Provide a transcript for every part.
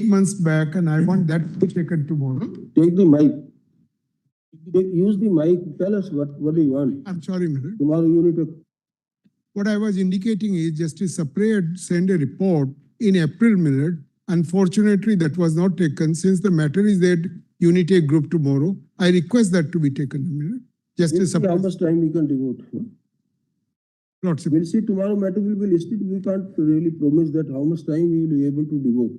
months back, and I want that to be taken tomorrow. Take the mic. Use the mic. Tell us what do you want? I'm sorry, Mr. Tomorrow you need to. What I was indicating is Justice Sapre had sent a report in April, minute. Unfortunately, that was not taken. Since the matter is that you need a group tomorrow, I request that to be taken. Minute. Justice We'll see how Sapre. much time we can devote. We'll see tomorrow matter will be listed. We can't really promise that how much time we will be able to devote.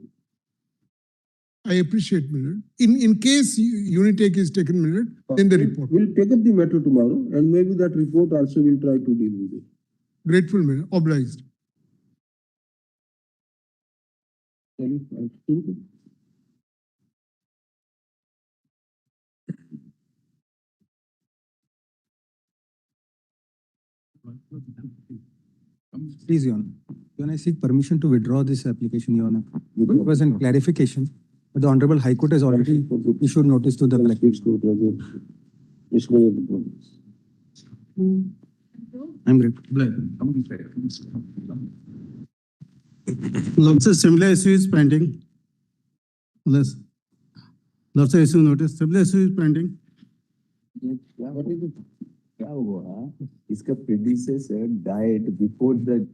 I appreciate, Minute. In case Unitake is taken, Minute, then the report. We'll take up the matter tomorrow, and maybe that report also will try to deal with it. Grateful, Minute. Obliged. Please, Your Honor. Your Honor, I seek permission to withdraw this application, Your Honor. It was a clarification, but the Honorable High Court has already issued notice to the I'm grateful. Lots of similar issue is pending. Lots of issue notice. Similar issue is pending. क्या हुआ इसका predecessor died before the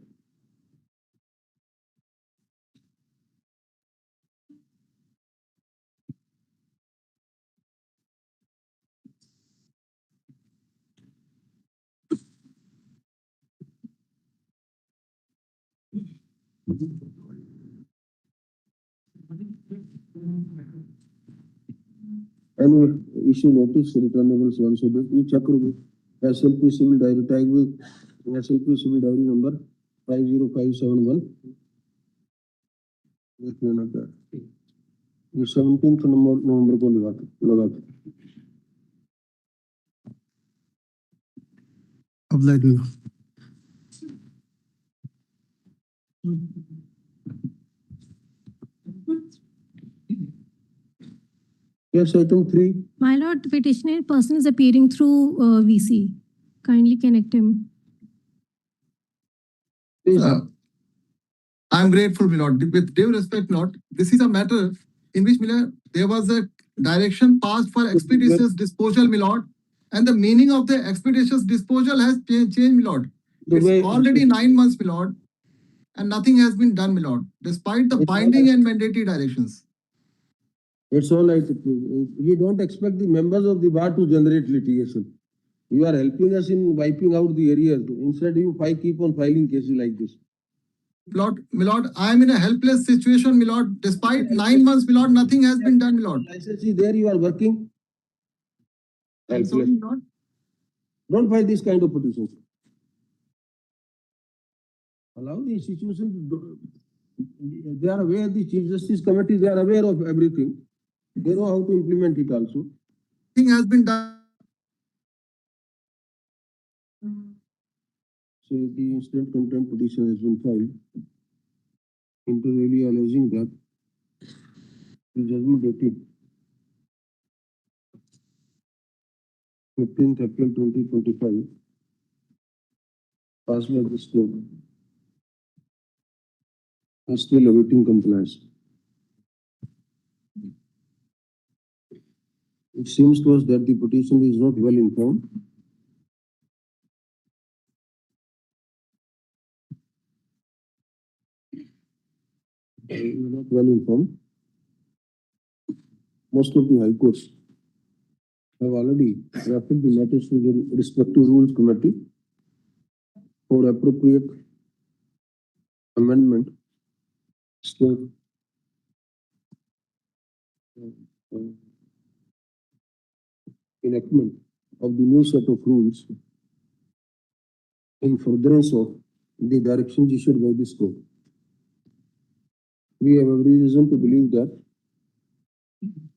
And we issue notice returnables also. You check SLP civil diary tag with SLP civil diary number 50571. ये 17th नवंबर को लगा अब light में Yes, item 3. My lord, the petitioner person is appearing through VC. Kindly connect him. I am grateful, my lord. With due respect, my lord, this is a matter in which, my lord, there was a direction passed for expeditious disposal, my lord, and the meaning of the expeditious disposal has changed, my lord. It's already 9 months, my lord, and nothing has been done, my lord, despite the binding and mandatory directions. It's all right. We don't expect the members of the bar to generate litigation. You are helping us in wiping out the area. Instead, you keep on filing cases like this. My lord, I am in a helpless situation, my lord. Despite 9 months, my lord, nothing has been done, my lord. License is there, you are working. Sorry, my lord. Don't file this kind of petitions. Allow the institution to, they are aware, the Chief Justice Committee, they are aware of everything. They know how to implement it also. Nothing has been done. So the instant contempt petition has been filed, internally alleging that the judgment dated 15th April 2025, passed by this court, is still awaiting compliance. It seems to us that the petition is not well informed. Not well informed. Most of the high courts have already drafted the matters to the respective rules committee for appropriate amendment. So, enactment of the new set of rules in furtherance of the directions issued by this court. We have every reason to believe that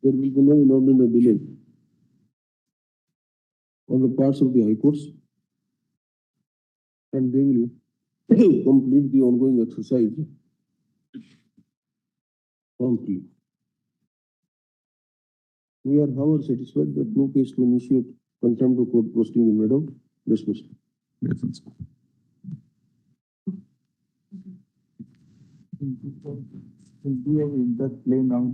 there will be no inordinate delay on the parts of the high courts, and they will complete the ongoing exercise promptly. We are, however, satisfied that no case to initiate contempt of court posting is made out. Dismissed. Yes, will be an interplay now.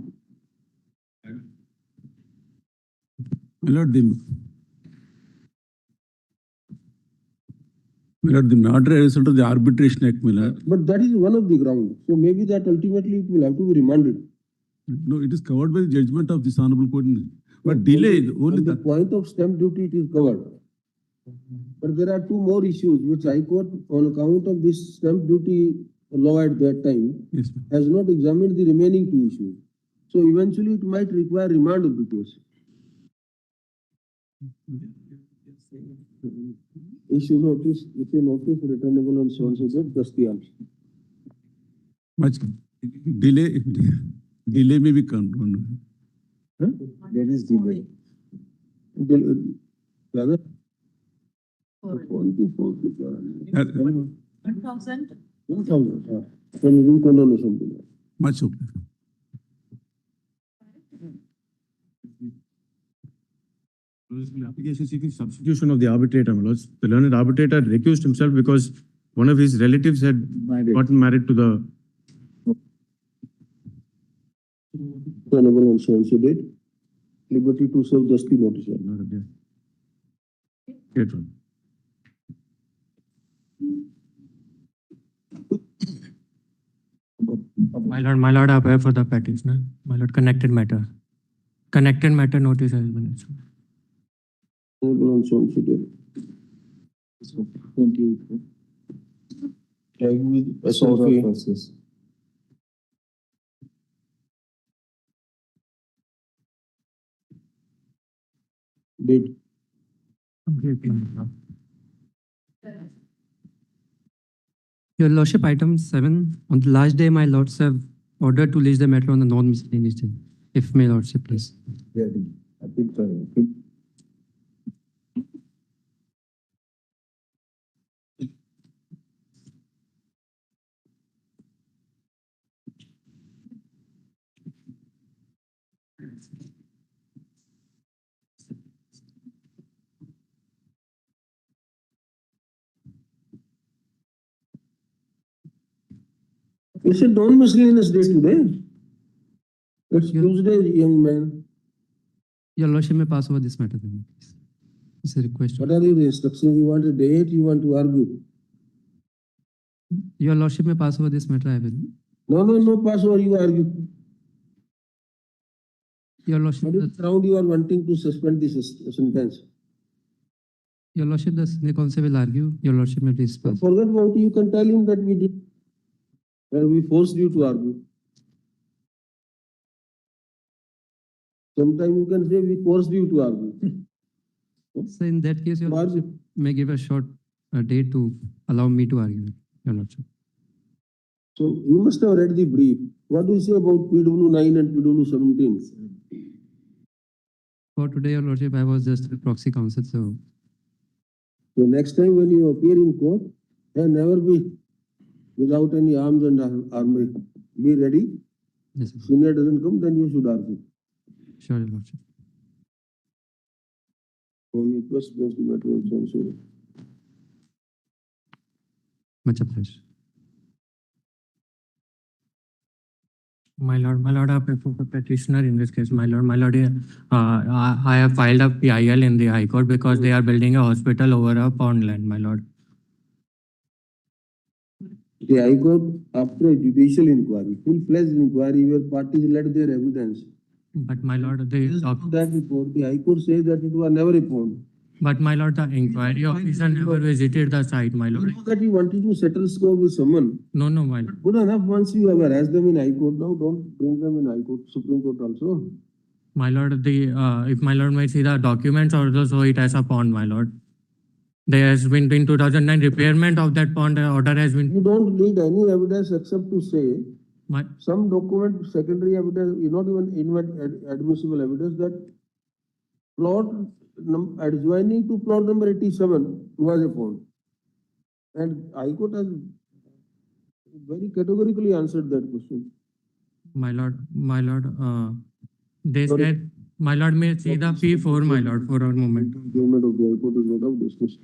My lord, the matter result of the arbitration act, my lord. But that is one of the grounds. So maybe that ultimately it will have to be remanded. No, it is covered by the judgment of this honorable court. But delay, only On the that. point of stamp duty, it is covered. But there are two more issues which High Court, on account of this stamp duty law at that time, Yes, ma'am. has not examined the remaining two issues. So eventually it might require remand of the case. Issue notice returnable on so and so date, thus the answer. Much delay may be controlled. There is delay. Rather, 1,000. 1,000. Then you can do something. Much okay. Application seeking substitution of the arbitrator, my lords. The learned arbitrator recused himself because one of his relatives had gotten married to the. Returnable on so and so date. Liberty to serve just the notice. Great one. My lord, I appear for the petitioner. My lord, connected matter. Connected matter notice has been issued. Returnable on so and so date. 28. Trying with ORS.Versus. date. Your lordship, item 7. On the last day, my lords have ordered to list the matter on the non-miscellaneous day. If my lordship, please. Ready. I think so. It's a non-miscellaneous day today. It's Tuesday, young man. Your lordship may pass over this matter then, please. It's a request. What are your instructions? You want a date? You want to argue? Your lordship may pass over this matter, I will. No, pass over, you argue. Your lordship, What is the ground you are wanting to suspend this sentence? your lordship, the senior counsel will argue. Your lordship may please pass. Forget about it. You can tell him that we did. Well, we forced you to argue. Sometimes you can say we forced you to argue. So in that case, your Argue. lordship may give a short date to allow me to argue, your lordship. So you must have read the brief. What do you say about PW 9 and PW 17? For today, your lordship, I was just a proxy counsel, so So next time when you appear in court, never be without any arms and armory. Be ready. yes, Senior doesn't come, then you should argue. sure, your lordship. So you request the matter also. Much obliged. My lord, I appear for the petitioner in this case. My lord, I have filed a PIL in the High Court because they are building a hospital over a pond land, my lord. The High Court, after a judicial inquiry, full-fledged inquiry where parties led their evidence, But my lord, based on that report, the High Court says that it was never a pond. but my lord, the inquiry officer never visited the site, my You lord. know that you wanted to settle score with someone. No, my lord. Good enough once you have harassed them in High Court, now don't bring them in High Court, Supreme Court also. My lord, if my lord may see the documents also show it as a pond, my lord. There has been in 2009 repairment of that pond order has been. You don't need any evidence except to say My, some document, secondary evidence, not even admissible evidence that plot adjoining to plot number 87 was a pond. And High Court has very categorically answered that question. my lord, they Sorry. said, my lord may see the P4, my lord, for a moment. Government of the High Court is not of discussion.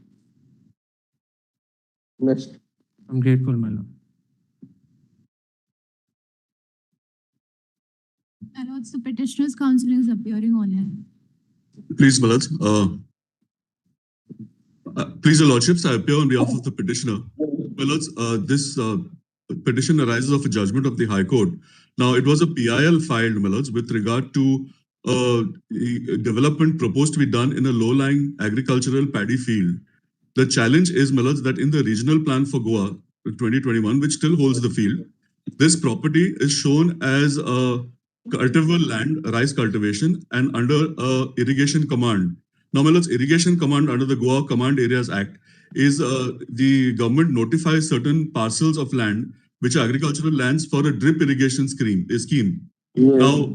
Next. I'm grateful, my lord. My lords, the petitioner's counsel is appearing on him. Please, my lords. Please, your lordships, I appear on behalf of the petitioner. My lords, this petition arises of a judgment of the High Court. Now, it was a PIL filed, my lords, with regard to development proposed to be done in a low-lying agricultural paddy field. The challenge is, my lords, that in the regional plan for Goa 2021, which still holds the field, this property is shown as a cultivable land, rice cultivation, and under irrigation command. Now, my lords, irrigation command under the Goa Command Areas Act is the government notifies certain parcels of land which are agricultural lands for a drip irrigation scheme. Now,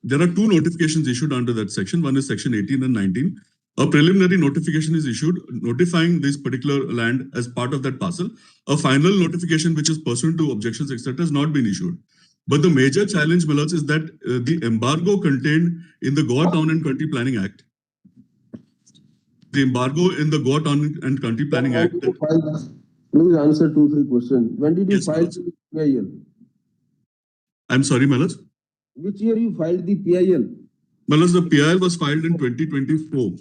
there are two notifications issued under that section. One is section 18 and 19. A preliminary notification is issued notifying this particular land as part of that parcel. A final notification, which is pursuant to objections, etc., has not been issued. But the major challenge, my lords, is that the embargo contained in the Goa Town and Country Planning Act, the embargo in the Goa Town and Country Planning Act. Please answer 2-3 questions. When did you Yes, file lords. the PIL? I'm sorry, my lords. Which year you filed the PIL? My lords, the PIL was filed in 2024.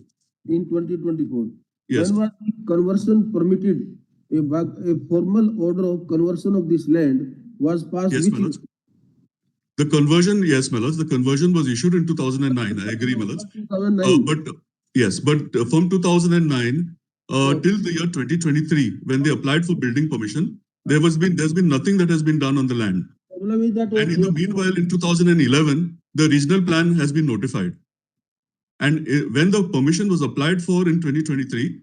In 2024. Yes. When was the conversion permitted? A formal order of conversion of this land was passed. Yes, which my year? lords. The conversion, yes, my lords. The conversion was issued in 2009. I agree, my lords. 2009. But from 2009 till the year 2023, when they applied for building permission, there's been nothing that has been done on the land. Problem is that And in the meanwhile, in 2011, the regional plan has been notified. And when the permission was applied for in 2023,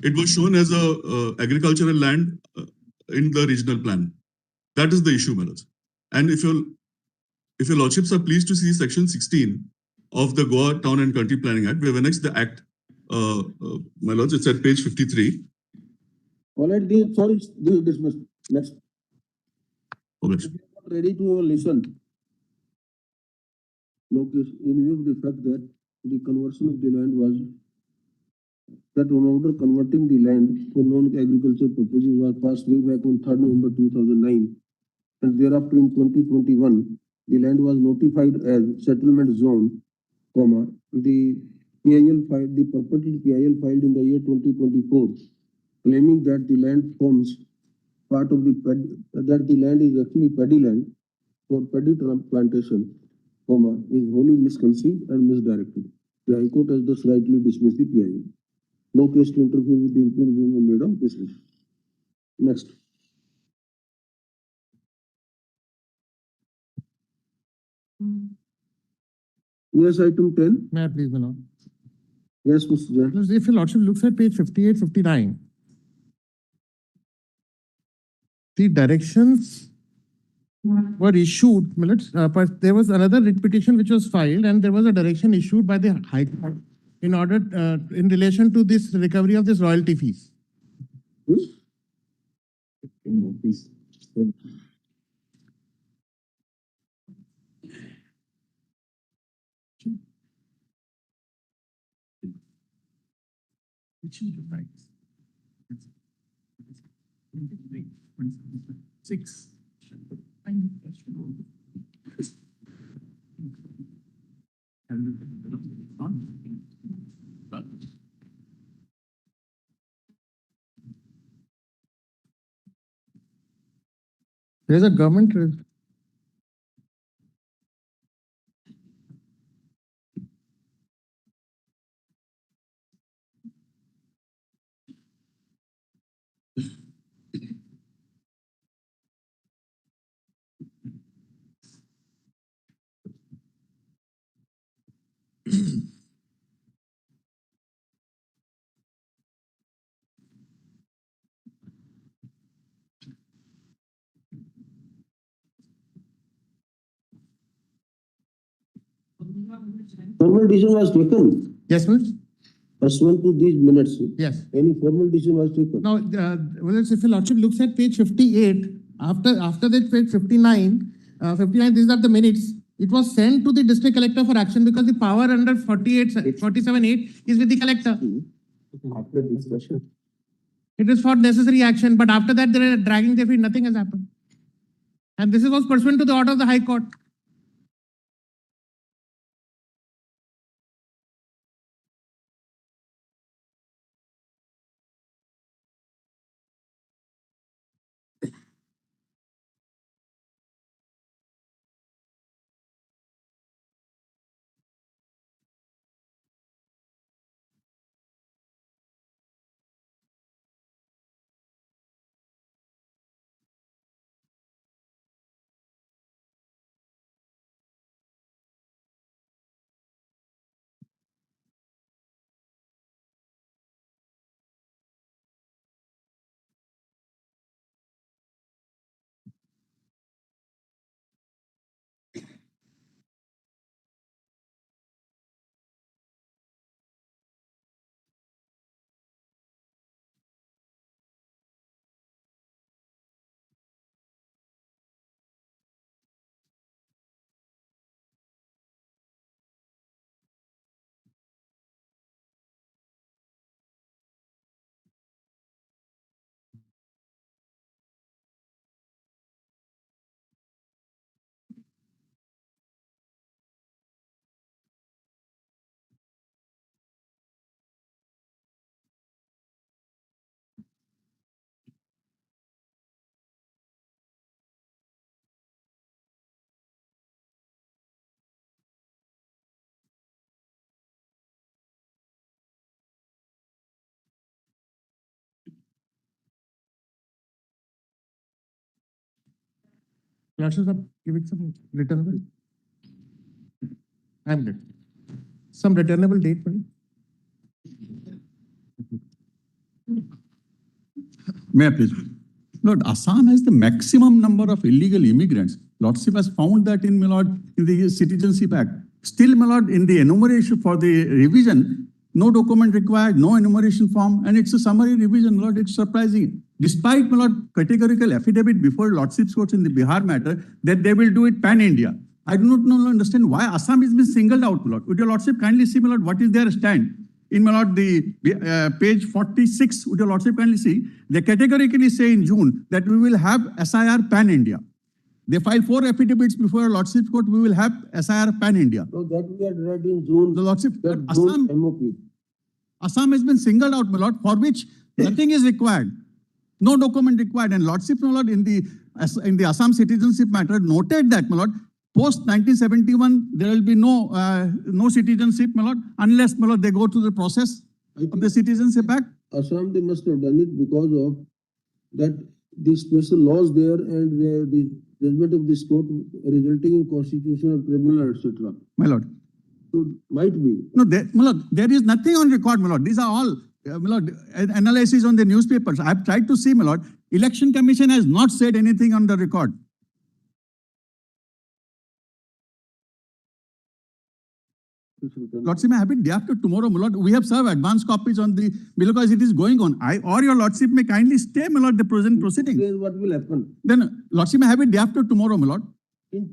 it was shown as a agricultural land in the regional plan. That is the issue, my lords. And if your lordships are pleased to see section 16 of the Goa Town and Country Planning Act, we have annexed the act, my lords, it's at page 53. all right, sorry, dismissed. Next. Okay. If you are not ready to listen. Notice in view of the fact that the conversion of the land was that an order converting the land for non-agricultural purposes was passed way back on 3rd November 2009, and thereafter in 2021 the land was notified as settlement zone, the PIL filed, the property PIL filed in the year 2024, claiming that the land forms part of the that the land is actually paddy land for paddy plantation, is wholly misconceived and misdirected. The High Court has thus rightly dismissed the PIL. No case to interfere with the improvement made on this issue. Next. Yes, item 10. May I please, my lord? Yes, Mr. Jain. If your lordship looks at page 58, 59, the directions were issued, but there was another writ petition which was filed, and there was a direction issued by the High Court in order, in relation to this recovery of this royalty fees. Notice. Which is right. 6. There's a government. Formal decision was taken Yes, please. pursuant to these minutes. Yes. Any formal decision was taken. Now, if your lordship looks at page 58, after that page 59, 59, these are the minutes. It was sent to the district collector for action because the power under 47(8) is with the collector. After discussion. It is for necessary action, but after that, they are dragging their feet, nothing has happened. And this was pursuant to the order of the High Court. Lordships are giving some returnable. I'm good. Some returnable date, please. May I please? Lord, Assam has the maximum number of illegal immigrants. Lordship has found that in, my lord, in the Citizenship Act. Still, my lord, in the enumeration for the revision, no document required, no enumeration form, and it's a summary revision, Lord. It's surprising. Despite, my lord, categorical affidavit before Lordship's courts in the Bihar matter that they will do it pan-India. I do not understand why Assam is being singled out, my lord. Would your Lordship kindly see, my lord, what is their stand? In, my lord, the page 46, would your Lordship kindly see, they categorically say in June that we will have SIR pan-India. They filed 4 affidavits before Lordship's court, we will have SIR pan-India. So that we had read in June. The Lordship, That Assam, June MOP. Assam has been singled out, my lord, for which nothing is required. No document required. And Lordship, my lord, in the Assam citizenship matter, noted that, my lord, post 1971, there will be no citizenship, my lord, unless, my lord, they go through the process of the Citizenship Act. Assam, they must have done it because of that the special laws there and the judgment of this court resulting in constitutional tribunal, etc. My lord. So might be. No, my lord, there is nothing on record, my lord. These are all, my lord, analysis on the newspapers. I have tried to see, my lord, Election Commission has not said anything on the record. Lordship may have it day after tomorrow, my lord. We have served advance copies on the, because it is going on. Or your Lordship may kindly stay, my lord, the present proceedings. Here's what will happen. Then Lordship may have it day after tomorrow, my lord.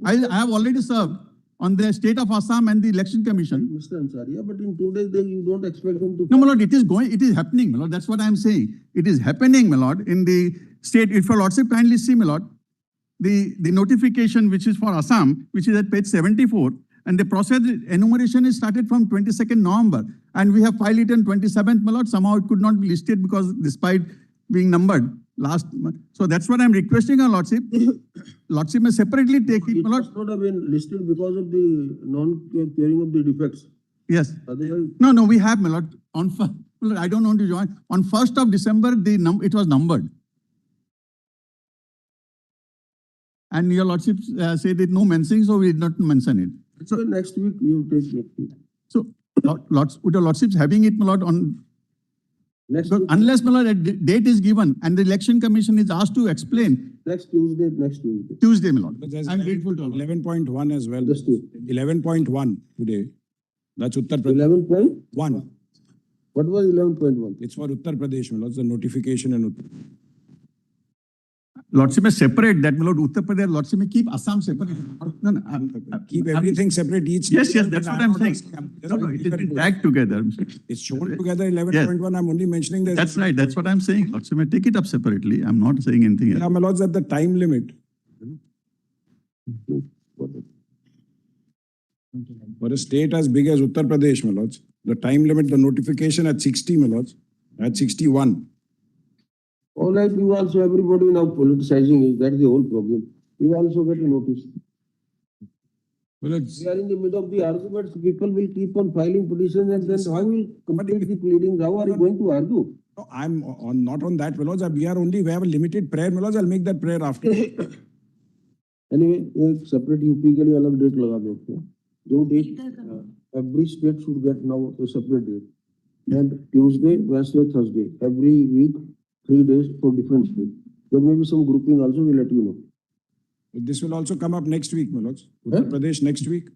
I have already served on the state of Assam and the Election Commission. Mr. Ansari, but in 2 days, then you don't expect them to. No, my lord, it is happening, my lord. That's what I am saying. It is happening, my lord, in the state. If your Lordship kindly see, my lord, the notification which is for Assam, which is at page 74, and the process enumeration is started from 22nd November, and we have filed it on 27th, my lord. Somehow it could not be listed because despite being numbered last month. So that's what I'm requesting our Lordship. Lordship may separately take it, my lord. It must not have been listed because of the non-clearing of the defects. Yes. Otherwise, No, we have, my lord. I don't want to join. On 1st of December, it was numbered. And your Lordship said that no mentioning, so we did not mention it. so next week you take next week. So, would your Lordship having it, my lord, on Next week, unless, my lord, a date is given and the Election Commission is asked to explain. next Tuesday, next Tuesday. Tuesday, my lord. I'm grateful to 11.1 as well. Just do. 11.1 today. That's Uttar Pradesh. 11.1. What was 11.1? It's for Uttar Pradesh, my lord, the notification and Lordship may separate that, my lord. Uttar Pradesh, Lordship may keep Assam separate. No, keep everything separate each. Yes, that's what I'm saying. No, it is been tagged together. It's shown together 11.1. I'm only mentioning that. That's right. That's what I'm saying. Lordship may take it up separately. I'm not saying anything else. Yeah, my lords, at the time limit. For a state as big as Uttar Pradesh, my lords, the time limit, the notification at 60, my lords, at 61. All right, you also, everybody now politicizing it. That's the whole problem. You also get a notice. Well, it's, We are in the middle of the arguments. People will keep on filing petitions and then how will complete the pleadings? How are you going to argue? no, I'm not on that, my lords. We have a limited prayer, my lords. I'll make that prayer after. Anyway, एक separate UP के लिए अलग date लगा दो. जो date every state should get now a separate date. And Tuesday, Wednesday, Thursday, every week, 3 days for different states. There may be some grouping also. We'll let you know. This will also come up next week, my lords. Uttar Pradesh next week.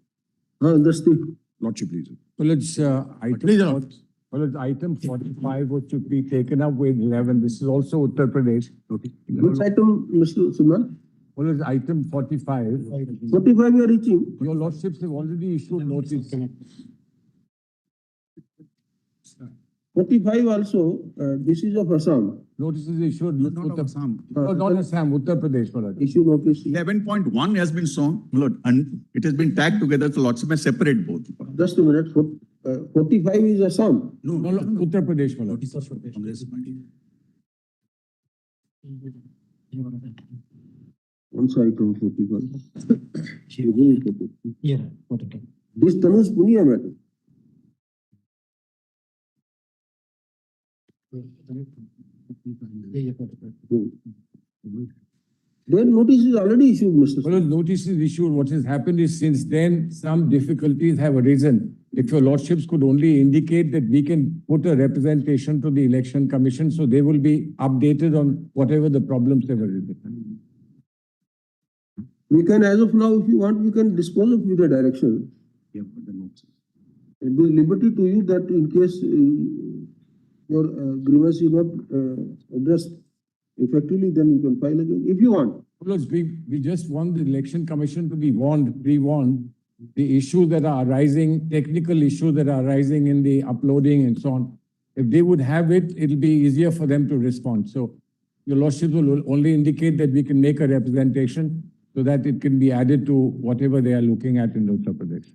That's the Lordship, please. Well, it's item 45, which should be taken up with 11. This is also Uttar Pradesh. which item, Mr. Suman? Well, it's item 45. 45 you are reaching. Your lordships have already issued notice. 45 also, this is of Assam. Notice is issued. Not of Assam. Not Assam, Uttar Pradesh. Maharaj. Issue notice. 11.1 has been shown, my lord, and it has been tagged together, so Lordship may separate both. Just a minute. 45 is Assam. No, Uttar Pradesh. Maharaj. One side from 45. Yeah. This Tanuj Punia matter. Their notice is already issued, Mr. Well, notice is issued. What has happened is since then, some difficulties have arisen. If your lordships could only indicate that we can put a representation to the election commission, so they will be updated on whatever the problems have arisen. We can, as of now, if you want, we can dispose of you the direction. It is liberty to you that in case your grievance is not addressed effectively, then you can file again, if you want. Because we just want the election commission to be warned, pre-warned, the issues that are arising, technical issues that are arising in the uploading and so on. If they would have it, it'll be easier for them to respond. So your lordship will only indicate that we can make a representation so that it can be added to whatever they are looking at in Uttar Pradesh.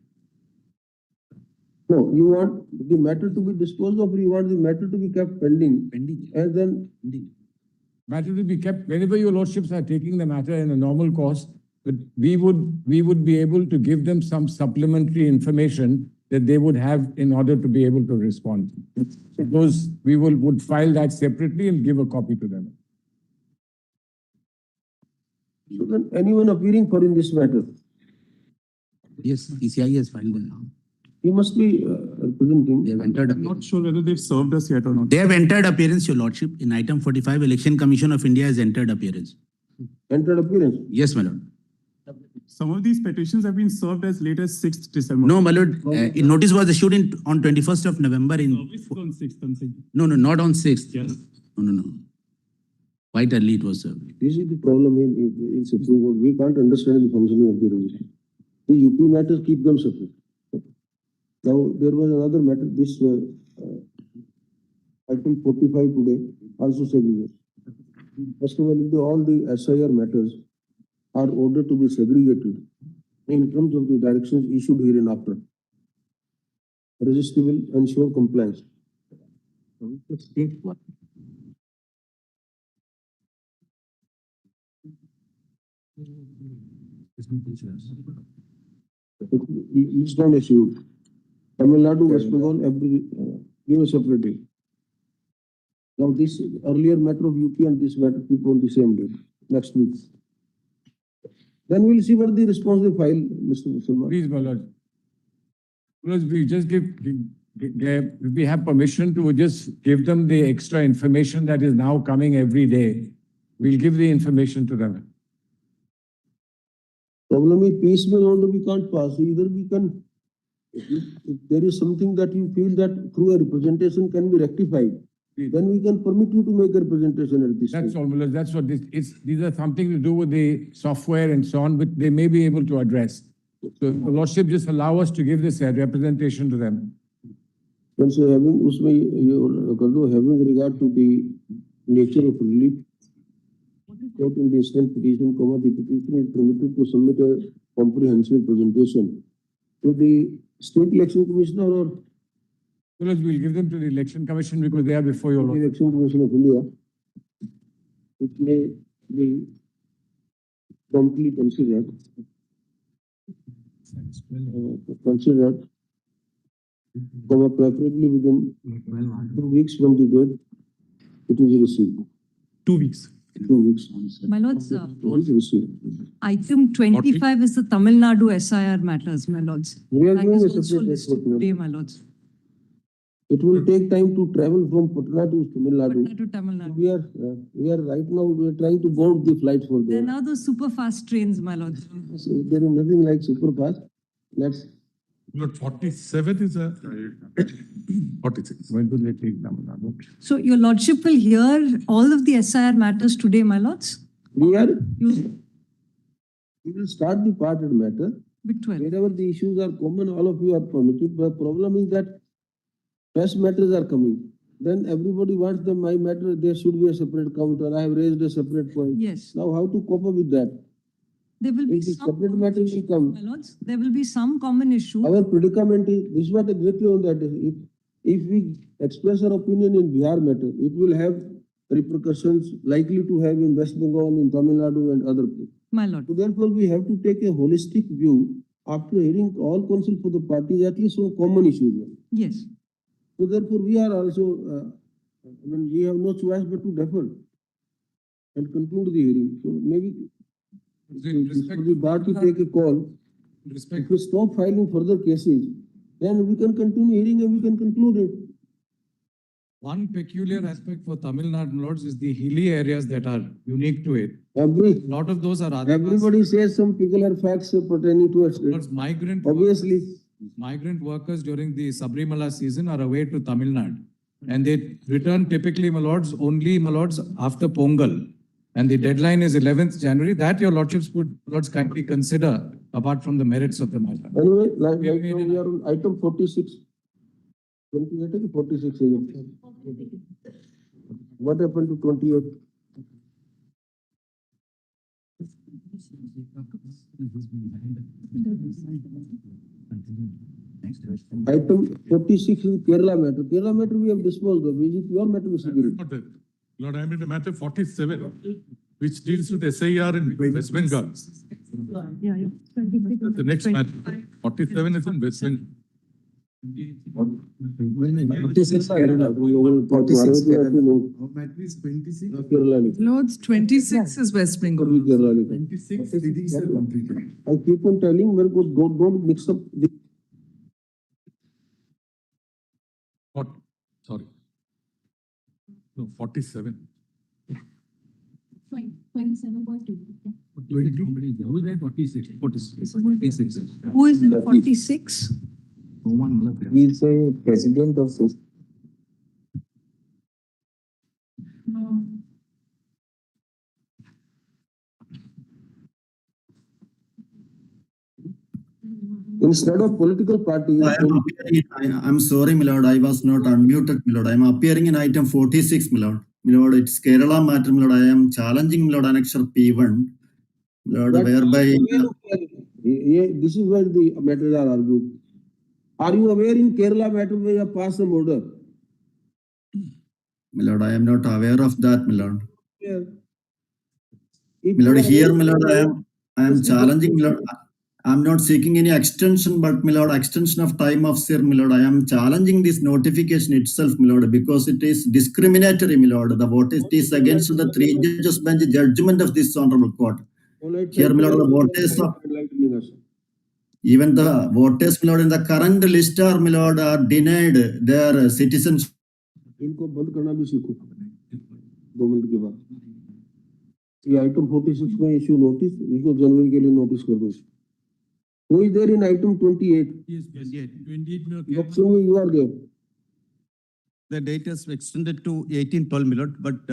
No, you want the matter to be disposed of, or you want the matter to be kept pending? Pending. And then. Matter to be kept, whenever your lordships are taking the matter in a normal course, but we would be able to give them some supplementary information that they would have in order to be able to respond. So those, we would file that separately and give a copy to them. So then anyone appearing for in this matter? Yes, ECI has filed it now. He must be representing. They have entered. I'm not sure whether they've served us yet or not. They have entered appearance, your lordship. In item 45, Election Commission of India has entered appearance. Entered appearance? Yes, my lord. Some of these petitions have been served as late as 6th December. No, my lord. Notice was issued on 21st of November in. On 6th. No, not on 6th. Yes. No. Quite early it was served. This is the problem in Supreme Court. We can't understand the functioning of the registry. The UP matters keep them separate. Now, there was another matter, this item 45 today, also segregated. First of all, all the SIR matters are ordered to be segregated in terms of the directions issued hereinafter. Resistible, ensure compliance. List down issued. Tamil Nadu, West Bengal, give a separate date. Now this earlier matter of UP and this matter keep on the same date, next week. Then we'll see what the response they file, Mr. Musalman. Please, my lord. Because we just we have permission to just give them the extra information that is now coming every day. We'll give the information to them. Problem is piecemeal order we can't pass. Either we can, if there is something that you feel that through a representation can be rectified, then we can permit you to make a representation at this That's stage. all, my lord. That's what these are something to do with the software and so on, but they may be able to address. So the lordship just allow us to give this representation to them. Then so having regard to the nature of relief, court in the instant petition, the petition is permitted to submit a comprehensive presentation to the state election commissioner or We'll give them to the election commission because they are before your the lordship. election commission of India. It may be promptly considered. Preferably within 2 weeks from the date it is received. 2 weeks. 2 weeks. My lords, It is received. item 25 is the Tamil Nadu SIR matters, my lords. We are That giving is a also separate listed report. today, my lords. It will take time to travel from Patna to Tamil Nadu. Patna to Tamil Nadu. We are right now, we are trying to board the flights for There are there. now those super fast trains, my lords. So there is nothing like super fast. Let's, Not 47 is a 46. When do they take them? So your lordship will hear all of the SIR matters today, my lords? we You will start the part of matter. with 12. Wherever the issues are common, all of you are permitted. The problem is that fresh matters are coming. Then everybody wants them, my matter, there should be a separate counter. I have raised a separate point. Yes. Now how to cope up with that? There will be If the some separate common matter will issue, come. my lords. There will be some common issue. Our predicament is, this is what exactly on that is. If we express our opinion in Bihar matter, it will have repercussions likely to have in West Bengal, in Tamil Nadu and other places. My lord. So therefore, we have to take a holistic view after hearing all counsel for the parties, at least on common issues. Yes. So therefore, we are also, we have no choice but to defer and conclude the hearing. So maybe It is for the bar to take a call. If we stop filing further cases, then we can continue hearing and we can conclude it. One peculiar aspect for Tamil Nadu, Lords, is the hilly areas that are unique to it. A lot of those are Everybody says some peculiar facts pertaining to us. Lords, migrant workers during the Sabrimala season are away to Tamil Nadu. And they return typically, my lords, only, my lords, after Pongal. And the deadline is 11th January. That your lordships would, lords, kindly consider, apart from the merits of the matter. Anyway, like now we are on item 46. 28 or 46? What happened to 28? Item 46 is Kerala matter. Kerala matter we have disposed of. Is it your matter, Mr. Giri? Lord, I am in the matter 47, which deals with SIR in West Bengal. The next matter, 47 is in West Bengal. 46 Kerala. 46 Kerala. Lords, 26 is West Bengal. 26 I keep on telling, don't mix up the. Sorry. No, 47. 27.2. Who is that? 46. 46. Who is in 46? He is a president of Instead of political parties. I'm sorry, my lord, I was not unmuted, my lord. I am appearing in item 46, my lord. My lord, it's Kerala matter, my lord. I am challenging, my lord, annexure P1. My lord, whereby. This is where the matters are argued. Are you aware in Kerala matter we have passed some order? My lord, I am not aware of that, my lord. Yeah. My lord, here, my lord, I am challenging, my lord. I am not seeking any extension, but my lord, extension of time of SIR, my lord. I am challenging this notification itself, my lord, because it is discriminatory, my lord. The vote is against the three judges bench judgment of this honorable court. Here, my lord, the voters of even the voters, my lord, in the current list are, my lord, are denied their citizenship. इनको बंद करना भी सीखो 2 minute के बाद ये item 46 में issue notice इसको जनवरी के लिए नोटिस कर दो Who is there in item 28? Yes, 28. Lakshmi, you are there. The date is extended to 18/12, my lord, but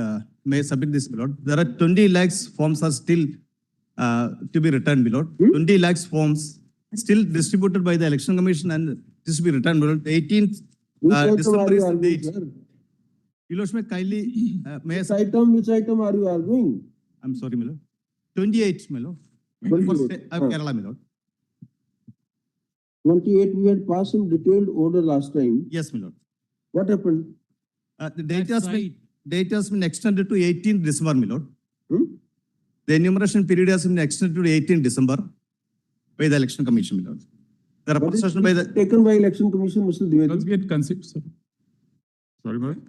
may I submit this, my lord. There are 20 lakhs forms are still to be returned, my lord. 20 lakhs forms still distributed by the election commission and this will be returned, my lord. 18th December is the date. Your lordship, kindly may I which item are you arguing? I'm sorry, my lord. 28, my lord. 28. Kerala, my lord. 28, we had passed some detailed order last time. Yes, my lord. What happened? The date has been extended to 18th December, my lord. The enumeration period has been extended to 18th December by the election commission, my lord. The representation by the taken by election commission, Mr. Dwivedi. We had considered, sir. Sorry, ma'am.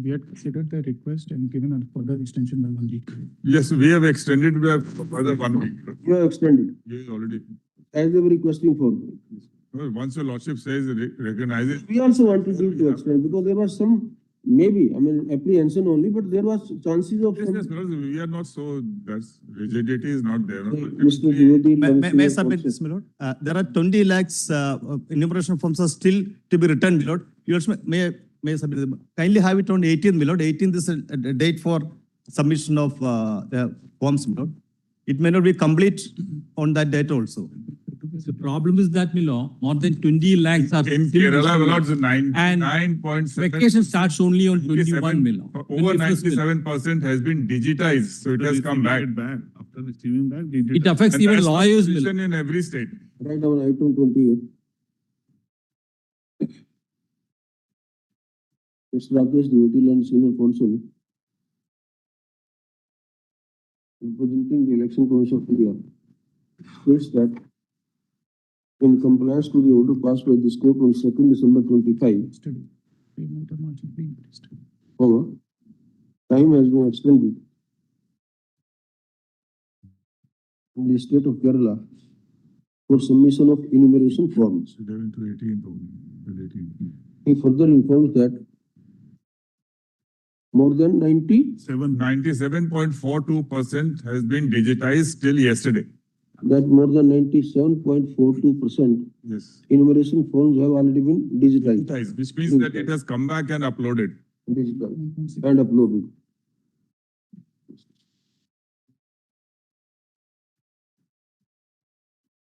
We had considered the request and given a further extension by 1 week. Yes, we have extended by further 1 week. You have extended? Yes, already. As they were requesting for. Well, once your lordship says, recognizes. We also wanted you to extend because there was some, maybe, I mean, apprehension only, but there was chances of. Yes, yes, because we are not so, that's rigidity is not there. Mr. Dwivedi, may I submit this, my lord? There are 20 lakhs enumeration forms are still to be returned, my lord. You also may I submit them? Kindly have it on 18th, my lord. 18th is a date for submission of the forms, my lord. It may not be complete on that date also. The problem is that, more than 20 lakhs are in Kerala, my lord, 99.7. Vacation starts only on 21 million. Over 97% has been digitized, so it has come back. After receiving back, it affects even lawyers. In every state. Right down item 28. Mr. Rakesh Dwivedi, Land Senior Counsel, representing the Election Commission of India, states that in compliance to the order passed by this court on 2nd December 25, time has been extended in the state of Kerala for submission of enumeration forms. 11 to 18. 18. He further informs that more than 97.42% has been digitized till yesterday. that more than 97.42% Yes. enumeration forms have already been digitized. Digitized, which means that it has come back and uploaded. Digital and uploaded.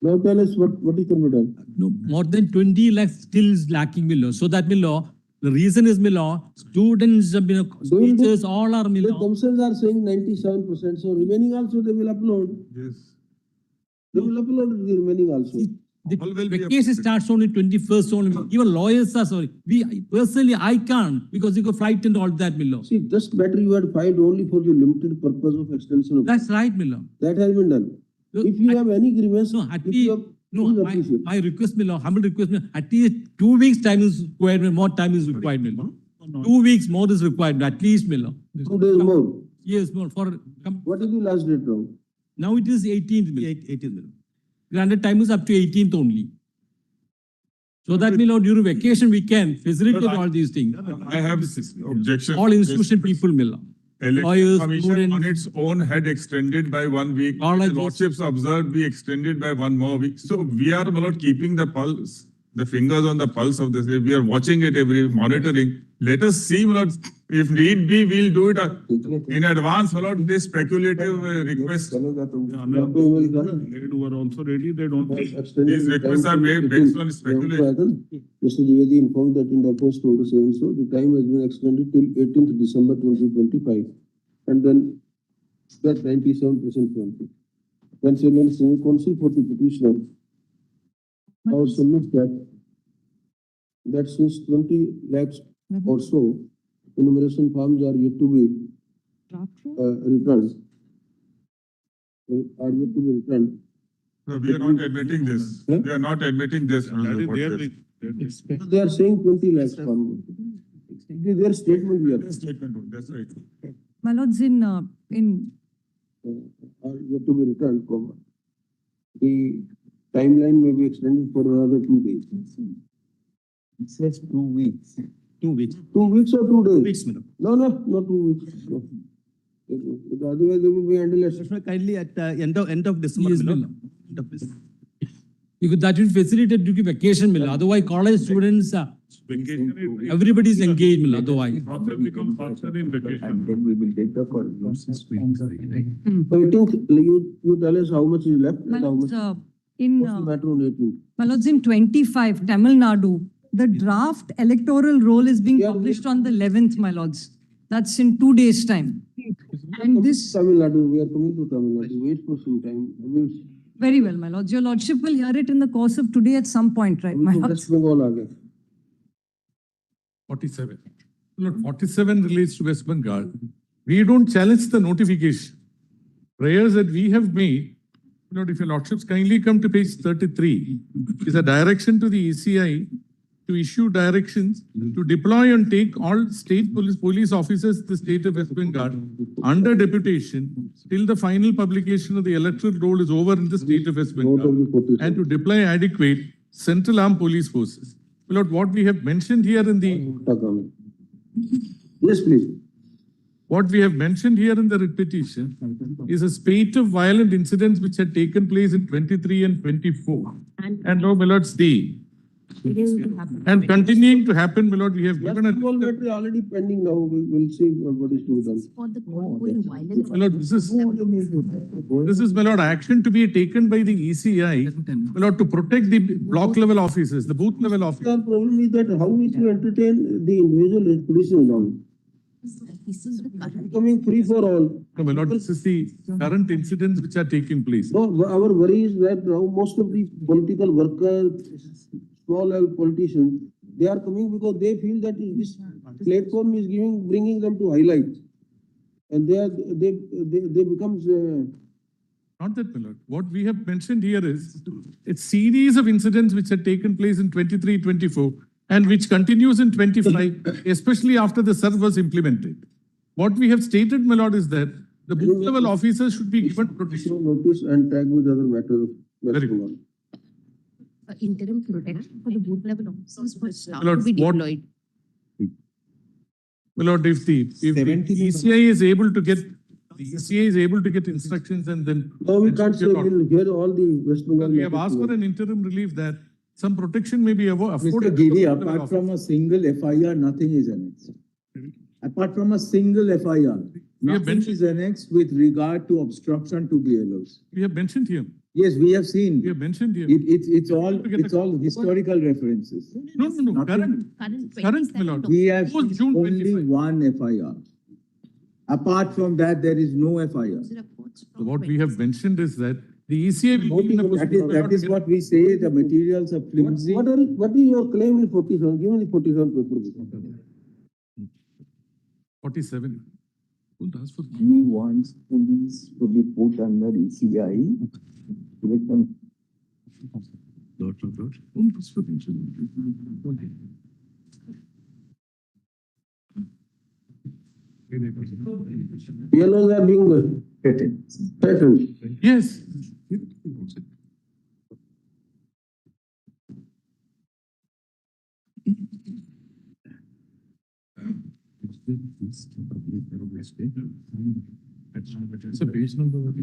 Now tell us what is can be done. No, more than 20 lakhs still is lacking below. So that below, the reason is below, students, teachers, all are They below. themselves are saying 97%, so remaining also they will upload. Yes. They will upload the remaining also. The All will be case uploaded. starts only 21st only. Even lawyers are sorry. Personally, I can't because you got flight and all that below. See, just matter you had filed only for the limited purpose of extension of. That's right, below. That has been done. If you have any grievance, No, at if least, you have, no, please appreciate. my request, below, humble request, below, at least 2 weeks time is required, more time is required, below. 2 weeks more is required, at least, below. 2 days more. Yes, more for, What is the last date now? now it is 18th, below. 18th, below. Granted time is up to 18th only. So that, below, during vacation, we can facilitate all these things. I have objection. All institution people, below. Election Commission students. on its own had extended by 1 week. All The like Lordships observed we extended by 1 more week. So we are not keeping the pulse, the fingers on the pulse of this. We are watching it monitoring. Let us see, Lord, if need be, we'll do it in advance, Lord, this speculative request. They were also ready, they don't. These requests are made based on speculation. Mr. Dwivedi informed that in the post order saying so, the time has been extended till 18th December 2025. And then that 97% from. Concerning Senior Counsel for the petitioner, now submits that since 20 lakhs or so, enumeration forms are yet to be returned. Are yet to be returned. No, we are not admitting this. We are not admitting this. They are saying 20 lakhs form. Their statement we are. Statement, that's right. My lords, in Are yet to be returned, comma. The timeline may be extended for another 2 days. It says 2 weeks. 2 weeks. 2 weeks or 2 days? Weeks, madam. No, not 2 weeks. No. Otherwise, they will be endless. Kindly at end of December. Yes, below. below. Because that will facilitate due to vacation, below. Otherwise, college students, everybody is engaged, below. Otherwise. Become faster in vacation. And then we will take the call. So I think you tell us how much is left my and how much. lords, What's the matter on 18? my lords, in 25, Tamil Nadu, the draft electoral roll is being published on the 11th, my lords. That's in 2 days' time. And this, Tamil Nadu, we are coming to Tamil Nadu. Wait for some time. very well, my lords. Your lordship will hear it in the course of today at some point, right, my lords? West Bengal आ गए. 47. Lord, 47 relates to West Bengal. We don't challenge the notification. Prayers that we have made, Lord, if your lordships kindly come to page 33, is a direction to the ECI to issue directions to deploy and take all state police officers in the state of West Bengal under deputation till the final publication of the electoral roll is over in the state of West Bengal, and to deploy adequate central armed police forces. Lord, what we have mentioned here in the Yes, please. what we have mentioned here in the writ petition is a spate of violent incidents which had taken place in 23 and 24. And now, my lords, and continuing to happen, my lord, we have given a. Matter already pending now. We will see what is to be done. For the ongoing violence. My lord, this is, my lord, action to be taken by the ECI, my lord, to protect the block level officers, the booth level officers. The problem is that how we to entertain the individual petition now. This is the current. Becoming free for all. No, my lord, this is the current incidents which are taking place. No, our worry is that now most of the political workers, small level politicians, they are coming because they feel that this platform is bringing them to highlight, and they becomes. Not that, my lord. What we have mentioned here is a series of incidents which had taken place in 23, 24, and which continues in 25, especially after the SIR was implemented. What we have stated, my lord, is that The booth level officers should be given protection. Notice and tag with other matters. Very good. Interim protection for the booth level officers was My not lord, to be what- deployed. My lord, if the ECI is able to get, instructions and then. No, we can't say we'll hear all the West Bengal. We have asked for an interim relief that some protection may be Mr. afforded. to Giri, the booth level apart from a officers. single FIR, nothing is annexed. Apart from a single FIR, We have nothing mentioned- is annexed with regard to obstruction to BLOs. We have mentioned here. Yes, we have seen. We have mentioned here. It's all historical references. No, Nothing. current, my lord. We have Post June only 25. one FIR. Apart from that, there is no FIR. So what we have mentioned is that the ECI will be in a position. That is what we say, the materials are flimsy. What is your claim in 47? Give me the 47 paper. 47. Don't ask for. He wants police to be put under ECI. BLOs are being threatened. Yes. It's a page number.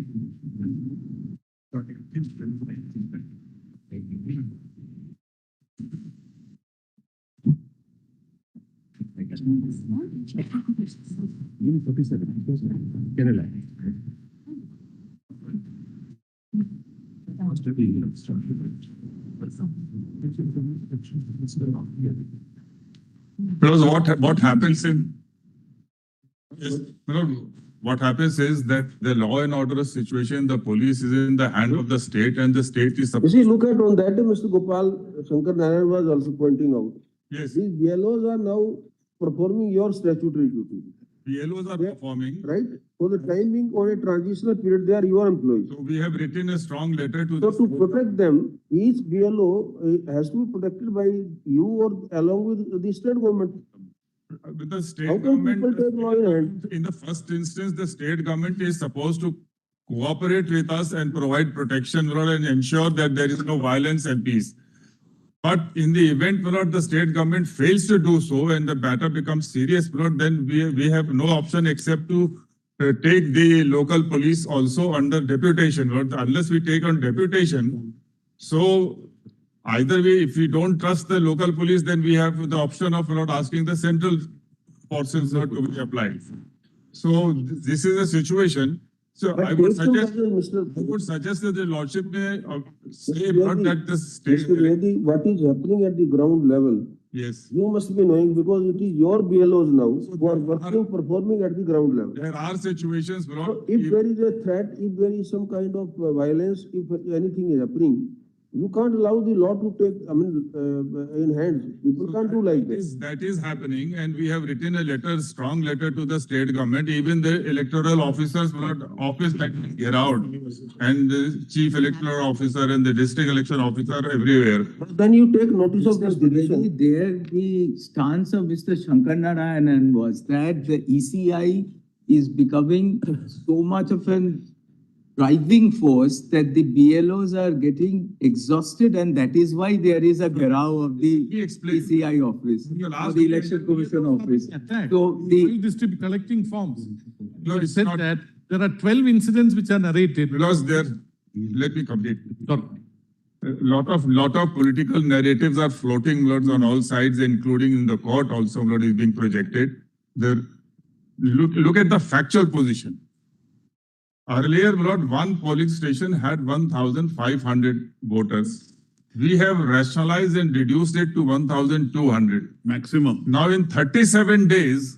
Kerala. Because what happens in, what happens is that the law and order situation, the police is in the hand of the state and the state is. You see, look at on that, Mr. Gopal, Shankar Narayan was also pointing out. Yes. These BLOs are now performing your statutory duty. BLOs are performing. Right? For the time being, on a transitional period, they are your employees. So we have written a strong letter to. So to protect them, each BLO has to be protected by you or along with the state government. With the state How can people government, take law in hand? in the first instance, the state government is supposed to cooperate with us and provide protection, Lord, and ensure that there is no violence and peace. But in the event, Lord, the state government fails to do so and the matter becomes serious, Lord, then we have no option except to take the local police also under deputation, Lord, unless we take on deputation. So either way, if we don't trust the local police, then we have the option of not asking the central forces not to be applied. So this is a situation. So But I would take some suggest, measures, Mr. I would suggest that the lordship may say Mr. not Reddy, that the state. Mr. Reddy, what is happening at the ground level? Yes. You must be knowing because it is your BLOs now who are working, performing at the ground level. There are situations, Lord. So if there is a threat, if there is some kind of violence, if anything is happening, you can't allow the law to take, in hands. People can't do like that. That is happening, and we have written a letter, strong letter to the state government, even the electoral officers, office that get out, and the chief electoral officer and the district election officer everywhere. But then you take notice of this decision. There, the stance of Mr. Shankar Narayanan was that the ECI is becoming so much of an driving force that the BLOs are getting exhausted, and that is why there is a garage of the ECI office, or the election commission office. So the district collecting forms. No, it said that there are 12 incidents which are narrated. Because there, let me complete. A lot of political narratives are floating, Lord, on all sides, including in the court also, Lord, is being projected. Look at the factual position. Earlier, Lord, one polling station had 1,500 voters. We have rationalized and reduced it to 1,200. Maximum. Now in 37 days,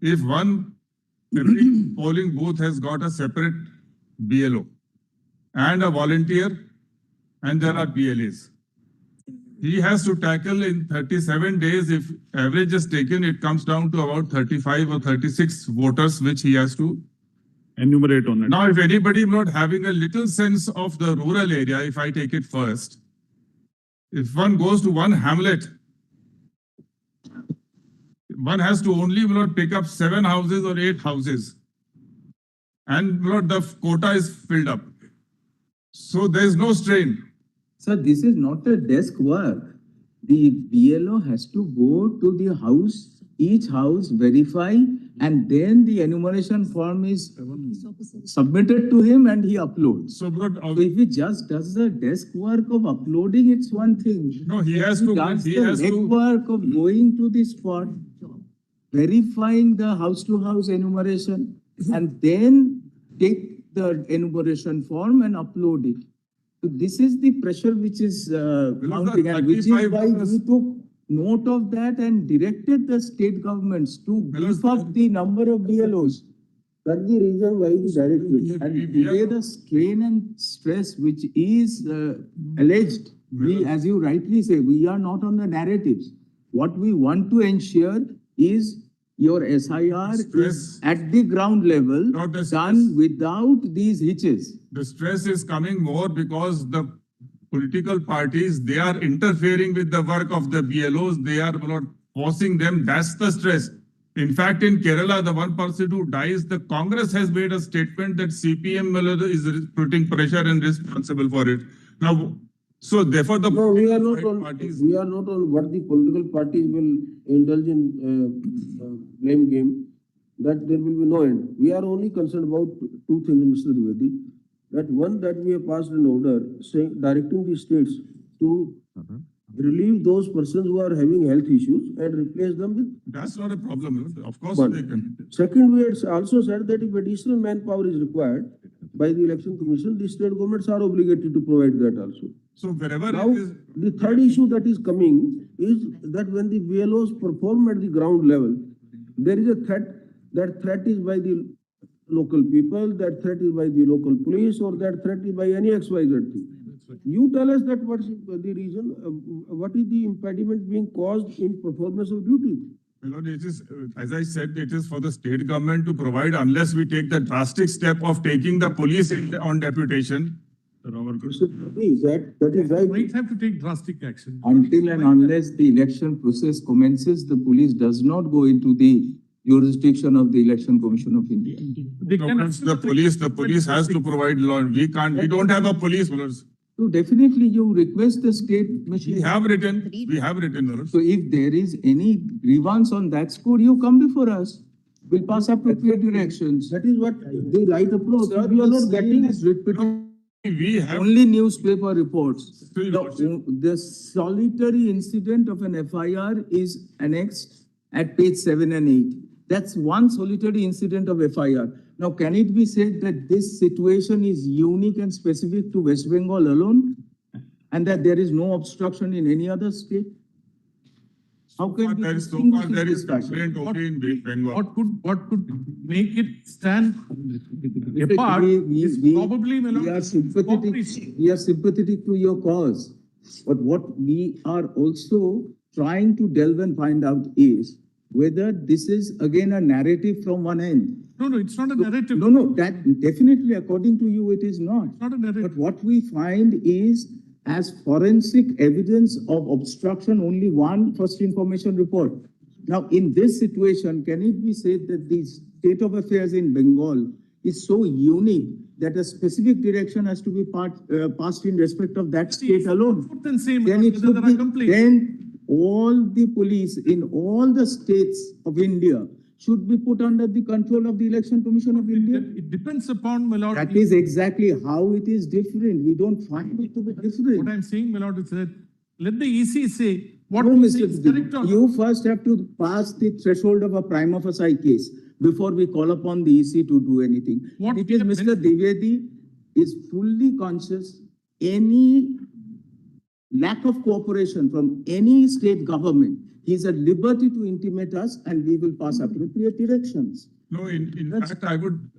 if every polling booth has got a separate BLO and a volunteer, and there are BLAs. He has to tackle in 37 days, if average is taken, it comes down to about 35 or 36 voters, which he has to enumerate on it. Now, if anybody not having a little sense of the rural area, if I take it first, if one goes to one hamlet, one has to only not pick up 7 houses or 8 houses. and my lord, the quota is filled up. So there is no strain. So this is not a desk work. The BLO has to go to the house, each house, verify, and then the enumeration form is submitted to him and he uploads. So, but So if he just does the desk work of uploading, it's one thing. no, he has If to. does He the has to. legwork of going to the spot, verifying the house-to-house enumeration, and then take the enumeration form and upload it. So this is the pressure which is mounting, and which is 35 why hours. we took note of that and directed the state governments to beef up the number of BLOs. That's the reason why we directed. And today the strain and stress which is alleged, we, as you rightly say, we are not on the narratives. What we want to ensure is your SIR is at the ground level, Not the done without these hitches. The stress is coming more because the political parties, they are interfering with the work of the BLOs. They are not forcing them. That's the stress. In fact, in Kerala, the one person who dies, the Congress has made a statement that CPM is putting pressure and responsible for it. Now, so therefore, the No, we are not parties. we are not on what the political parties will indulge in blame game, that there will be no end. We are only concerned about two things, Mr. Dwivedi. That one, that we have passed an order saying, directing the states to relieve those persons who are having health issues and replace them with. That's not a problem. Of course, One. they can. Second, we had also said that if additional manpower is required by the election commission, the state governments are obligated to provide that also. So wherever Now, it is, the third issue that is coming is that when the BLOs perform at the ground level, there is a threat. That threat is by the local people, that threat is by the local police, or that threat is by any XYZ thing. You tell us that what's the reason, what is the impediment being caused in performance of duty? you know, it is, as I said, it is for the state government to provide unless we take the drastic step of taking the police on deputation. That is right. Might have to take drastic action. Until and unless the election process commences, the police does not go into the jurisdiction of the Election Commission of India. The police has to provide law. We don't have a police. So definitely you request the state machine. We have written. So if there is any grievance on that score, you come before us. We'll pass appropriate directions. That is what the right approach. Sir, We are not getting this writ petition. We have Only newspaper reports. The solitary incident of an FIR is annexed at page 7 and 8. That's one solitary incident of FIR. Now, can it be said that this situation is unique and specific to West Bengal alone? And that there is no obstruction in any other state? How can there is complaint only in Bengal. What could make it stand apart is probably we are sympathetic to your cause. But what we are also trying to delve and find out is whether this is again a narrative from one end. No, it's not a narrative. No, that definitely according to you it is not. It's not a narrative. But what we find is as forensic evidence of obstruction, only one first information report. Now, in this situation, can it be said that the state of affairs in Bengal is so unique that a specific direction has to be passed in respect of that state alone? Then same. Then it should be, then all the police in all the states of India should be put under the control of the Election Commission of India. It depends upon, my lord. That is exactly how it is different. We don't find it to be different. What I'm saying, my lord, is that let the EC say what No, we Mr. say is correct or not. You first have to pass the threshold of a prima facie case before we call upon the EC to do anything. What It we is have Mr. Dwivedi is fully conscious any lack of cooperation from any state government. He is at liberty to intimate us and we will pass appropriate directions. No, in fact, I would.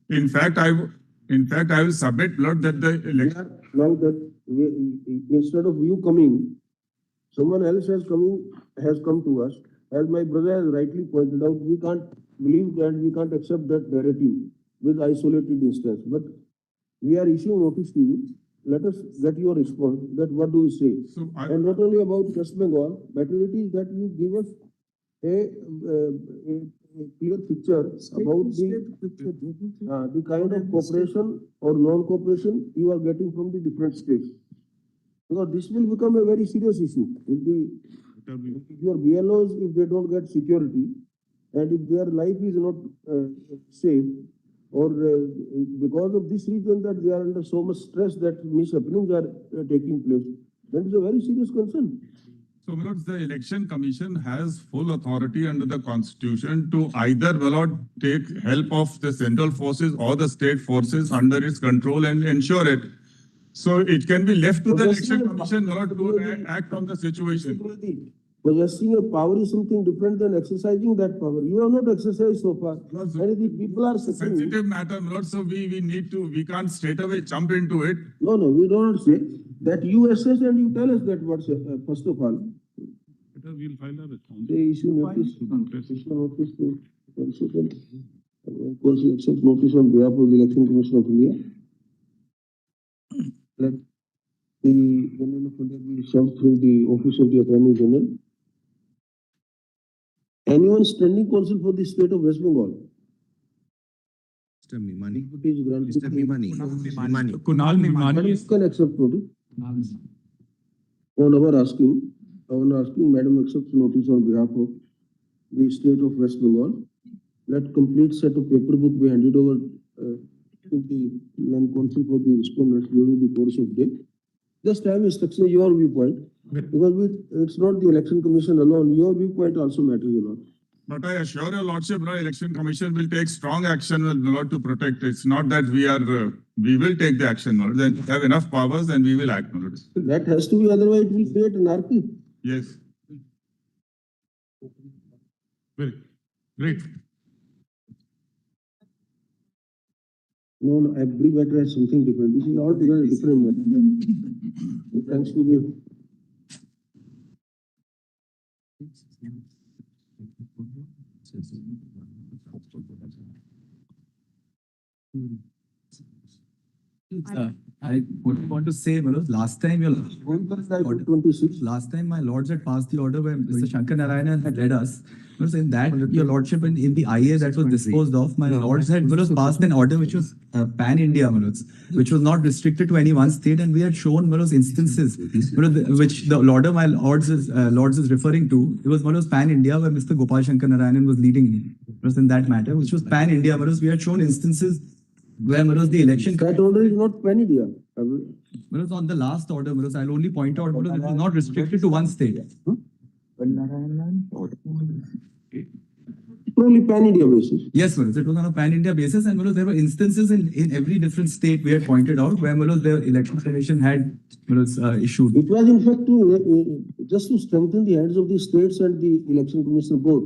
In fact, I will submit, Lord, that the election. Now that instead of you coming, someone else has come to us. As my brother has rightly pointed out, we can't believe that, we can't accept that narrative with isolated instance. But we are issuing notice to you let us get your response, that what do you say? So And not only about West Bengal, better it is that you give us a clear picture about the kind of cooperation or non-cooperation you are getting from the different states. Because this will become a very serious issue. If your BLOs, if they don't get security, and if their life is not safe, or because of this reason that they are under so much stress that mishappenings are taking place, that is a very serious concern. So, my lords, the Election Commission has full authority under the Constitution to either, my lord, take help of the central forces or the state forces under its control and ensure it. So it can be left to the Election Commission, my lord, to act on the situation. Possessing a power is something different than exercising that power. You have not exercised so far. And the people are suffering. Sensitive matter, my lord, so we can't straight away jump into it. No, we don't say that you assess and you tell us that what's first of all. We'll file a response. They issue notice to Council accept notice on behalf of the Election Commission of India. Let the Union of India be served through the Office of the Attorney General. Anyone standing counsel for the state of West Bengal? Mr. Mimani. Mr. Mimani. Kunal Mimani. Can accept notice. On our asking, Madam accepts notice on behalf of the state of West Bengal. Let complete set of paper book be handed over to the land counsel for the respondents during the course of day. Just have instruction your viewpoint, because it's not the Election Commission alone. Your viewpoint also matters a lot. But I assure your lordship, the Election Commission will take strong action, my lord, to protect. It's not that we will take the action, my lord. Then have enough powers and we will act, my lord. That has to be, otherwise it will create anarchy. Yes. Very great. No, every matter has something different. This is all different matter. Thanks to you. I would want to say, last time my lords had passed the order where Mr. Shankar Narayanan had led us. In that, your lordship, in the IA that was disposed of, my lords had passed an order which was pan-India, which was not restricted to any one state, and we had shown instances which the order my lords is referring to. It was pan-India where Mr. Gopal Shankar Narayanan was leading in that matter, which was pan-India. We had shown instances where the election. That order is not pan-India. On the last order, I'll only point out it was not restricted to one state. Only pan-India basis. Yes, it was on a pan-India basis, and there were instances in every different state we had pointed out where the election commission had issued. It was in fact just to strengthen the hands of the states and the election commission board,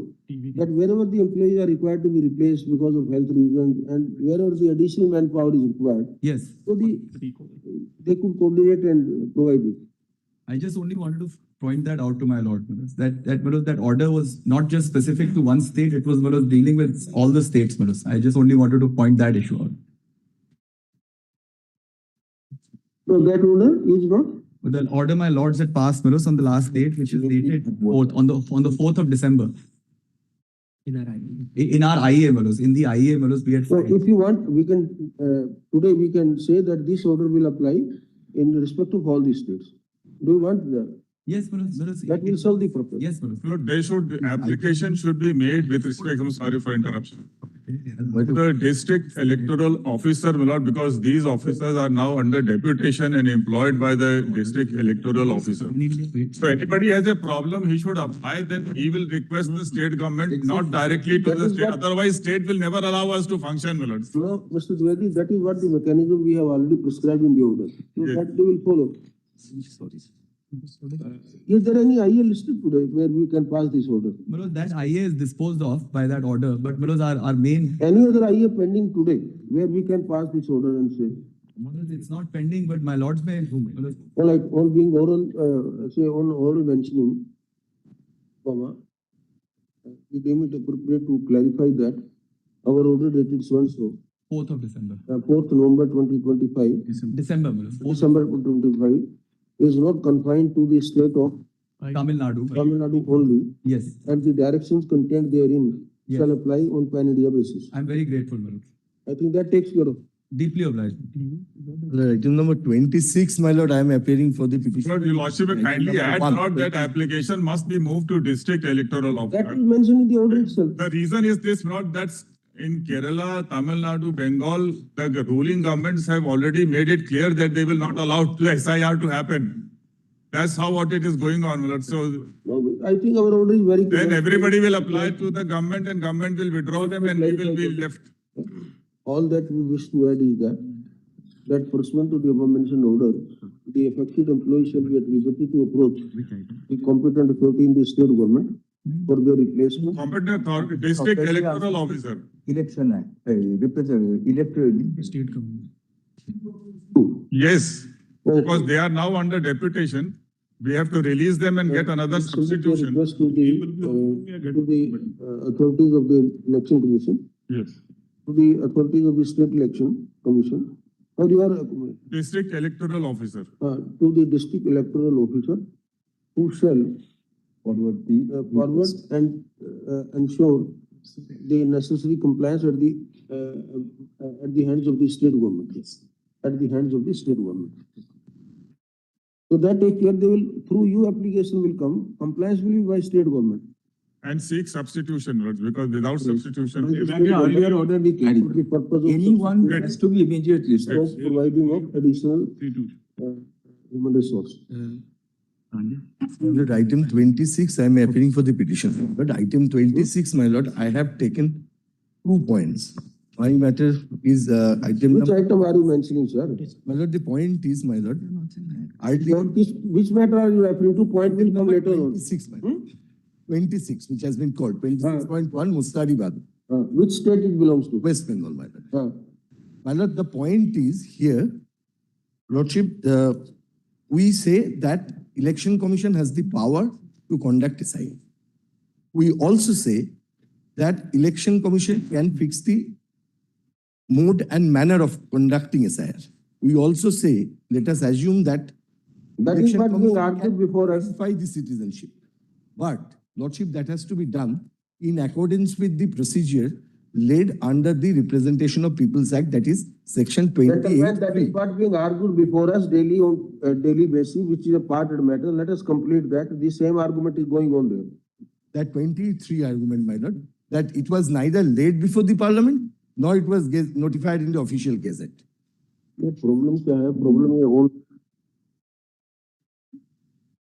that wherever the employees are required to be replaced because of health reasons and wherever the additional manpower is required, yes, so they could coordinate and provide it. I just only wanted to point that out to my lord, that order was not just specific to one state, it was dealing with all the states. I just only wanted to point that issue out. So that order is not? The order my lords had passed on the last date, which is dated on the 4th of December. In our IA, in the IA, we had. So if you want, we can today we can say that this order will apply in respect of all these states. Do you want that? Yes, that will solve the problem. Yes, The application should be made with respect. I'm sorry for interruption. The district electoral officer, my lord, because these officers are now under deputation and employed by the district electoral officer. So anybody has a problem, he should apply, then he will request the state government, not directly to the state. Otherwise, state will never allow us to function, my lord. No, Mr. Dwivedi, that is what the mechanism we have already prescribed in the order. So yes. That they will follow. Is there any IA listed today where we can pass this order? That IA is disposed of by that order, but our main. Any other IA pending today where we can pass this order and say? It's not pending, but my lords may. Like on being oral, say on oral mentioning, we deem it appropriate to clarify that our order dated so and so 4th of December. 4th November 2025, December, Milord. December 2025, is not confined to the state of Tamil Nadu. Tamil Nadu only, Yes. and the directions contained therein Yes. shall apply on pan-India basis. I'm very grateful, Milord. I think that takes care of. Deeply obliged. Item number 26, my lord, I am appearing for the petition. Lord, your lordship will kindly add, Lord, that application must be moved to district electoral That officer. is mentioned in the order itself. The reason is this, Lord, that's in Kerala, Tamil Nadu, Bengal, the ruling governments have already made it clear that they will not allow the SIR to happen. That's how what it is going on, Lord. So No, I think our order is very clear. then everybody will apply to the government and government will withdraw them and we will be left. All that we wish to add is that pursuant to the above mentioned order, the affected employee shall be at liberty to approach the competent authority in the state government for their replacement. Competent authority, district electoral officer. Election Act, electoral. State government. Yes, because they are now under deputation. We have to release them and get another substitution. Request to the authorities of the election commission, Yes. to the authorities of the state election commission, or you are District electoral officer. to the district electoral officer, who shall forward and ensure the necessary compliance at the hands of the state government. Yes. At the hands of the state government. So that take care, they will, through you application will come, compliance will be by state government. And seek substitution, Lord, because without substitution. Earlier order we carried. For the purpose of Anyone has to be immediately. of providing of additional human resource. Lord, item 26, I am appearing for the petition. But item 26, my lord, I have taken 2 points. My matter is item Which number. item are you mentioning, sir? My lord, the point is, my lord, Which matter are you referring to? Point will come later on. 26, my lord. 26, which has been called 26.1 Mustaribad, Which state it belongs to? West Bengal, my lord. My lord, the point is here, lordship, we say that election commission has the power to conduct SIR. We also say that election commission can fix the mode and manner of conducting SIR. We also say, let us assume that That is election what being commission argued can before us. verify the citizenship. But, lordship, that has to be done in accordance with the procedure laid under the Representation of People's Act, that is section 28. That is what being argued before us daily on daily basis, which is a part of the matter. Let us complete that. The same argument is going on there. That 23 argument, my lord, that it was neither laid before the parliament, nor it was notified in the official gazette. The problem क्या है? Problem है all.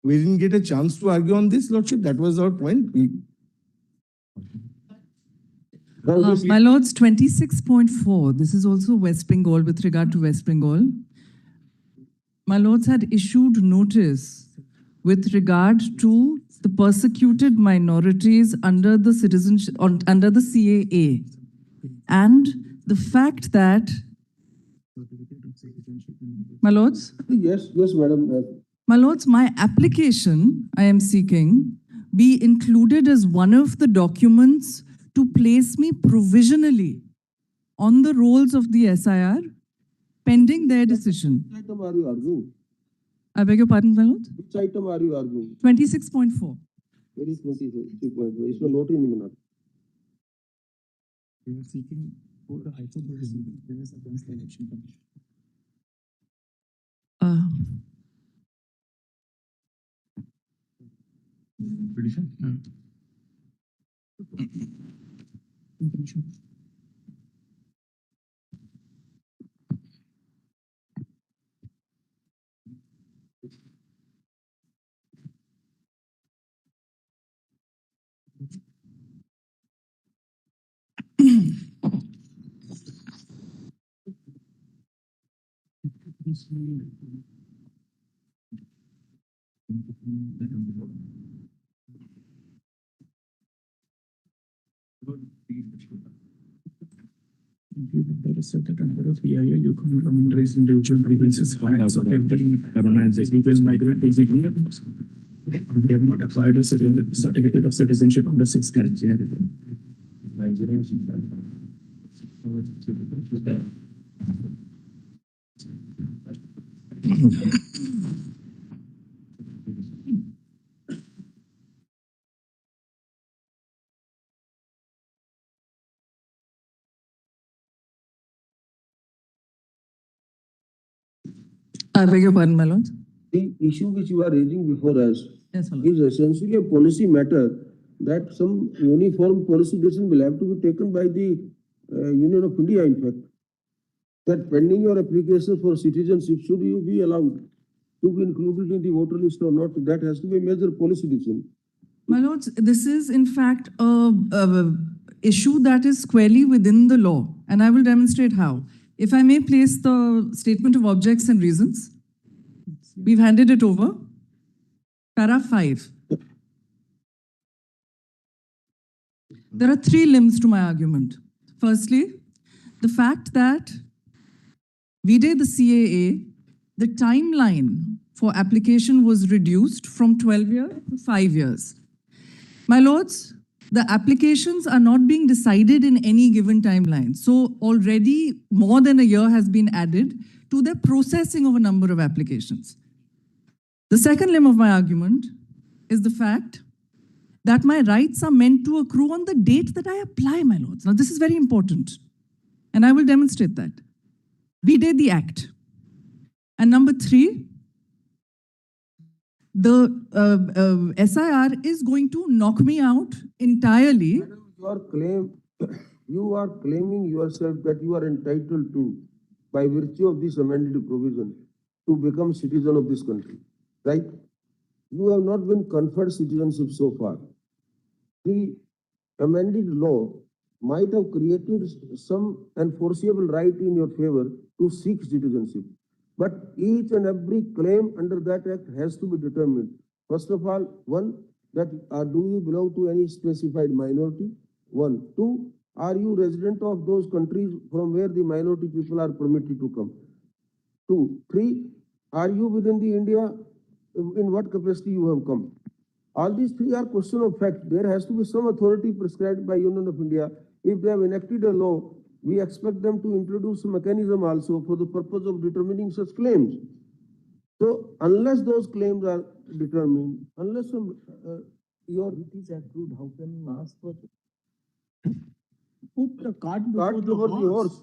We didn't get a chance to argue on this, lordship. That was our point. My lords, 26.4, this is also West Bengal with regard to West Bengal. My lords had issued notice with regard to the persecuted minorities under the citizenship, under the CAA. And the fact that, my lords? Yes, madam. My lords, my application I am seeking be included as one of the documents to place me provisionally on the rolls of the SIR pending their decision. Which item are you arguing? I beg your pardon, my lord? Which item are you arguing? 26.4. Where is 26.4? It's not in the minute. We are seeking for the High Court against the Election Commission. Petition? There is certain number of EIA, you can raise individual grievances as of every illegal migrant executive. They have not applied a certificate of citizenship under 6 category. I beg your pardon, my lord. The issue which you are raising before us Yes, my lord. is essentially a policy matter that some uniform policy decision will have to be taken by the Union of India, in fact. That pending your application for citizenship, should you be allowed to be included in the voter list or not, that has to be a major policy decision. My lords, this is in fact a issue that is squarely within the law, and I will demonstrate how. If I may place the statement of objects and reasons, we've handed it over. Para 5. There are 3 limbs to my argument. Firstly, the fact that vide the CAA, the timeline for application was reduced from 12 years to 5 years. My lords, the applications are not being decided in any given timeline. So already more than a year has been added to the processing of a number of applications. The second limb of my argument is the fact that my rights are meant to accrue on the date that I apply, my lords. Now, this is very important, and I will demonstrate that. We did the act. And number 3, the SIR is going to knock me out entirely. You are claiming yourself that you are entitled to, by virtue of this amended provision, to become citizen of this country, right? You have not been conferred citizenship so far. The amended law might have created some enforceable right in your favor to seek citizenship. But each and every claim under that act has to be determined. First of all, one, that do you belong to any specified minority? 1. 2, are you resident of those countries from where the minority people are permitted to come? 2. 3, are you within the India, in what capacity you have come? All these 3 are question of fact. There has to be some authority prescribed by Union of India. If they have enacted a law, we expect them to introduce a mechanism also for the purpose of determining such claims. So unless those claims are determined, unless your it is approved, how can you ask for put the cart before the horse?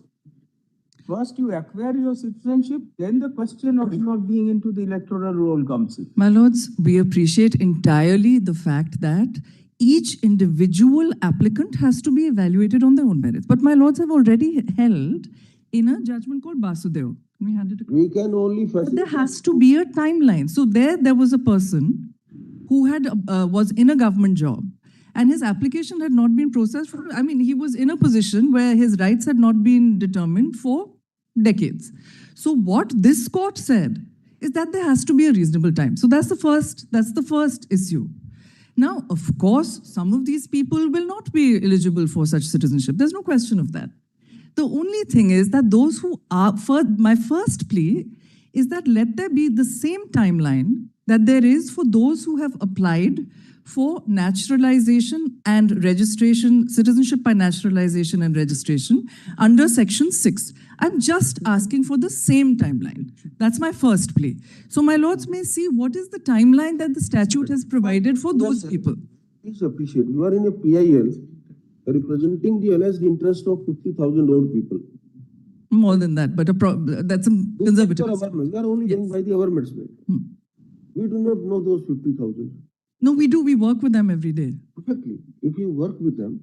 First you acquire your citizenship, then the question of not being into the electoral roll comes in. My lords, we appreciate entirely the fact that each individual applicant has to be evaluated on their own merits. But my lords have already held in a judgment called Basudev. Can we hand it across? We can only But there has to be a timeline. So there was a person who had was in a government job, and his application had not been processed. He was in a position where his rights had not been determined for decades. So what this court said is that there has to be a reasonable time. So that's the first issue. Now, of course, some of these people will not be eligible for such citizenship. There's no question of that. The only thing is that those who are, my first plea is that let there be the same timeline that there is for those who have applied for naturalization and registration, citizenship by naturalization and registration under Section 6. I'm just asking for the same timeline. That's my first plea. So my lords may see what is the timeline that the statute has provided for those people. Please appreciate, you are in a PIL representing the alleged interest of 50,000 old people. More than that, but that's a conservative. We are only going by the government's way. We do not know those 50,000. No, we do. We work with them every day. Perfectly. If you work with them,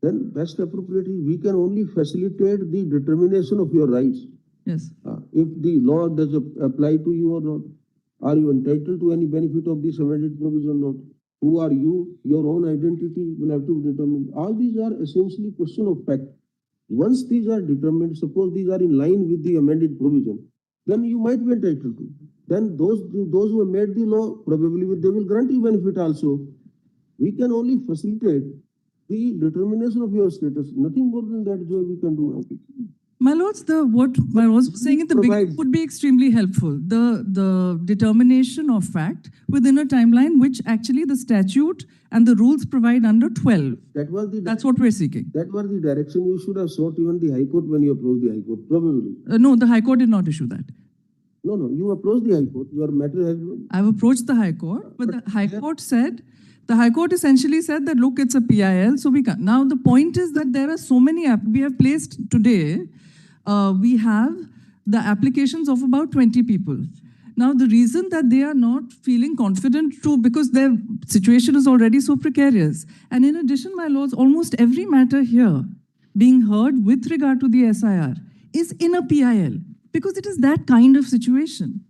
then best appropriately, we can only facilitate the determination of your rights. Yes. If the law does apply to you or not, are you entitled to any benefit of this amended provision or not? Who are you? Your own identity will have to be determined. All these are essentially question of fact. Once these are determined, suppose these are in line with the amended provision, then you might be entitled to. Then those who have made the law, probably they will grant you benefit also. We can only facilitate the determination of your status. Nothing more than that, Joy, we can do. My lords, what my lords was saying at the beginning would be extremely helpful. The determination of fact within a timeline which actually the statute and the rules provide under 12. That's what we're seeking. That was the direction you should have sought even the High Court when you approached the High Court, probably. No, the High Court did not issue that. No, you approached the High Court. Your matter has been... I've approached the High Court, but the High Court said, the High Court essentially said that, look, it's a PIL, so we can't. Now, the point is that there are so many, we have placed today, we have the applications of about 20 people. Now, the reason that they are not feeling confident to, because their situation is already so precarious. And in addition, my lords, almost every matter here being heard with regard to the SIR is in a PIL, because it is that kind of situation.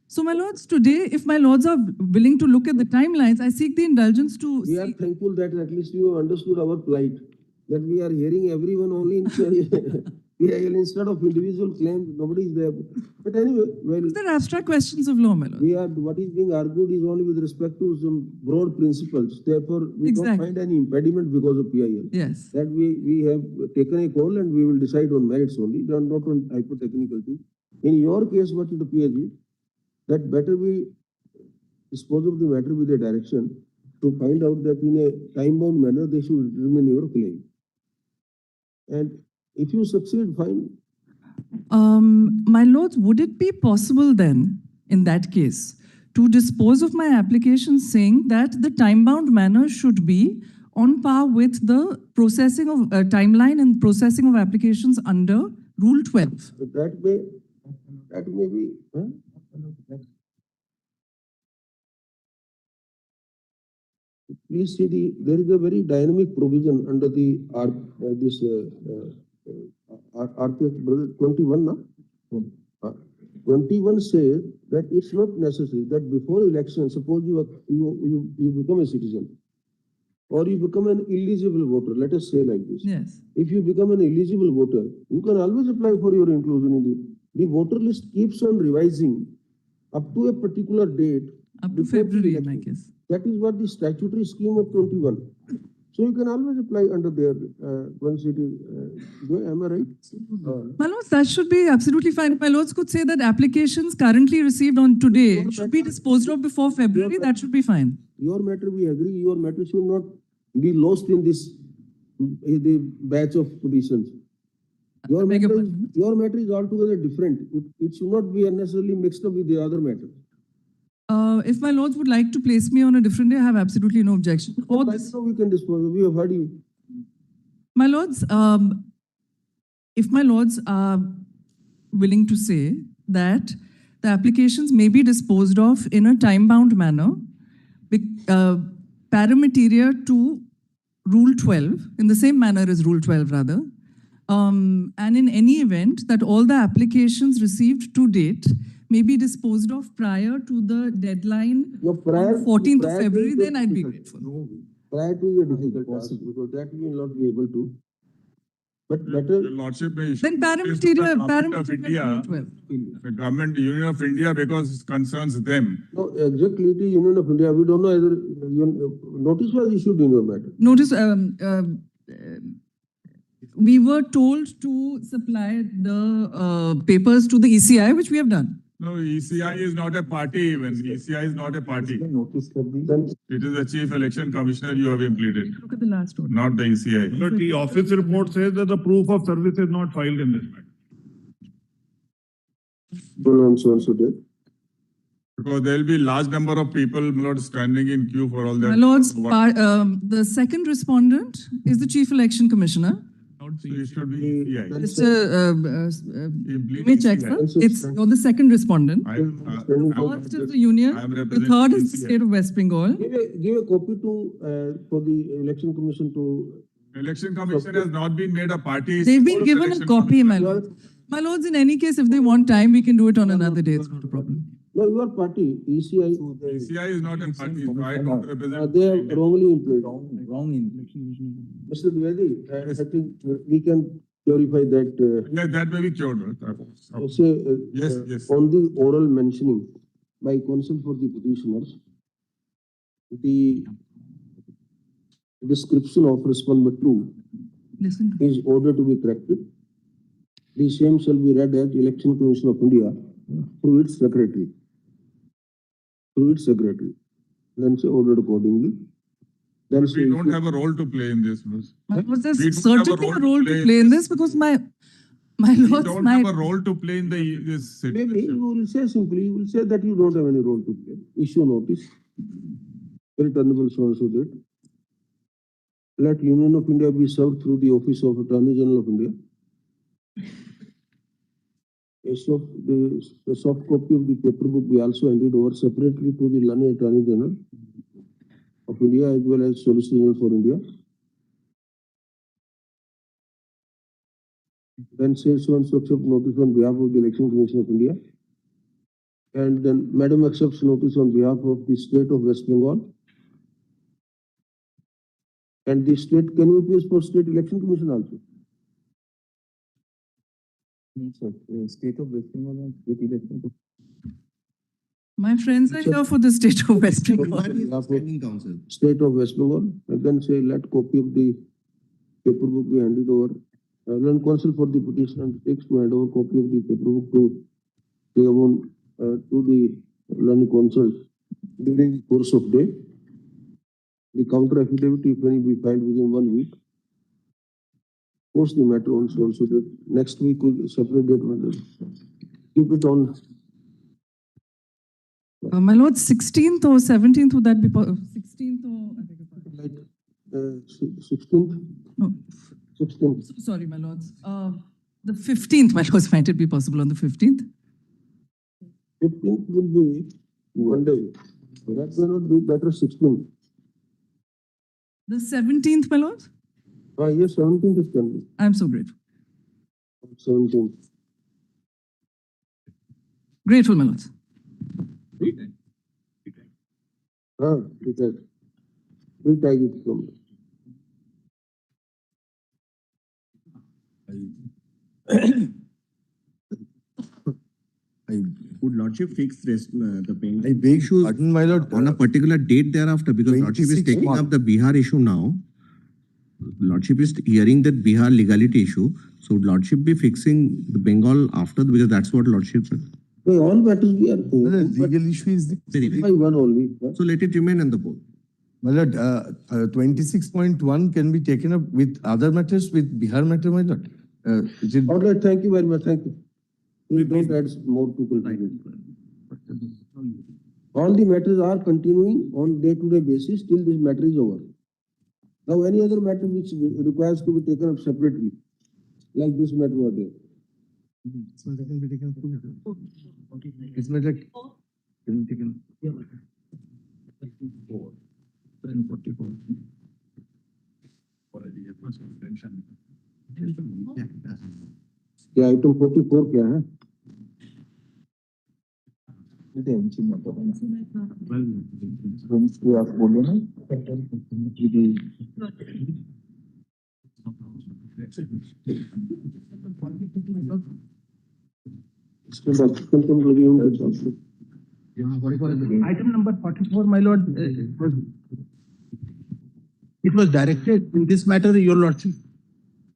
So, my lords, today, if my lords are willing to look at the timelines, I seek the indulgence to... We are thankful that at least you have understood our plight, that we are hearing everyone only in PIL instead of individual claims. Nobody is there. But anyway, well... These are abstract questions of law, my lord. What is being argued is only with respect to some broad principles. Therefore, we don't find any impediment because of PIL. Yes. That we have taken a call and we will decide on merits only, not on hypothetical things. In your case, what it appears is that better we dispose of the matter with a direction to find out that in a time-bound manner they should determine your claim. And if you succeed, fine. My lords, would it be possible then, in that case, to dispose of my application saying that the time-bound manner should be on par with the processing of timeline and processing of applications under Rule 12? That may be. Huh? Please see, there is a very dynamic provision under the RPF 21 now. 21 says that it's not necessary that before election, suppose you become a citizen or you become an eligible voter, let us say like this. Yes. If you become an eligible voter, you can always apply for your inclusion in the voter list keeps on revising up to a particular date. Up to February, in my case. That is what the statutory scheme of 21. So you can always apply under there once it is. Am I right? My lords, that should be absolutely fine. My lords could say that applications currently received on today should be disposed of before February. That should be fine. Your matter, we agree. Your matter should not be lost in this the batch of petitions. Your matter is altogether different. It should not be unnecessarily mixed up with the other matter. If my lords would like to place me on a different day, I have absolutely no objection. That's how we can dispose. We have heard you. My lords, if my lords are willing to say that the applications may be disposed of in a time-bound manner, paramateria to Rule 12, in the same manner as Rule 12 rather, and in any event that all the applications received to date may be disposed of prior to the deadline on 14th of February, then I'd be grateful. No, prior to the difficult task, because that we will not be able to. But better. The Lordship may then paramateria of India, the government, Union of India, because it concerns them. No, exactly, the Union of India. We don't know either. Notice was issued in your matter. Notice. We were told to supply the papers to the ECI, which we have done. No, ECI is not a party even. ECI is not a party. It is the Chief Election Commissioner you have implemented. Look at the last one. Not the ECI. But the office report says that the proof of service is not filed in this matter. Because there will be large number of people not standing in queue for all that. My lords, the second respondent is the Chief Election Commissioner. So it should be ECI. Let me check, sir. You're the second respondent. First is the Union. The third is the state of West Bengal. Give a copy to for the Election Commission to. Election Commission has not been made a party. They've been given a copy, my lords. My lords, in any case, if they want time, we can do it on another day. It's not a problem. No, your party, ECI. ECI is not a party. I don't represent. They are wrongly employed. Wrong in. Mr. Dwivedi, I think we can clarify that. That may be cured. Yes. On the oral mentioning by counsel for the petitioners, the description of respondent 2 is ordered to be corrected. the same shall be read at Election Commission of India through its secretary. Then say ordered accordingly. Then But say we don't have a role to play in this. There's We don't have certainly a role to play in this because my We lords, don't my have a role to play in this situation. maybe you will say simply, you will say that you don't have any role to play. Issue notice. Returnable so and so date. Let Union of India be served through the Office of Attorney General of India. A soft copy of the paper book be also handed over separately to the learned Attorney General of India as well as Solicitor General for India. Then say so and so accept notice on behalf of the Election Commission of India. And then Madam accepts notice on behalf of the state of West Bengal. And the state, can you please for State Election Commission also? State of West Bengal and state election. my friends are here for the state of West Bengal. State of West Bengal, and then say let copy of the paper book be handed over. Learned counsel for the petitioner takes to hand over copy of the paper book to the learned counsel during the course of day. The counter affidavit, if any, be filed within 1 week. Post the matter on so that next week we separate date matter. Keep it on. My lord, 16th or 17th, would that be 16th or? 16th? No. 16th. Sorry, my lords. The 15th, my lords, might it be possible on the 15th? 15th will be Monday. That may not be better 16th. The 17th, my lords? Yes, 17th is can be. I'm so grateful. 17th. Grateful, my lords. It is. We'll take it from Would Lordship fix the payment? I beg pardon, my lord. On a particular date thereafter, because Lordship is 26 taking March. up the Bihar issue now. Lordship is hearing that Bihar legality issue. So would Lordship be fixing the Bengal after, because that's what Lordship said. all matters we are. The legal issue is the By one only. So let it remain in the board. my lord, 26.1 can be taken up with other matters, with Bihar matter, my lord. All right, thank you very much. Thank you. We don't add more people. All the matters are continuing on day-to-day basis till this matter is over. Now, any other matter which requires to be taken up separately, like this matter over there. It's not can be taken up. It's not like can be taken. 1044. क्या item 44 क्या है? आप बोले ना Item number 44, my lord, it was directed in this matter, your lordship.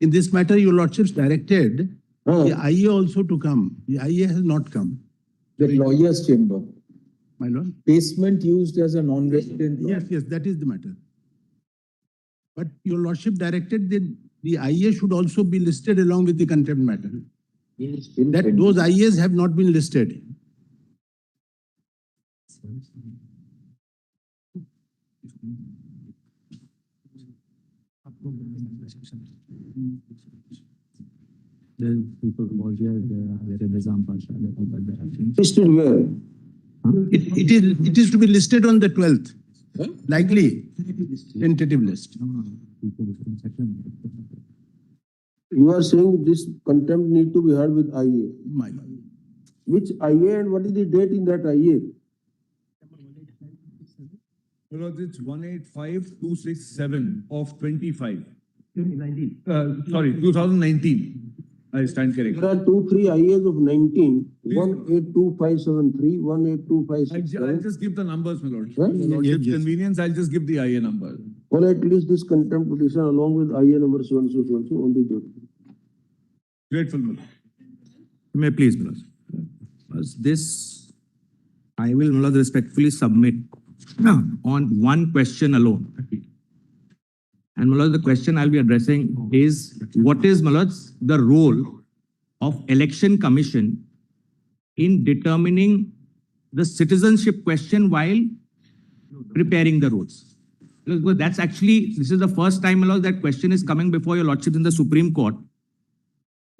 In this matter, your lordships directed the IA also to come. The IA has not come. the lawyer's chamber. My lord. Basement used as a non-resident. Yes, that is the matter. But your lordship directed that the IA should also be listed along with the contempt matter. That those IAs have not been listed. Listed where? It is to be listed on the 12th. Likely tentative list. You are saying this contempt need to be heard with IA. My lord. Which IA and what is the date in that IA? It's 185267 of 25. 2019. I stand corrected. There are 2-3 IAs of 19, 182573, 182567. I'll just give the numbers, my lord. Right? For Lordship's convenience, I'll just give the IA number. Well, at least this contempt petition along with IA number so and so on the date. Grateful, my lord. May I please, my lord. This, I will, my lord, respectfully submit on one question alone. And, my lord, the question I'll be addressing is, what is, my lord, the role of Election Commission in determining the citizenship question while preparing the rules? Because that's actually, this is the first time, my lord, that question is coming before your lordship in the Supreme Court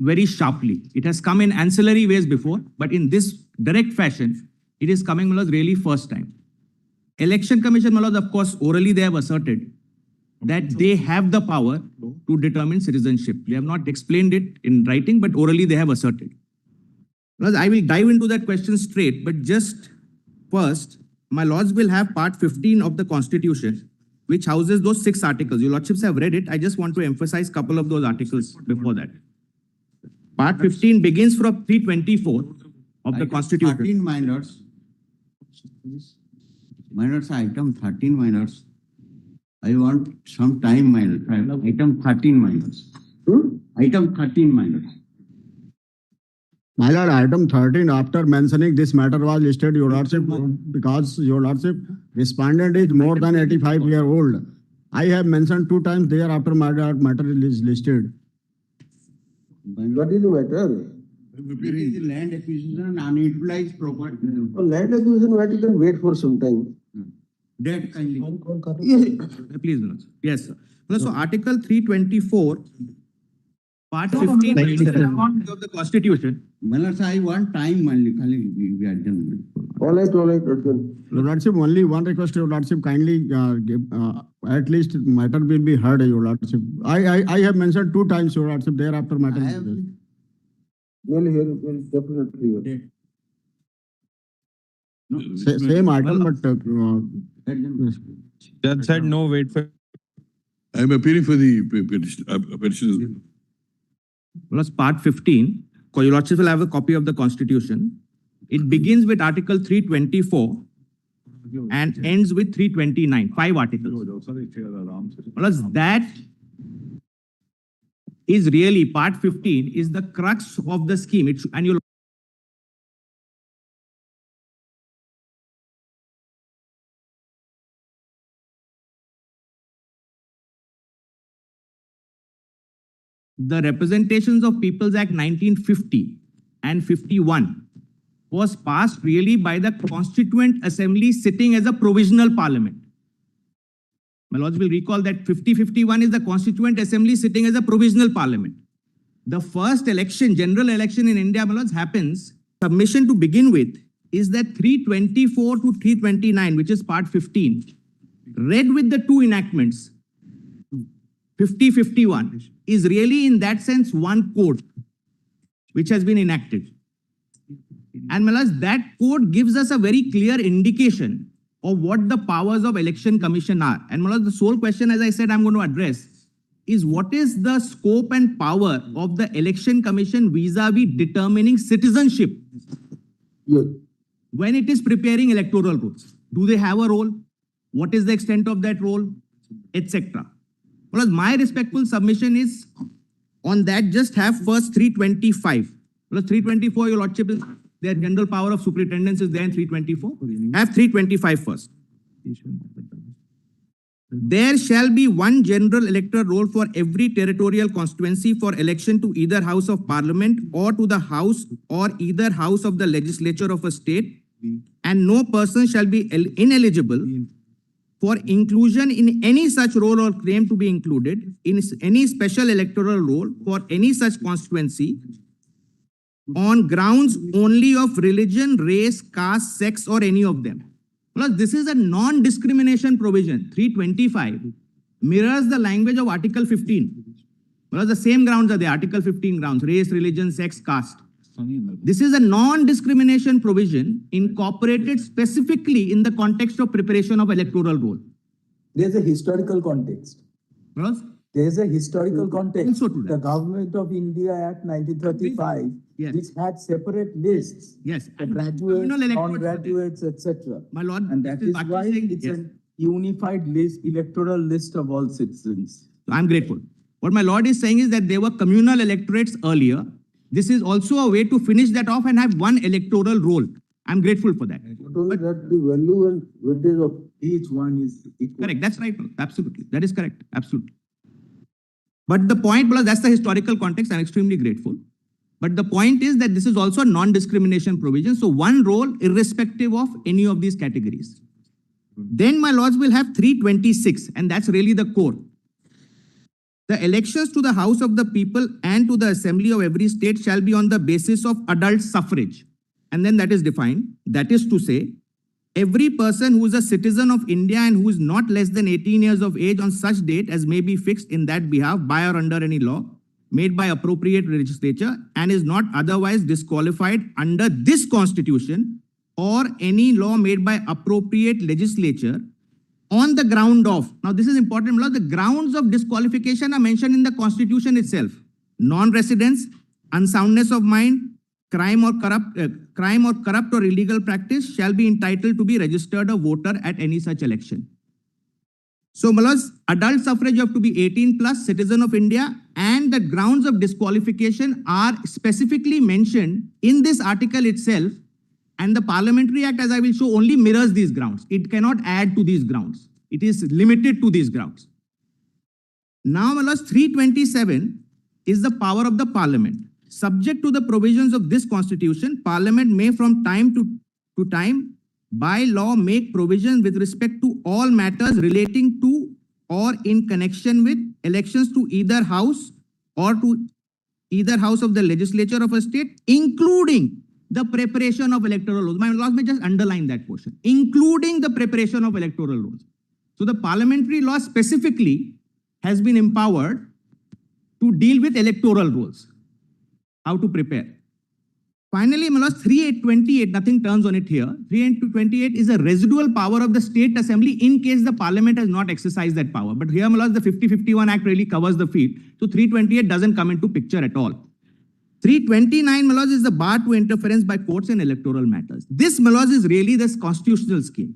very sharply. It has come in ancillary ways before, but in this direct fashion, it is coming, my lord, really first time. Election Commission, my lord, of course, orally they have asserted that they have the power to determine citizenship. They have not explained it in writing, but orally they have asserted. Lords, I will dive into that question straight, but just first, my lords will have part 15 of the Constitution, which houses those 6 articles. Your lordships have read it. I just want to emphasize a couple of those articles before that. Part 15 begins from 324 of the Constitution. 13 minors. Minors, item 13 minors. I want some time minors. Item 13 minors. Item 13 minors. My lord, item 13, after mentioning this matter was listed, your lordship, because your lordship, respondent is more than 85-year-old. I have mentioned 2 times there after matter is listed. What is the matter? Land acquisition and unutilized property. Land acquisition, what you can wait for some time. Dead kindly. Please, Manoj. Yes, sir. So Article 324, Part 15 of the Constitution. Manoj, I want time only. All right, Arjun. Your lordship, only one request, your lordship, kindly give, at least matter will be heard, your lordship. I have mentioned 2 times, your lordship, thereafter matter. We'll hear, we'll definitely hear. Same item, but. Judge said no, wait for. I am appealing for the petition. Plus part 15, your lordship will have a copy of the Constitution. It begins with Article 324 and ends with 329, 5 articles. Plus that is really, part 15 is the crux of the scheme. And you'll the Representations of People's Act 1950 and 51 was passed really by the Constituent Assembly sitting as a provisional parliament. My lords will recall that 50-51 is the Constituent Assembly sitting as a provisional parliament. The first election, general election in India, my lords, happens. Submission to begin with is that 324 to 329, which is part 15, read with the 2 enactments, 50-51, is really in that sense one code which has been enacted. And my lords, that code gives us a very clear indication of what the powers of Election Commission are. And my lords, the sole question, as I said, I'm going to address is what is the scope and power of the Election Commission vis-a-vis determining citizenship when it is preparing electoral rules? Do they have a role? What is the extent of that role? Etc. Well, my respectful submission is on that, just have first 325. Well, 324, your lordship, is their general power of superintendence is there in 324. Have 325 first. There shall be one general electoral roll for every territorial constituency for election to either House of Parliament or to the House or either House of the Legislature of a state, and no person shall be ineligible for inclusion in any such roll or claim to be included in any special electoral roll for any such constituency on grounds only of religion, race, caste, sex, or any of them. Plus, this is a non-discrimination provision. 325 mirrors the language of Article 15. Plus, the same grounds are there, Article 15 grounds, race, religion, sex, caste. This is a non-discrimination provision incorporated specifically in the context of preparation of electoral roll. There's a historical context. Plus, There's a historical context. Also to that. The Government of India Act 1935, Yes. which had separate lists. Yes. For And graduates, communal electorates non-graduates, etc. My lord, And that is why it's yes. a unified list, electoral list of all citizens. I'm grateful. What my lord is saying is that there were communal electorates earlier, This is also a way to finish that off and have one electoral roll. I'm grateful for that. Not only that, the value and weightage of Each one is equal. Correct, that's right. Absolutely. That is correct. Absolutely. But the point, because that's the historical context, I'm extremely grateful. But the point is that this is also a non-discrimination provision. So one role irrespective of any of these categories. Then my lords will have 326, and that's really the core. The elections to the House of the People and to the Assembly of every state shall be on the basis of adult suffrage. And then that is defined. That is to say, every person who is a citizen of India and who is not less than 18 years of age on such date as may be fixed in that behalf by or under any law made by appropriate legislature and is not otherwise disqualified under this constitution or any law made by appropriate legislature on the ground of, now this is important, the grounds of disqualification are mentioned in the constitution itself. Non-residence, unsoundness of mind, crime or corrupt or illegal practice shall be entitled to be registered a voter at any such election. So, Malas, adult suffrage you have to be 18 plus, citizen of India, and the grounds of disqualification are specifically mentioned in this article itself. And the Parliamentary Act, as I will show, only mirrors these grounds. It cannot add to these grounds. It is limited to these grounds. Now, Malas, 327 is the power of the Parliament. Subject to the provisions of this constitution, Parliament may from time to time by law make provisions with respect to all matters relating to or in connection with elections to either house or to either house of the legislature of a state, including the preparation of electoral rules. My laws may just underline that portion, including the preparation of electoral rules. So the parliamentary law specifically has been empowered to deal with electoral rules, how to prepare. Finally, my lords, 3828, nothing turns on it here. 3828 is a residual power of the state assembly in case the parliament has not exercised that power. But here, my lords, the 5051 Act really covers the field. So 328 doesn't come into picture at all. 329, my lords, is the bar to interference by courts in electoral matters. This, my lords, is really this constitutional scheme.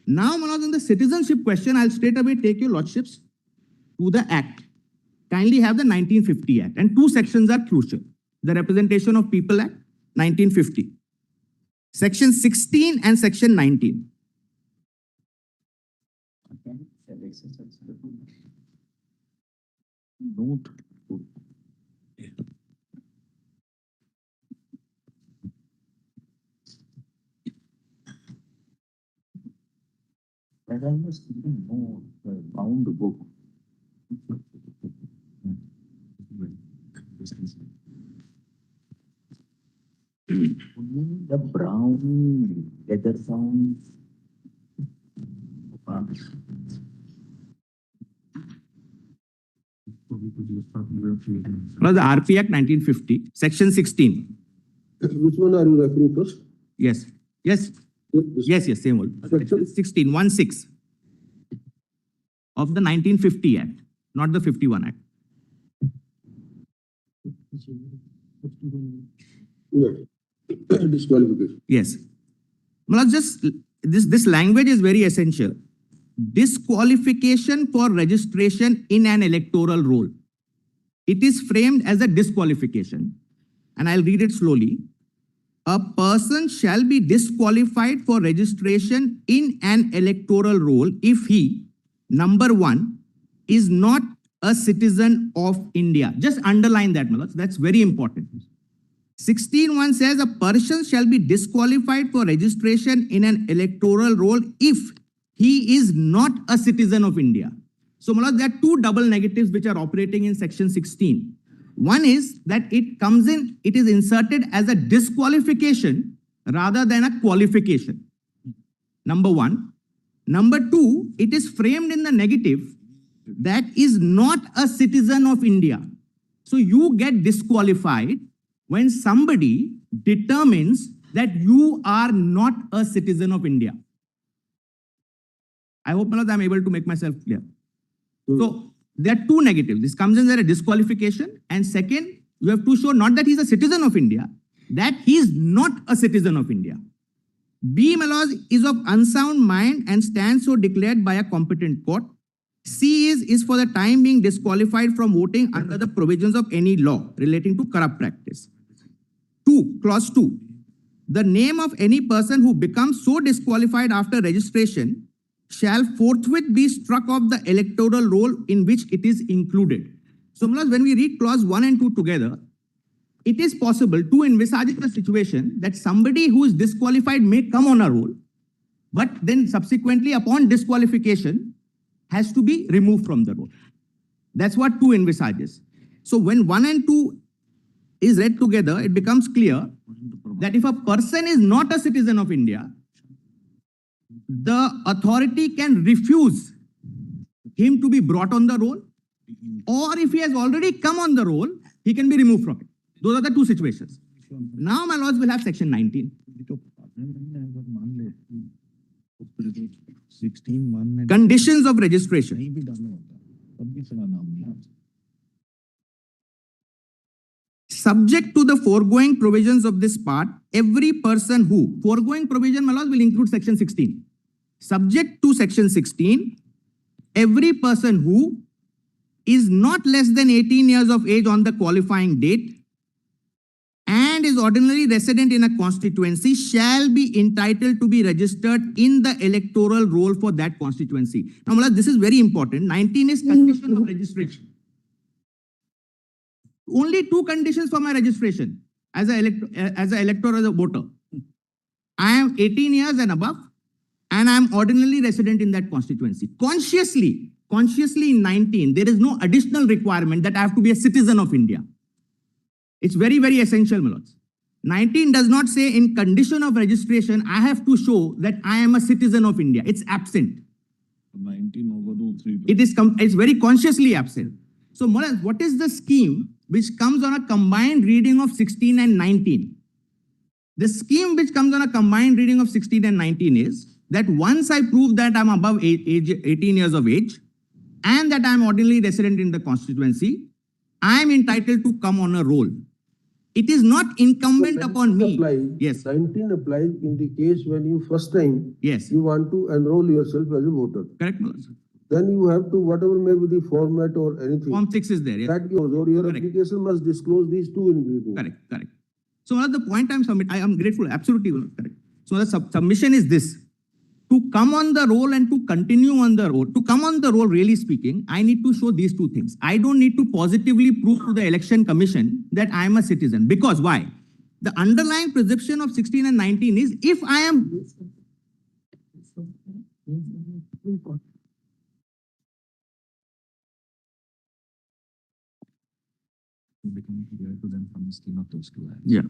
Now, my lords, on the citizenship question, I'll straight away take your lordships to the Act. Kindly have the 1950 Act. And two sections are crucial. The Representation of People Act, 1950. Section 16 and Section 19. I must even know the bound book. The brown leather sounds. No, the RP Act 1950, Section 16. Which one are you referring to? Yes, yes, yes, yes, same one. Section 16, 16 of the 1950 Act, not the 51 Act. Disqualification. Yes. Well, just this language is very essential. Disqualification for registration in an electoral roll. It is framed as a disqualification. And I'll read it slowly. A person shall be disqualified for registration in an electoral roll if he, number one, is not a citizen of India. Just underline that, Malaj. That's very important. 16.1 says a person shall be disqualified for registration in an electoral roll if he is not a citizen of India. So, Malaj, there are two double negatives which are operating in Section 16. One is that it is inserted as a disqualification rather than a qualification. Number one. Number two, it is framed in the negative that is not a citizen of India. So you get disqualified when somebody determines that you are not a citizen of India. I hope, Malad, I'm able to make myself clear. So there are two negatives. This comes in as a disqualification. And second, you have to show not that he's a citizen of India, that he is not a citizen of India. B, Malad, is of unsound mind and stands so declared by a competent court. C is for the time being disqualified from voting under the provisions of any law relating to corrupt practice. Clause 2. The name of any person who becomes so disqualified after registration shall forthwith be struck off the electoral roll in which it is included. So, when we read clause 1 and 2 together, it is possible to envisage the situation that somebody who is disqualified may come on a roll, but then subsequently upon disqualification has to be removed from the roll. That's what 2 envisages. So when 1 and 2 is read together, it becomes clear that if a person is not a citizen of India, the authority can refuse him to be brought on the roll, or if he has already come on the roll, he can be removed from it. Those are the 2 situations. Now, my lords, will have section 19. Conditions of registration. Subject to the foregoing provisions of this part, every person who, foregoing provision, my lords, will include section 16. Subject to section 16, every person who is not less than 18 years of age on the qualifying date and is ordinarily resident in a constituency shall be entitled to be registered in the electoral roll for that constituency. Now, my lords, this is very important. 19 is condition of registration. Only 2 conditions for my registration as an elector, as a voter. I am 18 years and above, and I am ordinarily resident in that constituency. Consciously in 19, there is no additional requirement that I have to be a citizen of India. It's very, very essential, my lords. 19 does not say in condition of registration, I have to show that I am a citizen of India. It's absent. 19 over 2, 3. It's very consciously absent. So, what is the scheme which comes on a combined reading of 16 and 19? The scheme which comes on a combined reading of 16 and 19 is that once I prove that I'm above 18 years of age and that I'm ordinarily resident in the constituency, I'm entitled to come on a roll. It is not incumbent upon me. Yes. 19 applies in the case when you first time you want to enroll yourself as a voter. Correct, my lords. Then you have to, whatever may be the format or anything. Form 6 is there. Yes. That goes, or your application must disclose these 2 ingredients. Correct. So the point I am grateful, absolutely correct. So the submission is this: to come on the roll and to continue on the roll. To come on the roll, really speaking, I need to show these 2 things. I don't need to positively prove to the Election Commission that I am a citizen. Because why? The underlying prescription of 16 and 19 is if I am... Become clear to them from the scheme of those 2 acts. Yeah.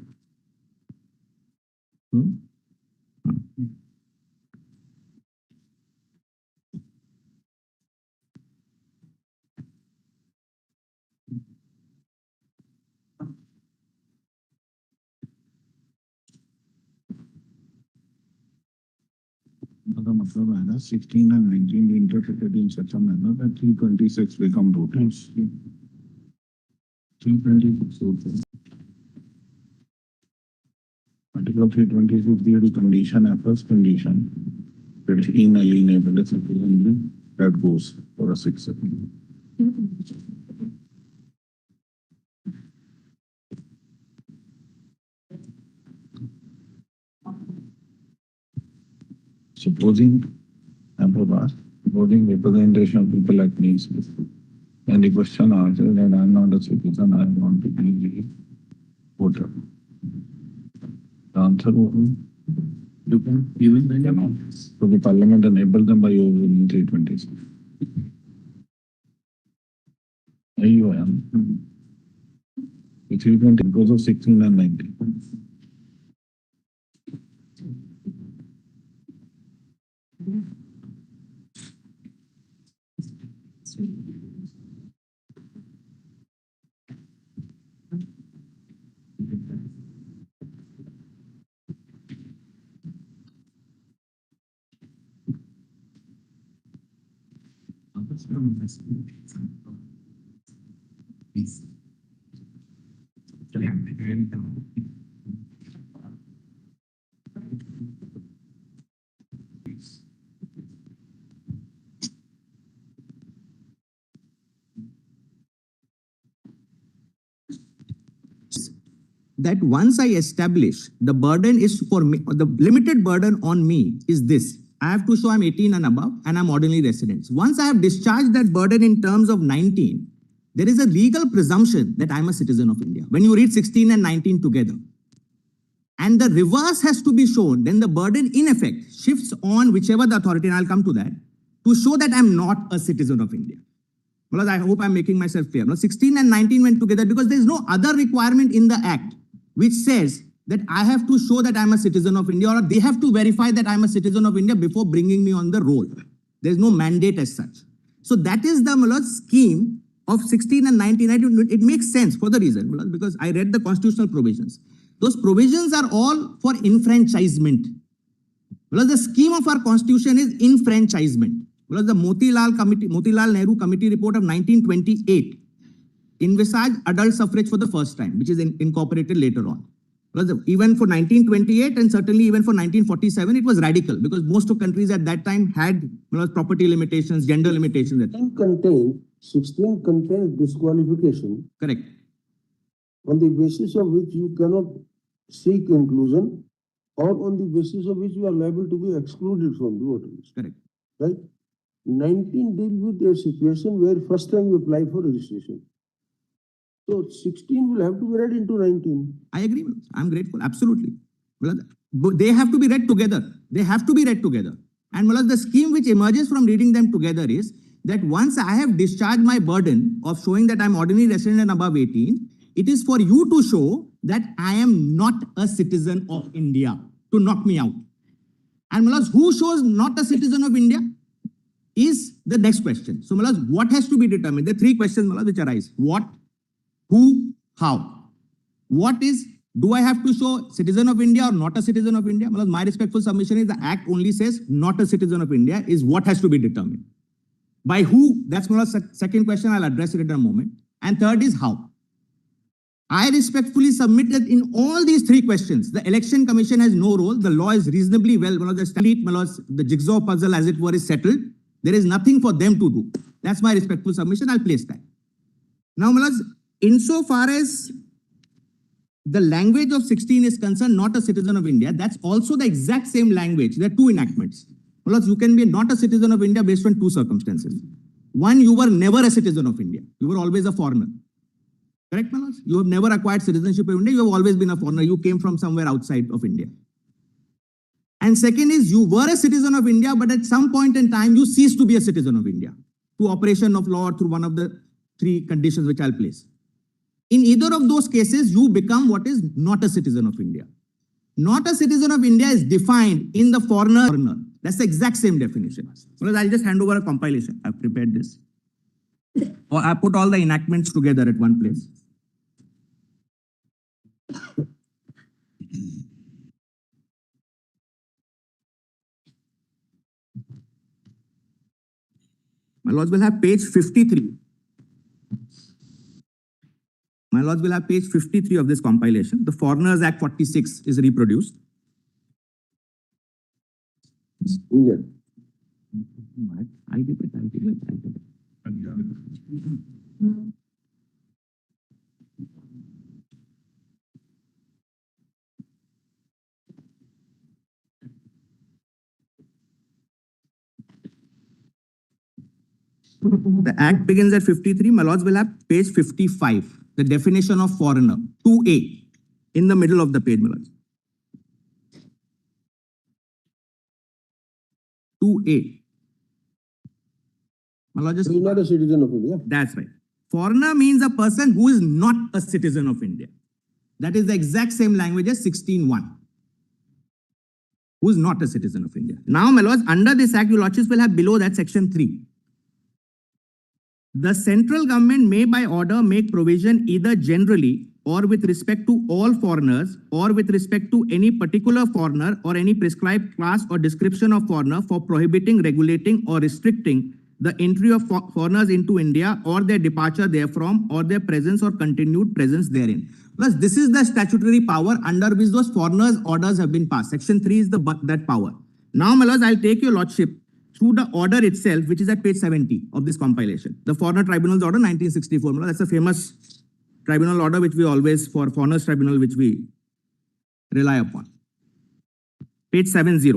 The matlab hai na, 16 and 19 be interpreted in such a manner that 326 become voters. 326 voters. Article 326 gives condition, a first condition, that is inalienable as citizenry, that goes for a 6 second. Supposing representation of people like me, and the question answered that I am not a citizen, I want to be a voter. The answer will be, you can even the amount. So the parliament enabled them by overruling 326. AUM. The 320 because of 16 and 19. that once I establish the burden is for me, the limited burden on me is this. I have to show I'm 18 and above and I'm ordinary residents. Once I have discharged that burden in terms of 19, there is a legal presumption that I'm a citizen of India. When you read 16 and 19 together, and the reverse has to be shown, then the burden in effect shifts on whichever the authority, and I'll come to that, to show that I'm not a citizen of India. Well, I hope I'm making myself clear. Now, 16 and 19 went together because there's no other requirement in the Act which says that I have to show that I'm a citizen of India, or they have to verify that I'm a citizen of India before bringing me on the roll. There's no mandate as such. So that is the scheme of 16 and 19. It makes sense for the reason, because I read the constitutional provisions. Those provisions are all for enfranchisement. Because the scheme of our constitution is enfranchisement. Because the Motilal Nehru Committee report of 1928 envisaged adult suffrage for the first time, which is incorporated later on. Because even for 1928 and certainly even for 1947, it was radical because most of countries at that time had property limitations, gender limitations. 16 contains disqualification. Correct. On the basis of which you cannot seek inclusion, or on the basis of which you are liable to be excluded from the voter list. Correct. Right? 19 deals with a situation where first time you apply for registration. So 16 will have to be read into 19. I agree. I'm grateful. Absolutely. They have to be read together. They have to be read together. And the scheme which emerges from reading them together is that once I have discharged my burden of showing that I'm ordinary resident and above 18, it is for you to show that I am not a citizen of India to knock me out. And who shows not a citizen of India is the next question. So what has to be determined? There are three questions which arise. What, who, how? What is, do I have to show citizen of India or not a citizen of India? My respectful submission is the Act only says not a citizen of India is what has to be determined. By who? That's second question. I'll address it in a moment. And third is how. I respectfully submit that in all these three questions, the Election Commission has no role. The law is reasonably well, the jigsaw puzzle as it were is settled. There is nothing for them to do. That's my respectful submission. I'll place that. Now, insofar as the language of 16 is concerned, not a citizen of India, that's also the exact same language. There are two enactments. You can be not a citizen of India based on two circumstances. One, you were never a citizen of India. You were always a foreigner. Correct, Manoj? You have never acquired citizenship of India. You have always been a foreigner. You came from somewhere outside of India. And second is you were a citizen of India, but at some point in time, you ceased to be a citizen of India through operation of law or through one of the three conditions which I'll place. In either of those cases, you become what is not a citizen of India. Not a citizen of India is defined in the foreigner. That's the exact same definition. Well, I'll just hand over a compilation. I've prepared this. Or I put all the enactments together at one place. My lords will have page 53. My lords will have page 53 of this compilation. The Foreigners Act 46 is reproduced. Yeah. I give it. The Act begins at 53. My lords will have page 55. The definition of foreigner, 2A, in the middle of the page, my lords. 2A. My lords, He's not a citizen of India. that's right. Foreigner means a person who is not a citizen of India. That is the exact same language as 16(1). Who is not a citizen of India. Now, my lords, under this Act, your lordships will have below that section 3. The central government may by order make provision either generally or with respect to all foreigners or with respect to any particular foreigner or any prescribed class or description of foreigner for prohibiting, regulating or restricting the entry of foreigners into India or their departure therefrom or their presence or continued presence therein. Plus, this is the statutory power under which those foreigners' orders have been passed. Section 3 is that power. Now, my lords, I'll take your lordship through the order itself, which is at page 70 of this compilation. The Foreigner Tribunals Order 1964. That's a famous tribunal order which we always, for foreigners tribunal, which we rely upon. Page 70.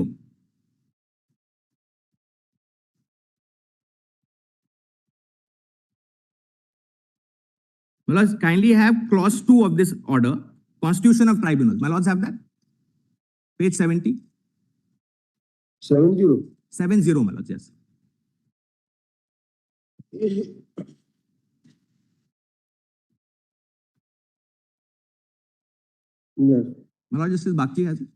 My lords, kindly have clause 2 of this order, Constitution of Tribunals. My lords have that? Page 70. 70. 70, my lords, yes. Yes. My lord, Justice Baki has it.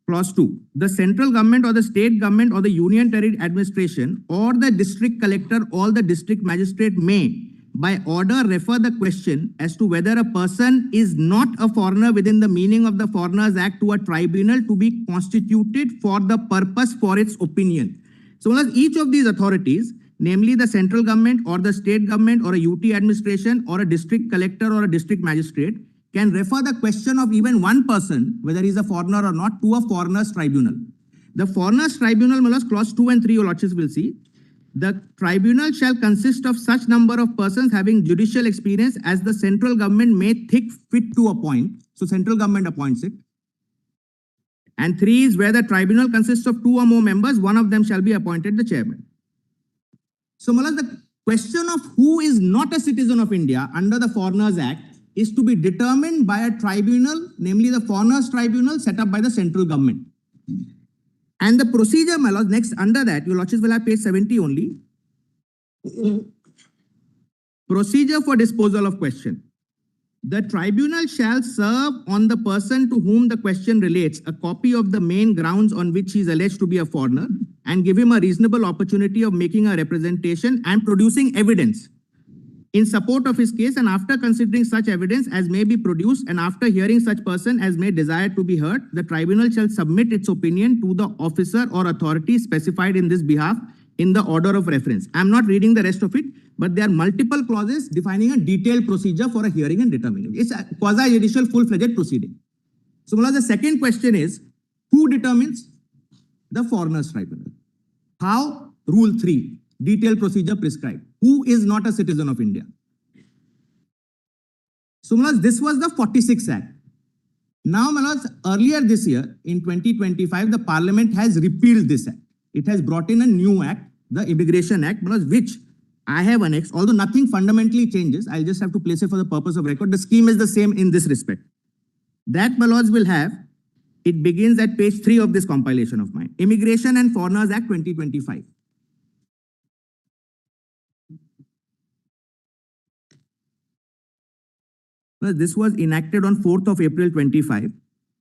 Clause 2. The central government or the state government or the union territory administration or the district collector or the district magistrate may, by order, refer the question as to whether a person is not a foreigner within the meaning of the Foreigners Act to a tribunal to be constituted for the purpose for its opinion. So each of these authorities, namely the central government or the state government or a UT administration or a district collector or a district magistrate, can refer the question of even one person, whether he is a foreigner or not, to a foreigners tribunal. The foreigners tribunal, my lords, clause 2 and 3, your lordships will see. The tribunal shall consist of such number of persons having judicial experience as the central government may think fit to appoint. So central government appoints it. And 3 is where the tribunal consists of 2 or more members, one of them shall be appointed the chairman. So my lords, the question of who is not a citizen of India under the Foreigners Act is to be determined by a tribunal, namely the Foreigners Tribunal set up by the central government. And the procedure, my lords, next under that, your lordships will have page 70 only. Procedure for disposal of question. The tribunal shall serve on the person to whom the question relates a copy of the main grounds on which he is alleged to be a foreigner and give him a reasonable opportunity of making a representation and producing evidence in support of his case, and after considering such evidence as may be produced and after hearing such person as may desire to be heard, the tribunal shall submit its opinion to the officer or authority specified in this behalf in the order of reference. I am not reading the rest of it, but there are multiple clauses defining a detailed procedure for a hearing and determining. It's a quasi-judicial full-fledged proceeding. So the second question is, who determines? The Foreigners Tribunal. How? Rule 3, detailed procedure prescribed. Who is not a citizen of India? So this was the 46th Act. Now, earlier this year, in 2025, the Parliament has repealed this Act. It has brought in a new Act, the Immigration Act, which I have annexed, although nothing fundamentally changes. I'll just have to place it for the purpose of record. The scheme is the same in this respect. That, my lords, will have, it begins at page 3 of this compilation of mine. Immigration and Foreigners Act 2025. This was enacted on 4th of April 25,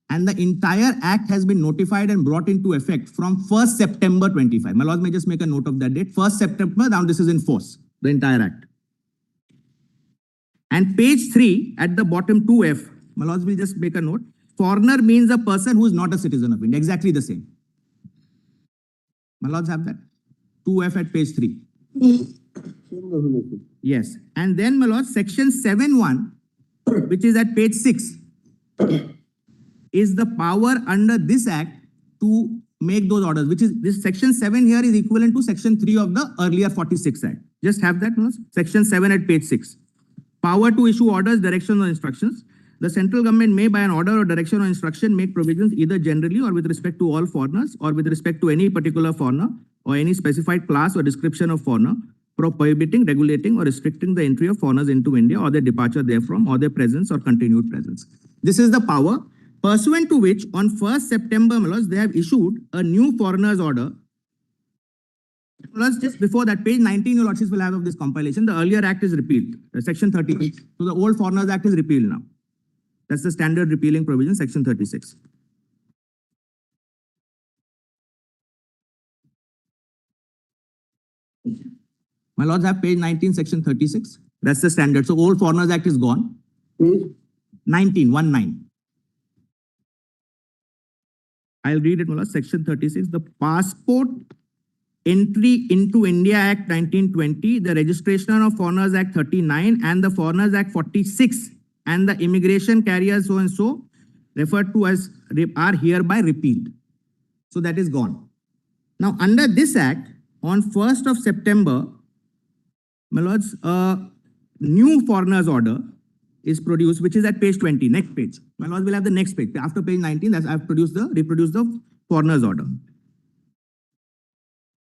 and the entire act has been notified and brought into effect from 1st September 25. My lords may just make a note of that date. 1st September, now this is in force, the entire act. And page 3 at the bottom 2F, my lords will just make a note. Foreigner means a person who is not a citizen of India, exactly the same. My lords have that. 2F at page 3. Yes. And then, my lords, section 7.1, which is at page 6, is the power under this act to make those orders, which is this section 7 here is equivalent to section 3 of the earlier 46 Act. Just have that, section 7 at page 6. Power to issue orders, directions or instructions. The central government may by an order or direction or instruction make provisions either generally or with respect to all foreigners or with respect to any particular foreigner or any specified class or description of foreigner, prohibiting, regulating, or restricting the entry of foreigners into India or their departure therefrom or their presence or continued presence. This is the power pursuant to which on 1st September, they have issued a new foreigners order. Just before that, page 19, your lordships will have of this compilation. The earlier act is repealed, section 36. So the old Foreigners Act is repealed now. That's the standard repealing provision, section 36. My lords have page 19, section 36. That's the standard. So old Foreigners Act is gone. Page 19, 19. I'll read it, my lords. Section 36. The Passport Entry into India Act 1920, the Registration of Foreigners Act 39, and the Foreigners Act 46, and the Immigration Carriers so and so, referred to as, are hereby repealed. So that is gone. Now, under this act, on 1st of September, my lords, new foreigners order is produced, which is at page 20, next page. My lords will have the reproduced page. After page 19, that's I've reproduced the foreigners order.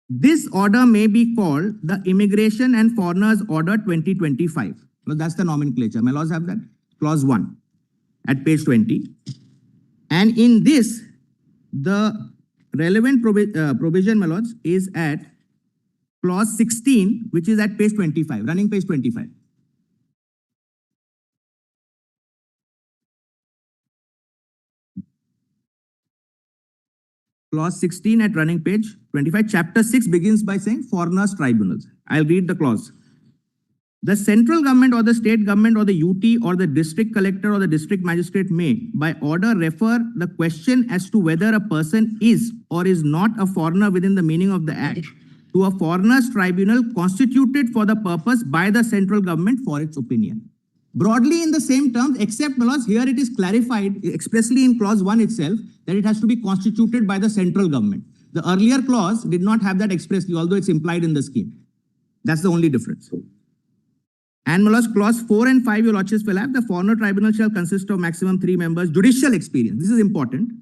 This order may be called the Immigration and Foreigners Order 2025. So that's the nomenclature. My lords have that. Clause 1 at page 20. And in this, the relevant provision, my lords, is at clause 16, which is at page 25, running page 25. Clause 16 at running page 25. Chapter 6 begins by saying foreigners tribunals. I'll read the clause. The central government or the state government or the UT or the district collector or the district magistrate may, by order, refer the question as to whether a person is or is not a foreigner within the meaning of the Act to a foreigners tribunal constituted for the purpose by the central government for its opinion. Broadly in the same terms, except, my lords, here it is clarified expressly in clause 1 itself that it has to be constituted by the central government. The earlier clause did not have that expressly, although it's implied in the scheme. That's the only difference. And, my lords, clause 4 and 5, your lordships will have the foreigner tribunal shall consist of maximum 3 members, judicial experience. This is important.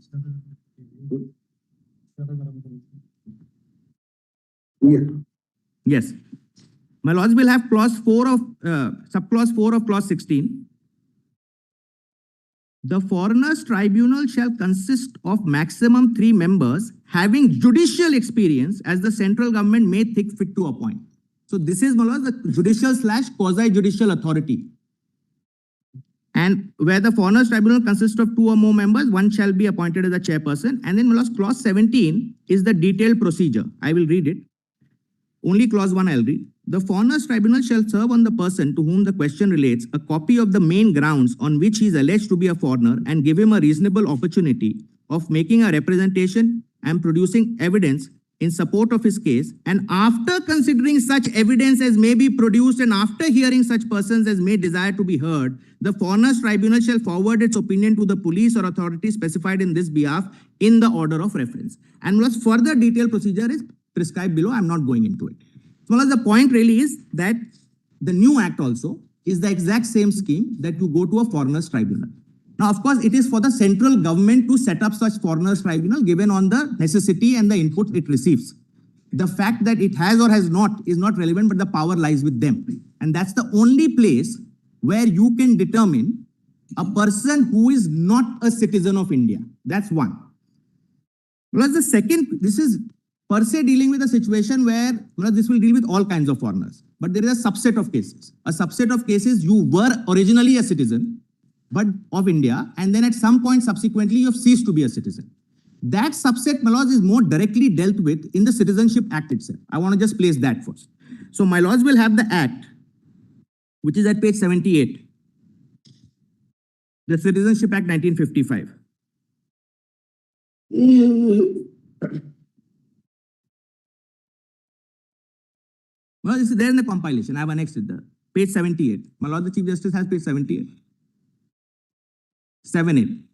Yes. My lords will have clause 4 of, subclause 4 of clause 16. The foreigners tribunal shall consist of maximum 3 members having judicial experience as the central government may think fit to appoint. So this is, my lords, the judicial / quasi-judicial authority. And where the foreigners tribunal consists of 2 or more members, one shall be appointed as the chairperson. And then, my lords, clause 17 is the detailed procedure. I will read it. Only clause 1 I'll read. The foreigners tribunal shall serve on the person to whom the question relates a copy of the main grounds on which he is alleged to be a foreigner and give him a reasonable opportunity of making a representation and producing evidence in support of his case. And after considering such evidence as may be produced and after hearing such persons as may desire to be heard, the foreigners tribunal shall forward its opinion to the police or authority specified in this behalf in the order of reference. And plus further detailed procedure is prescribed below. I'm not going into it. Well, the point really is that the new act also is the exact same scheme that you go to a foreigners tribunal. Now, of course, it is for the central government to set up such foreigners tribunal given on the necessity and the input it receives. The fact that it has or has not is not relevant, but the power lies with them. And that's the only place where you can determine a person who is not a citizen of India. That's one. Plus the second, this is per se dealing with a situation where this will deal with all kinds of foreigners. But there is a subset of cases. A subset of cases you were originally a citizen but of India, and then at some point subsequently you have ceased to be a citizen. That subset, my lords, is more directly dealt with in the Citizenship Act itself. I want to just place that first. So my lords will have the Act, which is at page 78. The Citizenship Act 1955. Well, this is there in the compilation. I have annexed it there. Page 78. My Lord the Chief Justice has page 78. 78.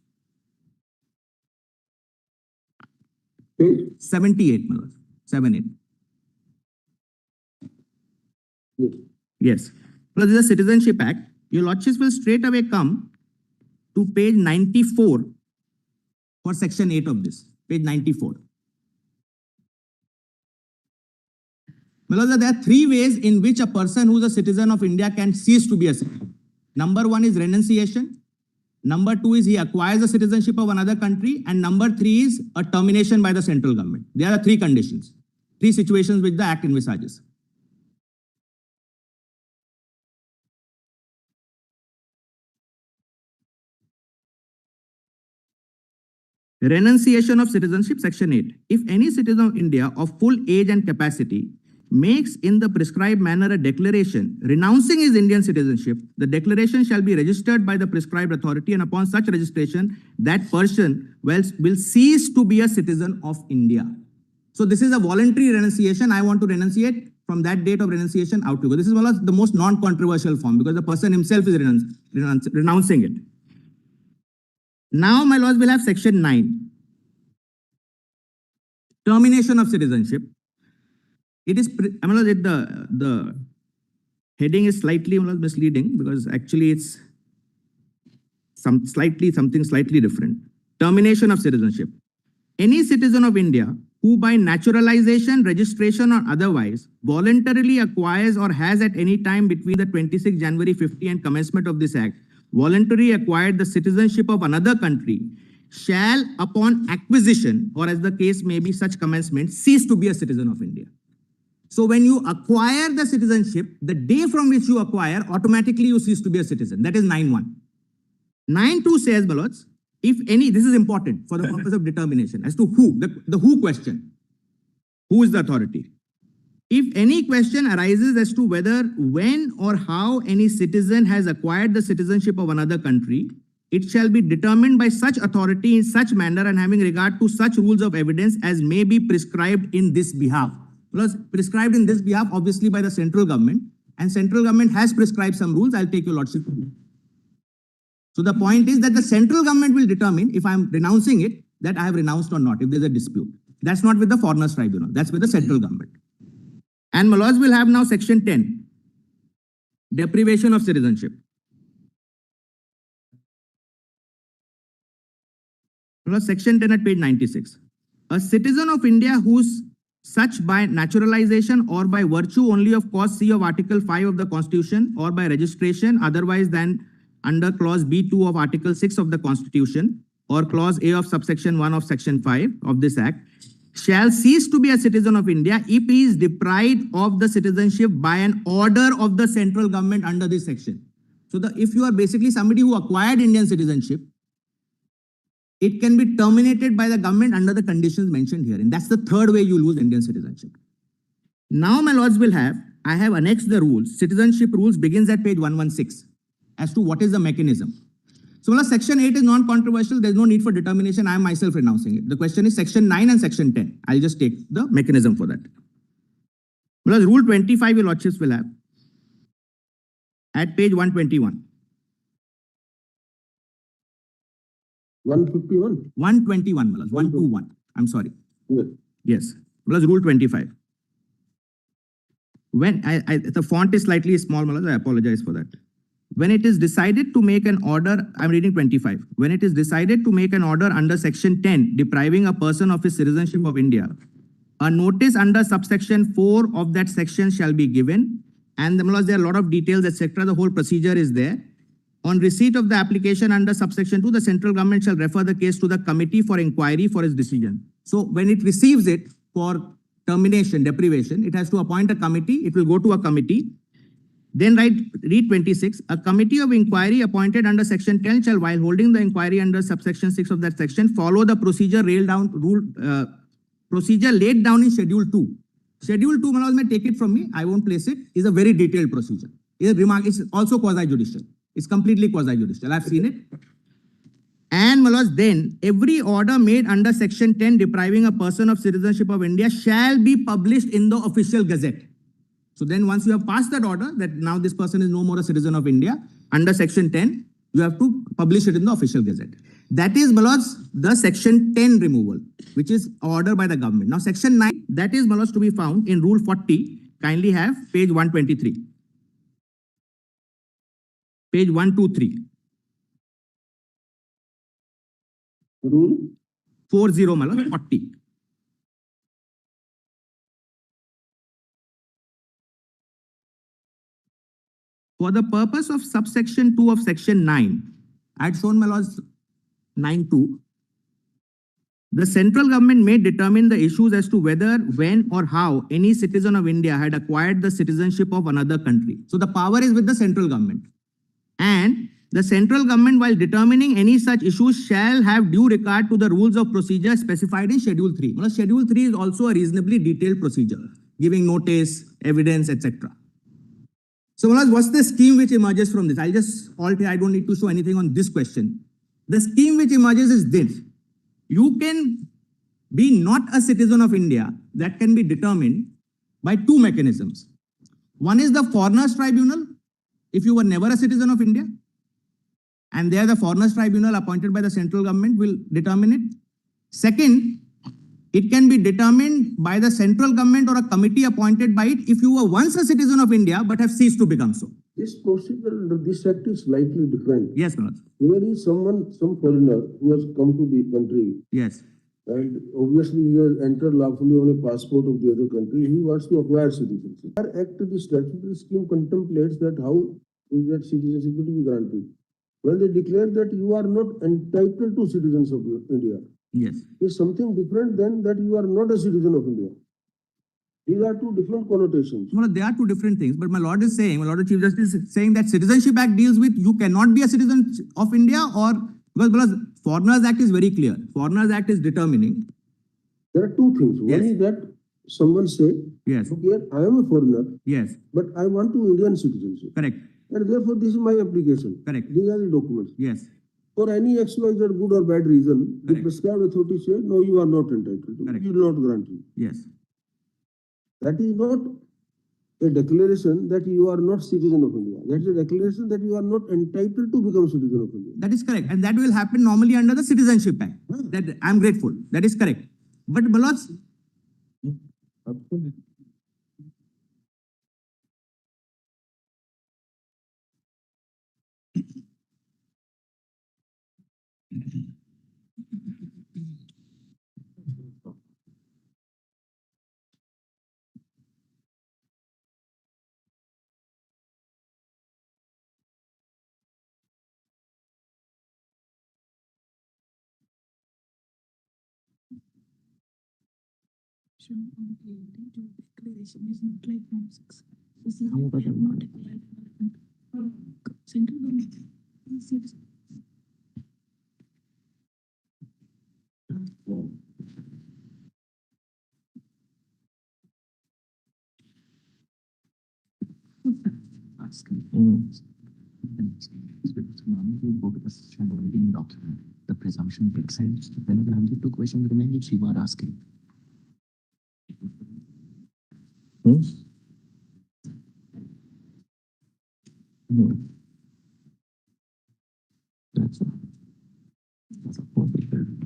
78, my Lord. 78. Yes. Well, this is a Citizenship Act. Your Lordships will straight away come to page 94 for section 8 of this. Page 94. There are 3 ways in which a person who is a citizen of India can cease to be a citizen. Number 1 is renunciation. Number 2 is he acquires the citizenship of another country. And number 3 is a termination by the central government. There are 3 conditions, 3 situations which the Act envisages. Renunciation of citizenship, section 8. If any citizen of India of full age and capacity makes in the prescribed manner a declaration renouncing his Indian citizenship, the declaration shall be registered by the prescribed authority, and upon such registration, that person will cease to be a citizen of India. So this is a voluntary renunciation. I want to renunciate. From that date of renunciation, out you go. This is one of the most non-controversial form because the person himself is renouncing it. Now, my lords, will have section 9. Termination of citizenship. It is, the heading is slightly misleading because actually it's something slightly different. Termination of citizenship. Any citizen of India who by naturalization, registration or otherwise voluntarily acquires or has at any time between the 26 January 50 and commencement of this act voluntarily acquired the citizenship of another country shall upon acquisition or as the case may be such commencement cease to be a citizen of India. So when you acquire the citizenship, the day from which you acquire, automatically you cease to be a citizen. That is 9.1. 9.2 says, my lords, if any, this is important for the purpose of determination as to who, the who question. Who is the authority? If any question arises as to whether, when or how any citizen has acquired the citizenship of another country, it shall be determined by such authority in such manner and having regard to such rules of evidence as may be prescribed in this behalf. Because prescribed in this behalf, obviously by the central government, and central government has prescribed some rules. I'll take your lordship. So the point is that the central government will determine if I'm renouncing it, that I have renounced or not, if there's a dispute. That's not with the foreigners tribunal. That's with the central government. And my lords will have now section 10, deprivation of citizenship. Section 10 at page 96. A citizen of India whose such by naturalization or by virtue only of clause C of Article 5 of the Constitution or by registration otherwise than under clause B2 of Article 6 of the Constitution or clause A of subsection 1 of section 5 of this act shall cease to be a citizen of India if he is deprived of the citizenship by an order of the central government under this section. So if you are basically somebody who acquired Indian citizenship, it can be terminated by the government under the conditions mentioned here. And that's the third way you lose Indian citizenship. Now, my lords will have, I have annexed the rules. Citizenship rules begins at page 116 as to what is the mechanism. So, section 8 is non-controversial. There's no need for determination. I am myself renouncing it. The question is section 9 and section 10. I'll just take the mechanism for that. Rule 25, your lordships will have at page 121. 151? 121, Malas, 121. I'm sorry. Yes. Yes. Malas, rule 25. When the font is slightly small, Malas, I apologize for that. When it is decided to make an order, I'm reading 25. When it is decided to make an order under section 10, depriving a person of his citizenship of India, a notice under subsection 4 of that section shall be given. And Malas, there are a lot of details, etc. The whole procedure is there. On receipt of the application under subsection 2, the central government shall refer the case to the committee for inquiry for its decision. So when it receives it for termination, deprivation, it has to appoint a committee. It will go to a committee. Then read 26. A committee of inquiry appointed under section 10 shall, while holding the inquiry under subsection 6 of that section, follow the procedure laid down in schedule 2. Schedule 2, Manoj may take it from me. I won't place it. Is a very detailed procedure. It's also quasi-judicial. It's completely quasi-judicial. I've seen it. And Malas, then every order made under section 10 depriving a person of citizenship of India shall be published in the official gazette. So then once you have passed that order that now this person is no more a citizen of India, under section 10, you have to publish it in the official gazette. That is, Malas, the section 10 removal, which is order by the government. Now section 9, that is, Malas, to be found in rule 40. Kindly have page 123. Page 123. Rule 40, Malas, 40. For the purpose of subsection 2 of section 9, I had shown Malas 9.2. The central government may determine the issues as to whether, when or how any citizen of India had acquired the citizenship of another country. So the power is with the central government. And the central government, while determining any such issues, shall have due regard to the rules of procedure specified in Schedule 3. Well, Schedule 3 is also a reasonably detailed procedure, giving notice, evidence, etc. So, what's the scheme which emerges from this? I'll just halt here. I don't need to show anything on this question. The scheme which emerges is this. You can be not a citizen of India. That can be determined by two mechanisms. One is the Foreigners Tribunal, if you were never a citizen of India, and there the Foreigners Tribunal appointed by the central government will determine it. Second, it can be determined by the central government or a committee appointed by it if you were once a citizen of India but have ceased to become so. This procedure under this act is slightly different. Yes, Manoj. Here is someone, some foreigner who has come to the country, Yes. and obviously he has entered lawfully on a passport of the other country. He wants to acquire citizenship. Our act, the statutory scheme contemplates that how is that citizenship to be granted. When they declare that you are not entitled to citizens of India, Yes. is something different than that you are not a citizen of India. These are two different connotations. Well, there are two different things, but my Lord is saying, my Lord the Chief Justice is saying that Citizenship Act deals with you cannot be a citizen of India or because Foreigners Act is very clear. Foreigners Act is determining. There are two things. One is that someone say, yes, okay, I am a foreigner, yes, but I want to Indian citizenship. Correct. And therefore this is my application. Correct. These are the documents. Yes. For any XYZ good or bad reason, the prescribed authority say, no, you are not entitled to. Correct. We will not grant you. Yes. That is not a declaration that you are not citizen of India. That is a declaration that you are not entitled to become citizen of India. That is correct. And that will happen normally under the Citizenship Act. That I'm grateful. That is correct. But my Lords, declaration is not like Form 6. This is not declared. Central government. The presumption makes sense. Then we have the two questions remaining which you are asking. No. That's all. That's a possibility.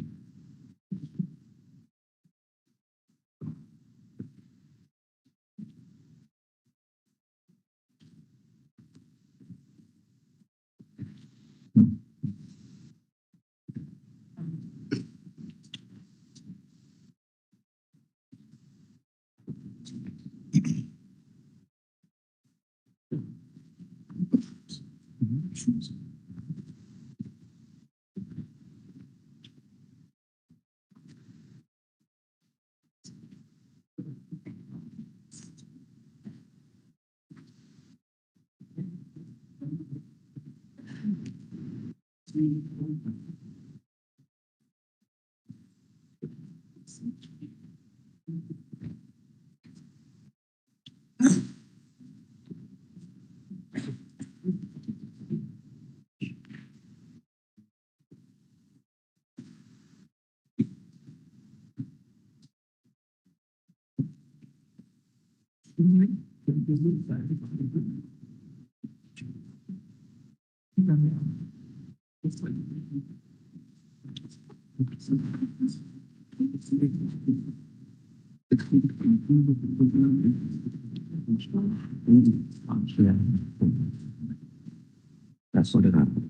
That's what it happened.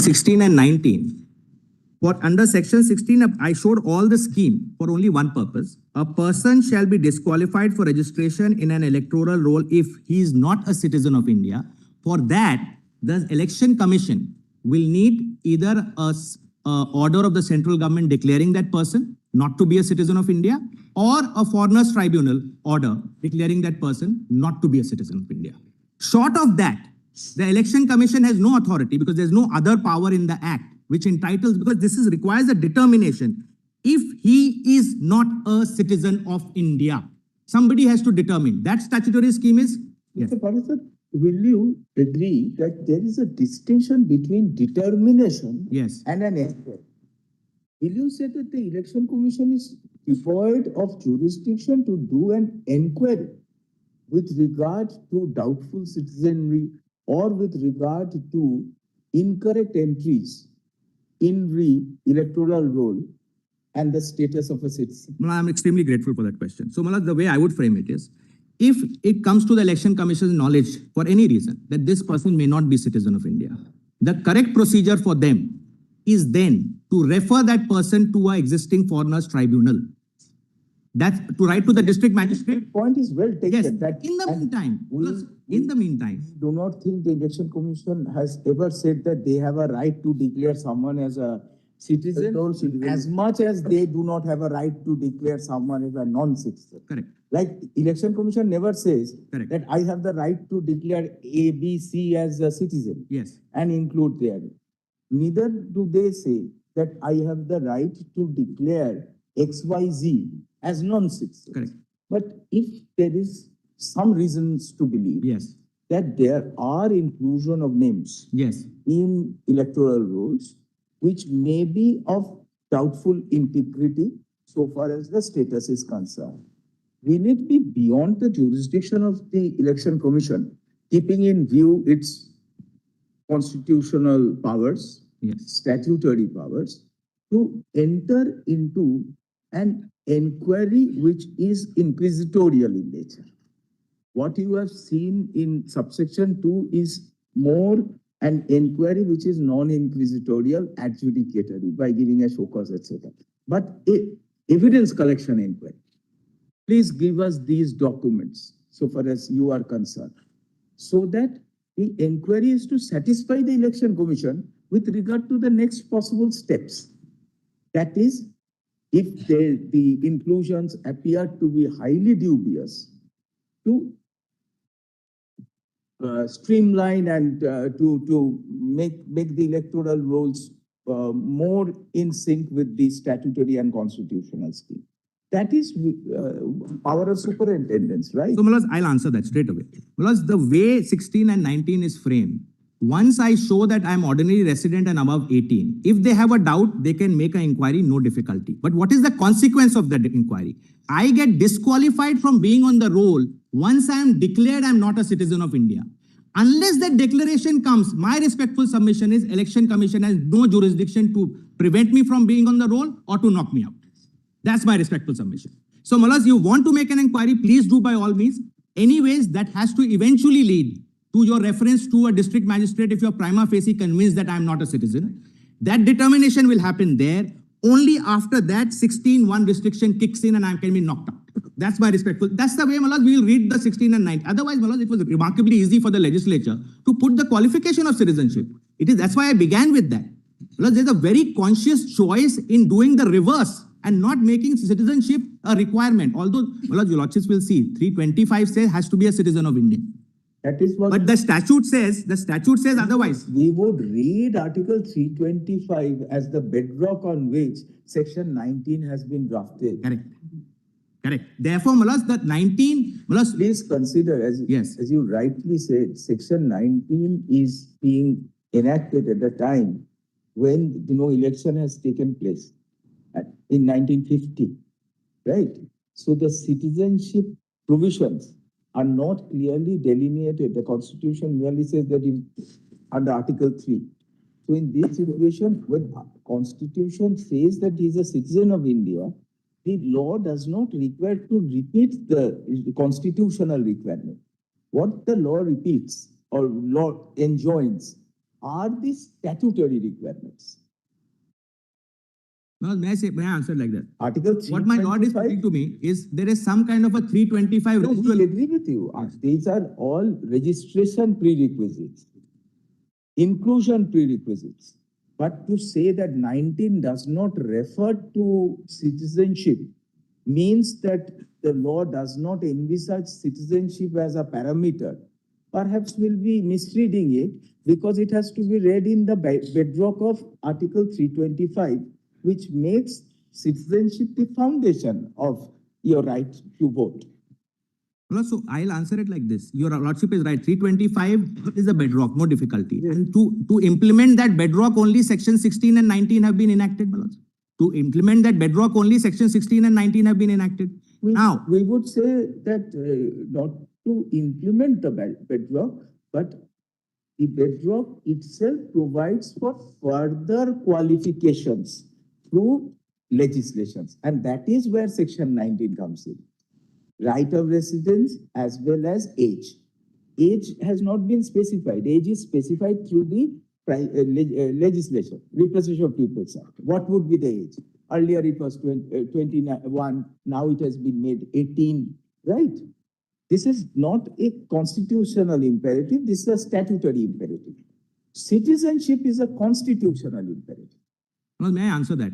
16 and 19. For under section 16, I showed all the scheme for only one purpose. A person shall be disqualified for registration in an electoral roll if he is not a citizen of India. For that, the election commission will need either a order of the central government declaring that person not to be a citizen of India, or a foreigners tribunal order declaring that person not to be a citizen of India. Short of that, the election commission has no authority because there's no other power in the act which entitles, because this requires a determination. If he is not a citizen of India, somebody has to determine. That statutory scheme is. Yes. Mr. Parasat, will you agree that there is a distinction between determination and an inquiry? Will you say that the election commission is devoid of jurisdiction to do an inquiry with regard to doubtful citizenry or with regard to incorrect entries in the electoral roll and the status of a citizen? I'm extremely grateful for that question. So, the way I would frame it is, if it comes to the election commission's knowledge for any reason that this person may not be citizen of India, the correct procedure for them is then to refer that person to an existing foreigners tribunal. That's to write to the district magistrate. Point is well taken. Yes. That in the meantime, do not think the election commission has ever said that they have a right to declare someone as a citizen as much as they do not have a right to declare someone as a non-citizen. Correct. Like election commission never says Correct. that I have the right to declare A, B, C as a citizen. Yes. And include there. Neither do they say that I have the right to declare XYZ as non-citizen. Correct. But if there is some reasons to believe that there are inclusion of names in electoral rolls which may be of doubtful integrity so far as the status is concerned, will it be beyond the jurisdiction of the election commission, keeping in view its constitutional powers, statutory powers, to enter into an inquiry which is inquisitorial in nature? What you have seen in subsection 2 is more an inquiry which is non-inquisitorial, adjudicatory by giving a show cause, etc. But evidence collection inquiry. Please give us these documents so far as you are concerned, so that the inquiry is to satisfy the election commission with regard to the next possible steps. That is, if the inclusions appear to be highly dubious, to streamline and to make the electoral rolls more in sync with the statutory and constitutional scheme. That is power of superintendence, right? So, I'll answer that straight away. The way 16 and 19 is framed, once I show that I'm ordinary resident and above 18, if they have a doubt, they can make an inquiry, no difficulty. But what is the consequence of that inquiry? I get disqualified from being on the roll once I am declared I'm not a citizen of India. Unless that declaration comes, my respectful submission is election commission has no jurisdiction to prevent me from being on the roll or to knock me out. That's my respectful submission. So, you want to make an inquiry, please do by all means. Anyways, that has to eventually lead to your reference to a district magistrate if you're prima facie convinced that I'm not a citizen. That determination will happen there. Only after that 16(1) restriction kicks in and I can be knocked out. That's my respectful. That's the way, Malaz, we'll read the 16 and 9. Otherwise, Malaz, it was remarkably easy for the legislature to put the qualification of citizenship. That's why I began with that. Malaz, there's a very conscious choice in doing the reverse and not making citizenship a requirement. Although, Malaz, your lordships will see, 325 says has to be a citizen of India. That is what. But the statute says otherwise. We would read Article 325 as the bedrock on which Section 19 has been drafted. Correct. Therefore, Malaz, that 19, Malaz. Please consider, as you rightly said, Section 19 is being enacted at the time when election has taken place in 1950, right? So the citizenship provisions are not clearly delineated. The Constitution merely says that under Article 3. So in this situation, when Constitution says that he is a citizen of India, the law does not require to repeat the constitutional requirement. What the law repeats or law enjoins are the statutory requirements. No, may I answer like that? Article 325. What my lord is putting to me is there is some kind of a 325 No, ritual. we agree with you. These are all registration prerequisites, inclusion prerequisites. But to say that 19 does not refer to citizenship means that the law does not envisage citizenship as a parameter. Perhaps will be misreading it because it has to be read in the bedrock of Article 325, which makes citizenship the foundation of your right to vote. So I'll answer it like this. Your lordship is right. 325 is a bedrock, no difficulty. Yes. And to implement that bedrock, only section 16 and 19 have been enacted. To implement that bedrock, only section 16 and 19 have been enacted. Now, we would say that not to implement the bedrock, but the bedrock itself provides for further qualifications through legislations. And that is where section 19 comes in. Right of residence as well as age. Age has not been specified. Age is specified through the legislation, Representation of People's Act. What would be the age? Earlier it was 21, now it has been made 18, right? This is not a constitutional imperative, this is a statutory imperative. Citizenship is a constitutional imperative. Well, may I answer that?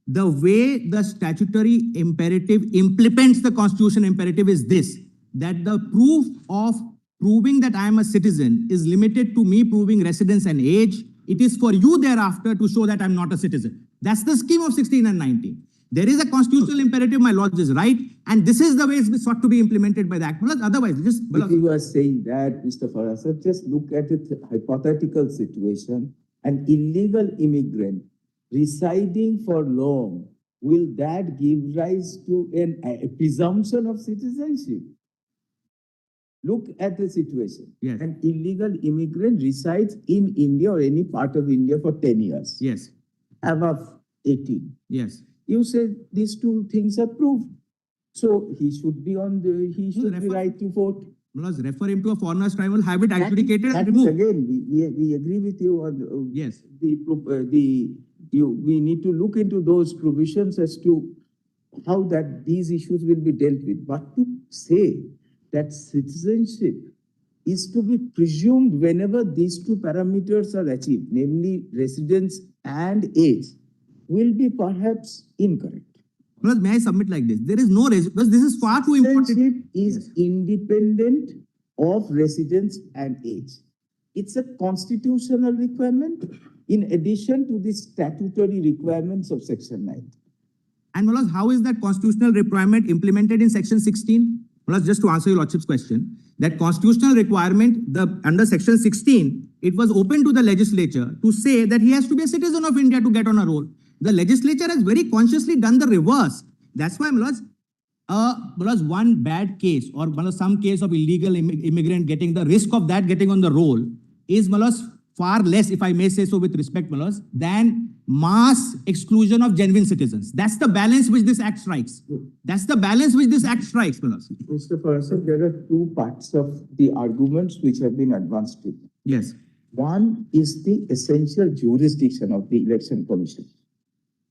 The way the statutory imperative implements the constitutional imperative is this, that the proof of proving that I am a citizen is limited to me proving residence and age. It is for you thereafter to show that I'm not a citizen. That's the scheme of 16 and 19. There is a constitutional imperative, my lord is right, and this is the way it's sought to be implemented by the Act. Otherwise, just... If you are saying that, Mr. Farasar, just look at a hypothetical situation. An illegal immigrant residing for long, will that give rise to a presumption of citizenship? Look at the situation. Yes. An illegal immigrant resides in India or any part of India for 10 years. Yes. Above 18. Yes. You said these two things are proved. So he should be be right to vote. Refer him to a foreigner's tribunal, have it adjudicated and That is removed. again, we agree with you on Yes. We need to look into those provisions as to how that these issues will be dealt with. But to say that citizenship is to be presumed whenever these two parameters are achieved, namely residence and age, will be perhaps incorrect. May I submit like this? There is no because this is far too important. Citizenship is independent of residence and age. It's a constitutional requirement in addition to the statutory requirements of Section 9. And Malaz, how is that constitutional requirement implemented in Section 16? Malaz, just to answer your lordship's question, that constitutional requirement, under Section 16, it was open to the legislature to say that he has to be a citizen of India to get on a roll. The legislature has very consciously done the reverse. That's why, Malaz, one bad case or some case of illegal immigrant getting the risk of that getting on the roll is, Malaz, far less, if I may say so with respect, my lords, than mass exclusion of genuine citizens. That's the balance which this act strikes. That's the balance which this act strikes, my lords. Mr. Parasar, there are two parts of the arguments which have been advanced to. Yes. One is the essential jurisdiction of the Election Commission.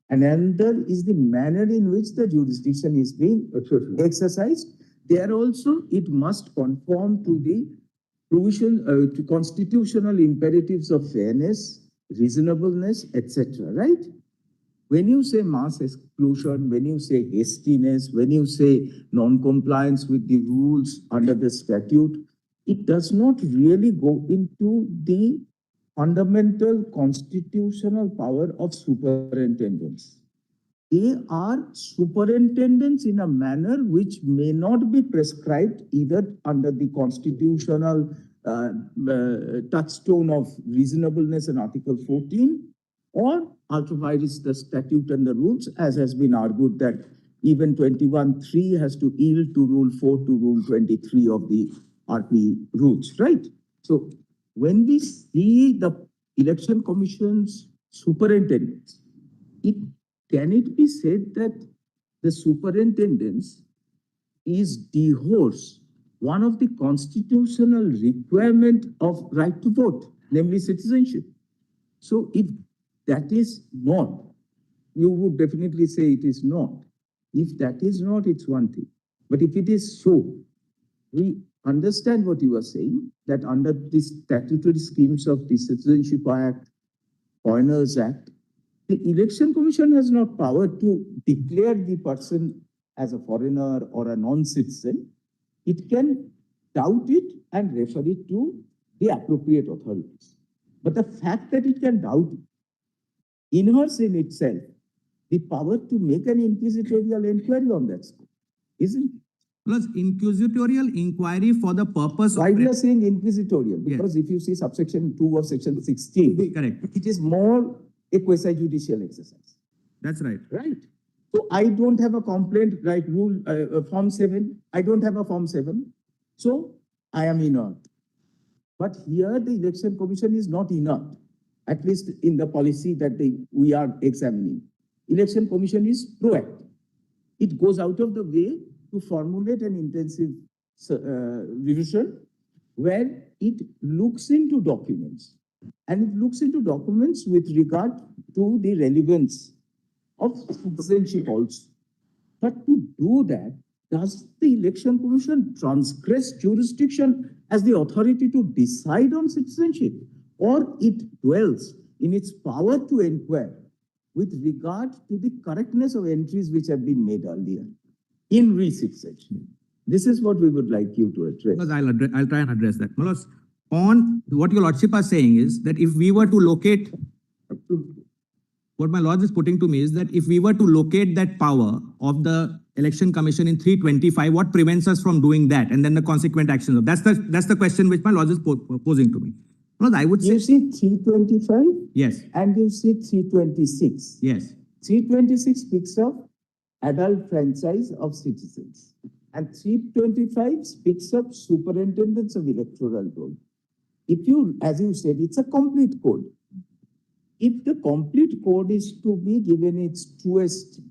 And another is the manner in which the jurisdiction is being exercised. There also, it must conform to the provision, to constitutional imperatives of fairness, reasonableness, etc. Right? When you say mass exclusion, when you say hastiness, when you say non-compliance with the rules under the statute, it does not really go into the fundamental constitutional power of superintendents. They are superintendents in a manner which may not be prescribed either under the constitutional touchstone of reasonableness in Article 14 or ultra-vires the statute and the rules, as has been argued that even 21(3) has to yield to Rule 4 to Rule 23 of the RP rules, right? So when we see the Election Commission's superintendents, can it be said that the superintendents is dehors one of the constitutional requirement of right to vote, namely citizenship? So if that is not, you would definitely say it is not. If that is not, it's one thing. But if it is so, we understand what you are saying, that under the statutory schemes of the Citizenship Act, Foreigners Act, the Election Commission has not power to declare the person as a foreigner or a non-citizen. It can doubt it and refer it to the appropriate authorities. But the fact that it can doubt it inheres in itself the power to make an inquisitorial inquiry on that score, isn't it? Plus, inquisitorial inquiry for the purpose Why of... we are saying inquisitorial? Because if you see subsection 2 of section 16, correct, it is more a quasi-judicial exercise. That's right. Right. So I don't have a complaint, right, rule, form 7. I don't have a form 7. So I am inert. But here the Election Commission is not inert, at least in the policy that we are examining. Election Commission is proactive. It goes out of the way to formulate an intensive revision where it looks into documents. And it looks into documents with regard to the relevance of citizenship also. But to do that, does the Election Commission transgress jurisdiction as the authority to decide on citizenship? Or it dwells in its power to inquire with regard to the correctness of entries which have been made earlier in re-citizenship? This is what we would like you to address. I'll try and address that. Malos, on what your lordship are saying is that if we were to locate, what my lord is putting to me is that if we were to locate that power of the Election Commission in 325, what prevents us from doing that? And then the consequent actions of that's the question which my lord is posing to me. Malos, I would say... You see 325? Yes. And you see 326? Yes. 326 speaks of adult franchise of citizens. And 325 speaks of superintendents of electoral roll. If you, as you said, it's a complete code. If the complete code is to be given its truest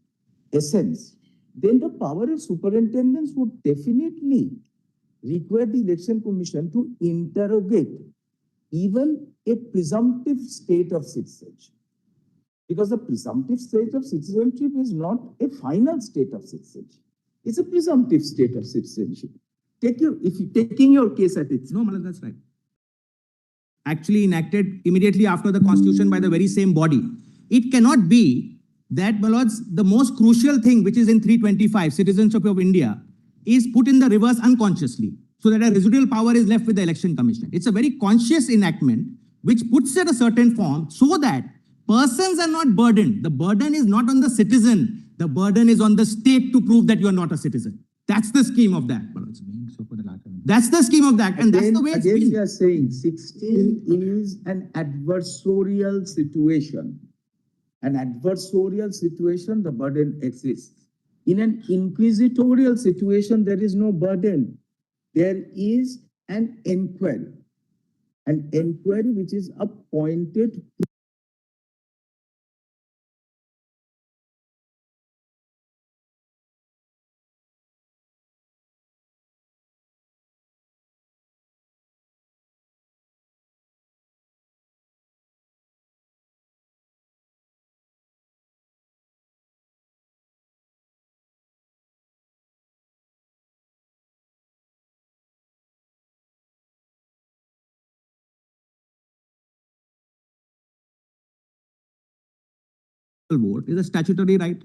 essence, then the power of superintendents would definitely require the Election Commission to interrogate even a presumptive state of citizenship. Because the presumptive state of citizenship is not a final state of citizenship. It's a presumptive state of citizenship. Taking your case at its... No, Malas, that's right. Actually enacted immediately after the Constitution by the very same body. It cannot be that, my lords, the most crucial thing which is in 325, Citizenship of India, is put in the reverse unconsciously, so that a residual power is left with the Election Commission. It's a very conscious enactment which puts it a certain form so that persons are not burdened. The burden is not on the citizen. The burden is on the state to prove that you are not a citizen. That's the scheme of that. That's the scheme of that. And that's the way it's been. We are saying 16 is an adversarial situation. An adversarial situation, the burden exists. In an inquisitorial situation, there is no burden. There is an inquiry. an inquiry which is appointed vote is a statutory right.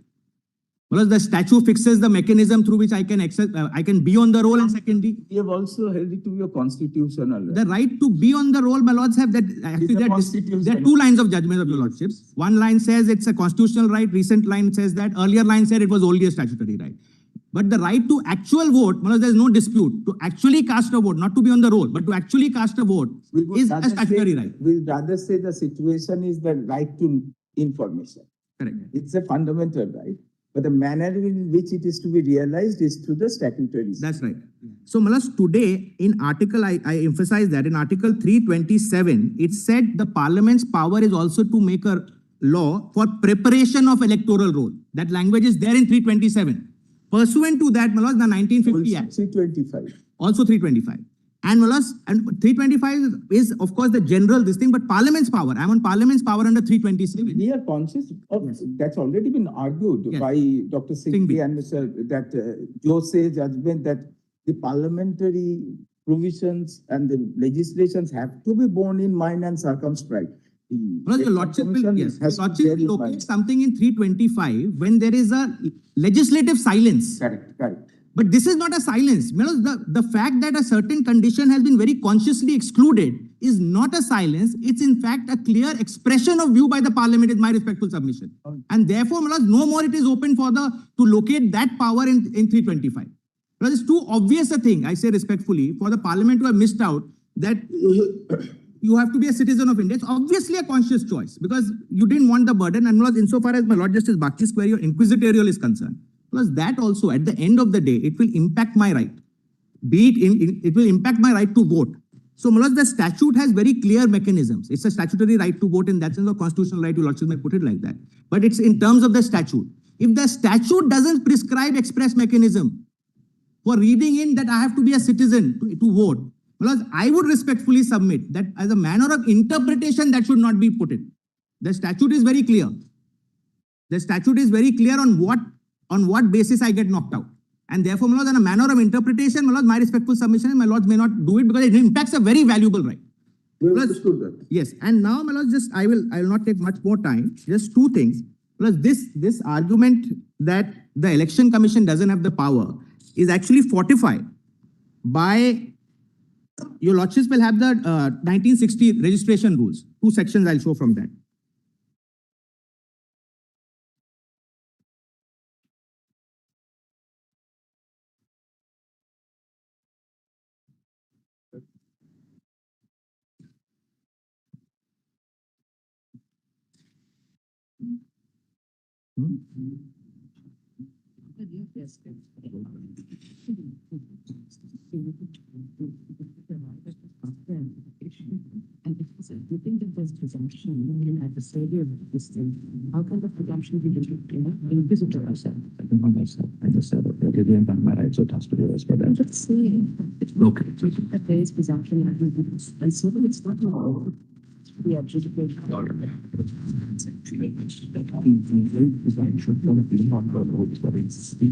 Because the statute fixes the mechanism through which I can access, I can be on the roll, and secondly, we have also held it to be a constitutional right. the right to be on the roll, my lords, have that. Actually, there are two lines of judgment of your lordships. One line says it's a constitutional right. Recent line says that. Earlier line said it was only a statutory right. But the right to actual vote, my lords, there is no dispute. To actually cast a vote, not to be on the roll, but to actually cast a vote is a statutory right. We'd rather say the situation is the right to information. Correct. It's a fundamental right. But the manner in which it is to be realized is through the statutory. That's right. So, Malas, today in article, I emphasize that in article 327, it said the parliament's power is also to make a law for preparation of electoral roll. That language is there in 327. Pursuant to that, Malas, the 1950 Act. 325. Also 325. And Malas, and 325 is of course the general this thing, but Parliament's power. I'm on Parliament's power under 327. We are conscious of that's already been argued by Dr. Singhvi and Mr. that Jose judgment that the parliamentary provisions and the legislations have to be borne in mind and circumscribed. Well, the Lordship will, yes, Lordship will locate something in 325 when there is a legislative silence. Correct, correct. But this is not a silence. The fact that a certain condition has been very consciously excluded is not a silence. It's in fact a clear expression of view by the parliament is my respectful submission. And therefore, no more it is open for to locate that power in 325. Because it's too obvious a thing, I say respectfully, for the parliament to have missed out that you have to be a citizen of India. It's obviously a conscious choice because you didn't want the burden. And insofar as my Lord Justice Bakchi's query or inquisitorial is concerned, because that also, at the end of the day, it will impact my right. It will impact my right to vote. So, Mullah, the statute has very clear mechanisms. It's a statutory right to vote in that sense, or constitutional right, you lordship may put it like that. But it's in terms of the statute. If the statute doesn't prescribe express mechanism for reading in that I have to be a citizen to vote, Mullah, I would respectfully submit that as a manner of interpretation, that should not be put in. The statute is very clear. The statute is very clear on what basis I get knocked out. And therefore, my lords, in a manner of interpretation, my lords, my respectful submission, and my lords may not do it because it impacts a very valuable right. We understood that. Yes, and now, my lords, I will not take much more time. Just two things. Plus, this argument that the Election Commission doesn't have the power is actually fortified by your lordships will have the 1960 registration rules. Two sections I'll show from that. And because you think that there's presumption in at the savior of this thing, how can the presumption be invisible to ourselves? I don't know myself. I just said that they didn't have my rights, so it has to be respected. I'm just saying Okay. that there is presumption and so it's not all. We are adjudicated.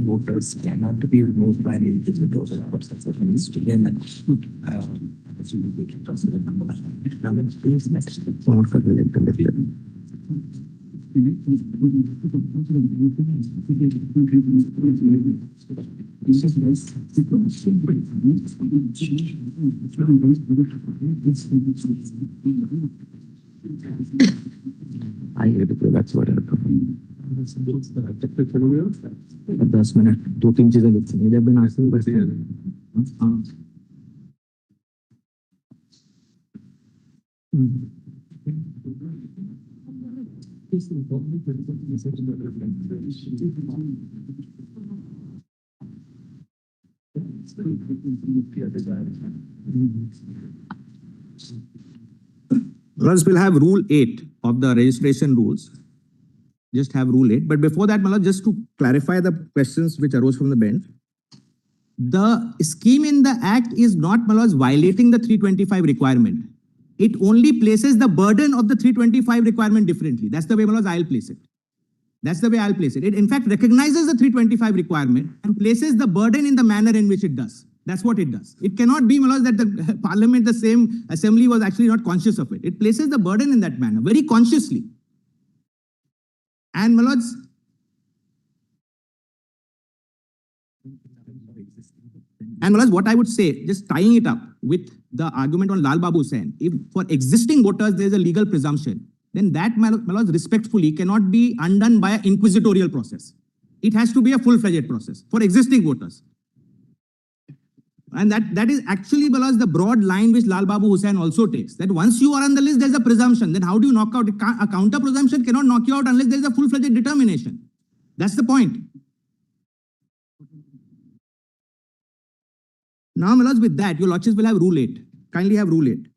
Voters cannot be removed by the individuals and needs to be that's what happened. 10 minute 2-3 चीजें लिखी हैं जब बिना answer बस Plus, we'll have Rule 8 of the registration rules. Just have Rule 8. But before that, Malad, just to clarify the questions which arose from the bench, the scheme in the Act is not, Malad, violating the 325 requirement. It only places the burden of the 325 requirement differently. That's the way, Malad, I'll place it. That's the way I'll place it. It, in fact, recognizes the 325 requirement and places the burden in the manner in which it does. That's what it does. It cannot be, Malad, that the parliament, the same assembly was actually not conscious of it. It places the burden in that manner, very consciously. And, Malad, what I would say, just tying it up with the argument on Lal Babu Sen, if for existing voters there is a legal presumption, then that, Malad, respectfully cannot be undone by an inquisitorial process. It has to be a full-fledged process for existing voters. And that is actually, Malad, the broad line which Lal Babu Hussain also takes, that once you are on the list, there's a presumption. Then how do you knock out? A counter presumption cannot knock you out unless there is a full-fledged determination. That's the point. Now, Malad, with that, your lordships will have Rule 8. Kindly have Rule 8.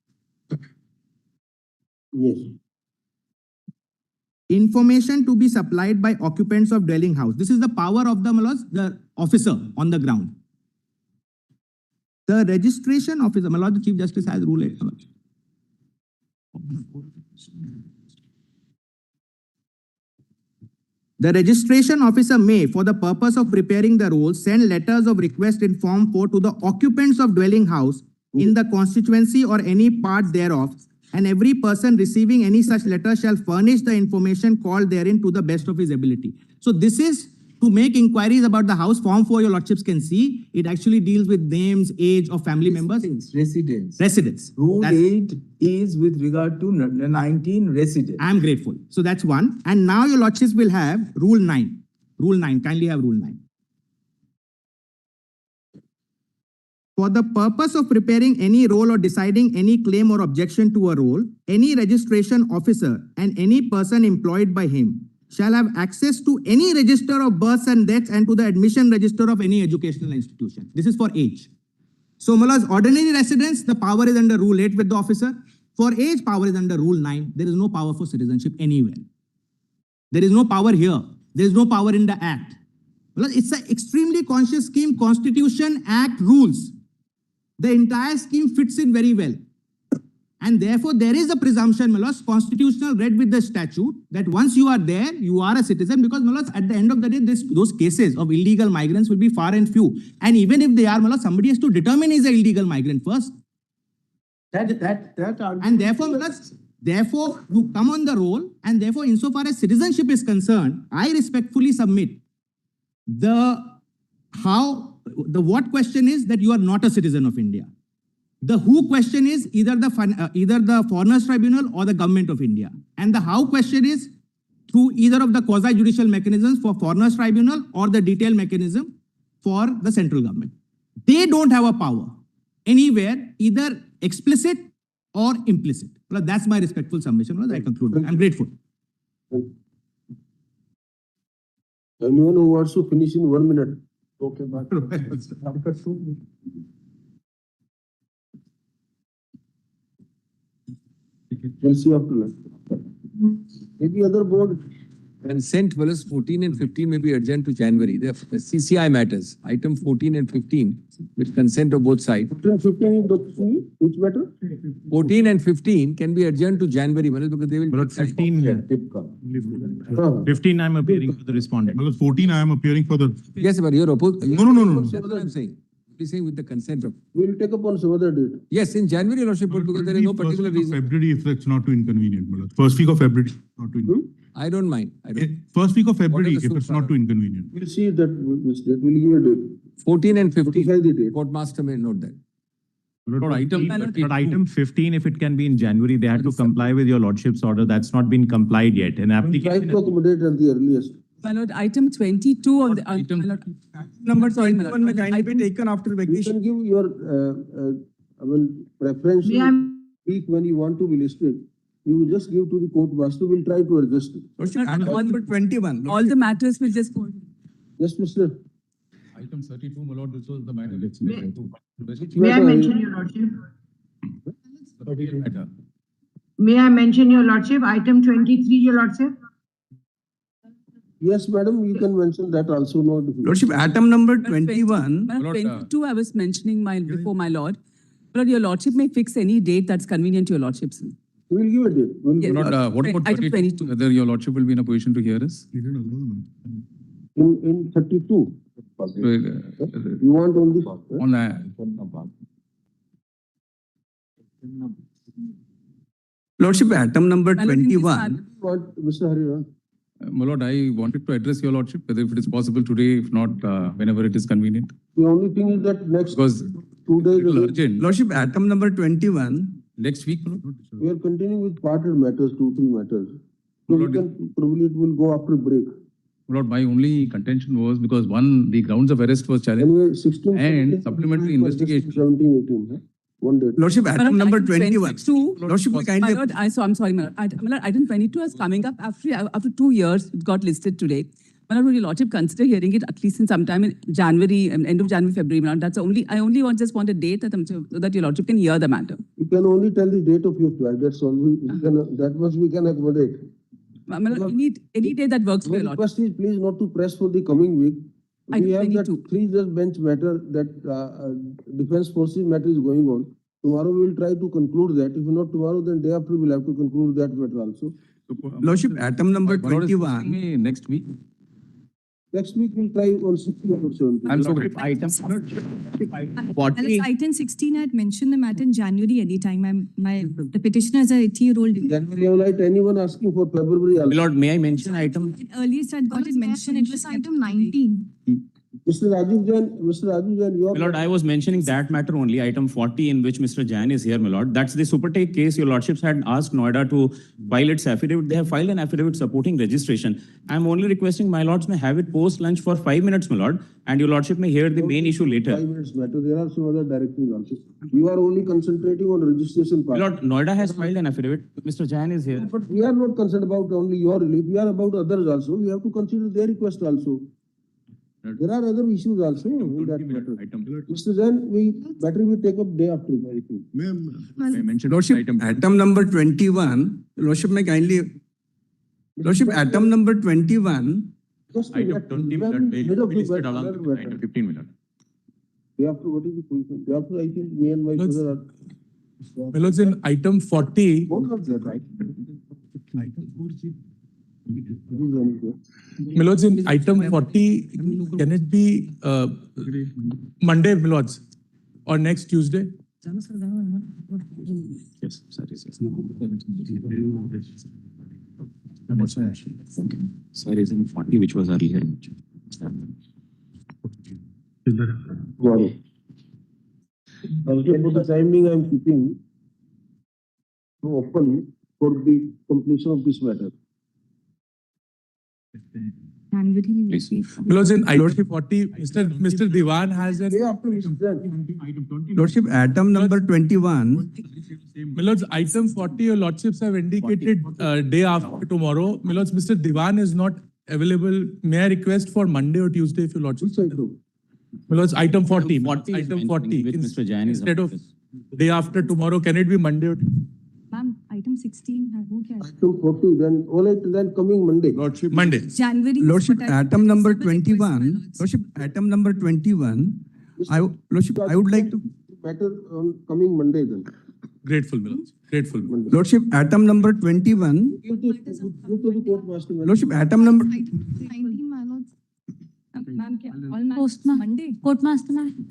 Yes. Information to be supplied by occupants of dwelling house. This is the power of the, Malad, the officer on the ground. The registration officer, my Lord, the Chief Justice has Rule 8. The registration officer may, for the purpose of preparing the rolls, send letters of request in Form 4 to the occupants of dwelling house in the constituency or any part thereof, and every person receiving any such letter shall furnish the information called therein to the best of his ability. So this is to make inquiries about the house. Form 4, your lordships can see. It actually deals with names, age of family members. Residents. Rule 8 is with regard to 19 residents. I'm grateful. So that's one. And now your lordships will have Rule 9. Rule 9. Kindly have Rule 9. For the purpose of preparing any roll or deciding any claim or objection to a roll, any registration officer and any person employed by him shall have access to any register of births and deaths and to the admission register of any educational institution. This is for age. So, Malaz, ordinary residents, the power is under Rule 8 with the officer. For age, power is under Rule 9. There is no power for citizenship anywhere. There is no power here. There is no power in the Act. Malaz, it's an extremely conscious scheme. Constitution, Act, rules. The entire scheme fits in very well. And therefore, there is a presumption, Malaz, constitutional read with the statute, that once you are there, you are a citizen, because, Malaz, at the end of the day, those cases of illegal migrants will be far and few. And even if they are, Malaz, somebody has to determine he's an illegal migrant first. And therefore, Malaz, therefore, you come on the roll, and therefore, insofar as citizenship is concerned, I respectfully submit the what question is that you are not a citizen of India. The who question is either the Foreigners Tribunal or the Government of India. And the how question is through either of the quasi-judicial mechanisms for Foreigners Tribunal or the detailed mechanism for the central government. They don't have a power anywhere, either explicit or implicit. Well, that's my respectful submission. Well, I conclude. I'm grateful. Anyone who wants to finish in 1 minute? Okay, we'll see after that. Maybe other board. Consent versus 14 and 15 may be adjourned to January. The CCI matters. Item 14 and 15 with consent of both sides. 14 and 15, which matter? 14 and 15 can be adjourned to January because they will. But 15 I'm appearing for the respondent. 14 I am appearing for the. Yes, but you're opposed. No. That's what I'm saying. He's saying with the consent of. We'll take up on some other date. Yes, in January, Lordship, because there is no particular reason. February, if it's not too inconvenient. First week of February, not too inconvenient. I don't mind. First week of February, if it's not too inconvenient. We'll see that which date. We'll give a date. 14 and 15. Court master may note that. But item 15, if it can be in January, they had to comply with your lordship's order. That's not been complied yet. An application. Try to accommodate at the earliest. My lord, item 22 on the number 21 may kindly be taken after vacation. You can give your preference week when you want to be listed. You will just give to the court master. We'll try to adjust it. Number 21. All the matters will just go. Yes, Mr. Item 32, my lord, this was the matter. May I mention your lordship? May I mention, Your Lordship, item 23, Your Lordship? Yes, madam, you can mention that also. No difficulty. Lordship, item number 21. 22, I was mentioning before my lord. But Your Lordship may fix any date that's convenient to Your Lordship. We will give a date. We'll Yes. give a date. What about Item 32? Whether your lordship will be in a position to hear us? In 32. You want on this? On that. Lordship, item number My lord, in this 21. What, Mr. Hariran? My lord, I wanted to address your lordship, whether if it is possible today, if not, whenever it is convenient. The only thing is that next Because 2 days, little urgent. Lordship, item number 21. Next week, my lord? we are continuing with parted matters, 2-3 matters. So we Lord, can, probably it will go after break. My lord, my only contention was because one, the grounds of arrest was challenged. Anyway, 16, And 17, supplementary 18, investigation. 17, 18, huh? 1 day. Lordship, My item lord, number item 21. 22, Lordship, My kindly. lord, I'm sorry, my lord. My lord, item 22 is coming up after 2 years. It got listed today. My lord, would Your Lordship consider hearing it at least in sometime in January, end of January, February? My lord, that's only. I only just want a date so that Your Lordship can hear the matter. You can only tell the date of your flight. That's all. That much we can accommodate. My lord, any day that works for My Your Lordship. request is please not to press for the coming week. We have that 22. 3 bench matter, that defense forces matter is going on. Tomorrow we will try to conclude that. If not tomorrow, then day after we'll have to conclude that matter also. Lordship, item number My lord is 21. posting me next week. Next week we'll try on 16 or 17. I'm so great. Item. Alice, item 16, I had mentioned the matter in January anytime. The petitioner is a 80-year-old. January, I will write anyone asking for February My also. lord, may I mention item? Earliest I got it mentioned, it was item 19. Mr. Rajiv Jain, your. My lord, I was mentioning that matter only, item 40, in which Mr. Jain is here, my lord. That's the Supertake case. Your lordships had asked Noida to file its affidavit. They have filed an affidavit supporting registration. I'm only requesting my lords may have it post-lunch for 5 minutes, my lord, and your lordship may hear the main issue later. 5 minutes matter. There are some other directives also. You are only concentrating on registration My part. lord, Noida has filed an affidavit. Mr. Jain is here. But we are not concerned about only your relief. We are about others also. We have to consider their request also. There are other issues also in that matter. Mr. Jain, better we take up day after. I think. I mentioned Lordship, item. item number 21. Lordship, may kindly. Lordship, item number 21. Just Item 20 minute, listed along with item 15 minute. Day after, what is the position? Day after, I think me and my brother are. My lords, in item 40, Both of them, right? my lords, in item 40, can it be Monday, my lords, or next Tuesday? Yes, sorry, Sorry, is in 40, which was earlier. Got it. Okay, for the timing I am keeping open for the completion of this matter. Please. My lords, in item 40, Mr. Diwan has an. Day after, Mr. Jain. Lordship, item number 21. My lords, item 40, your lordships have indicated day after tomorrow. My lords, Mr. Diwan is not available. May I request for Monday or Tuesday if your lordships? Which I do. My lords, item 40. 40 is Item mentioned, 40. which Mr. Jain is Instead of office. day after tomorrow, can it be Monday or? Ma'am, item 16, Item 40, then, all right, then coming Monday. Monday. January. Lordship, item number 21. Lordship, item number 21. Lordship, I would like to. Matter on coming Monday then. Grateful, my lords. Grateful. Lordship, item number 21. Give to the court master. Lordship, item number. 19, my lords. Ma'am, all Monday. Court master, ma'am.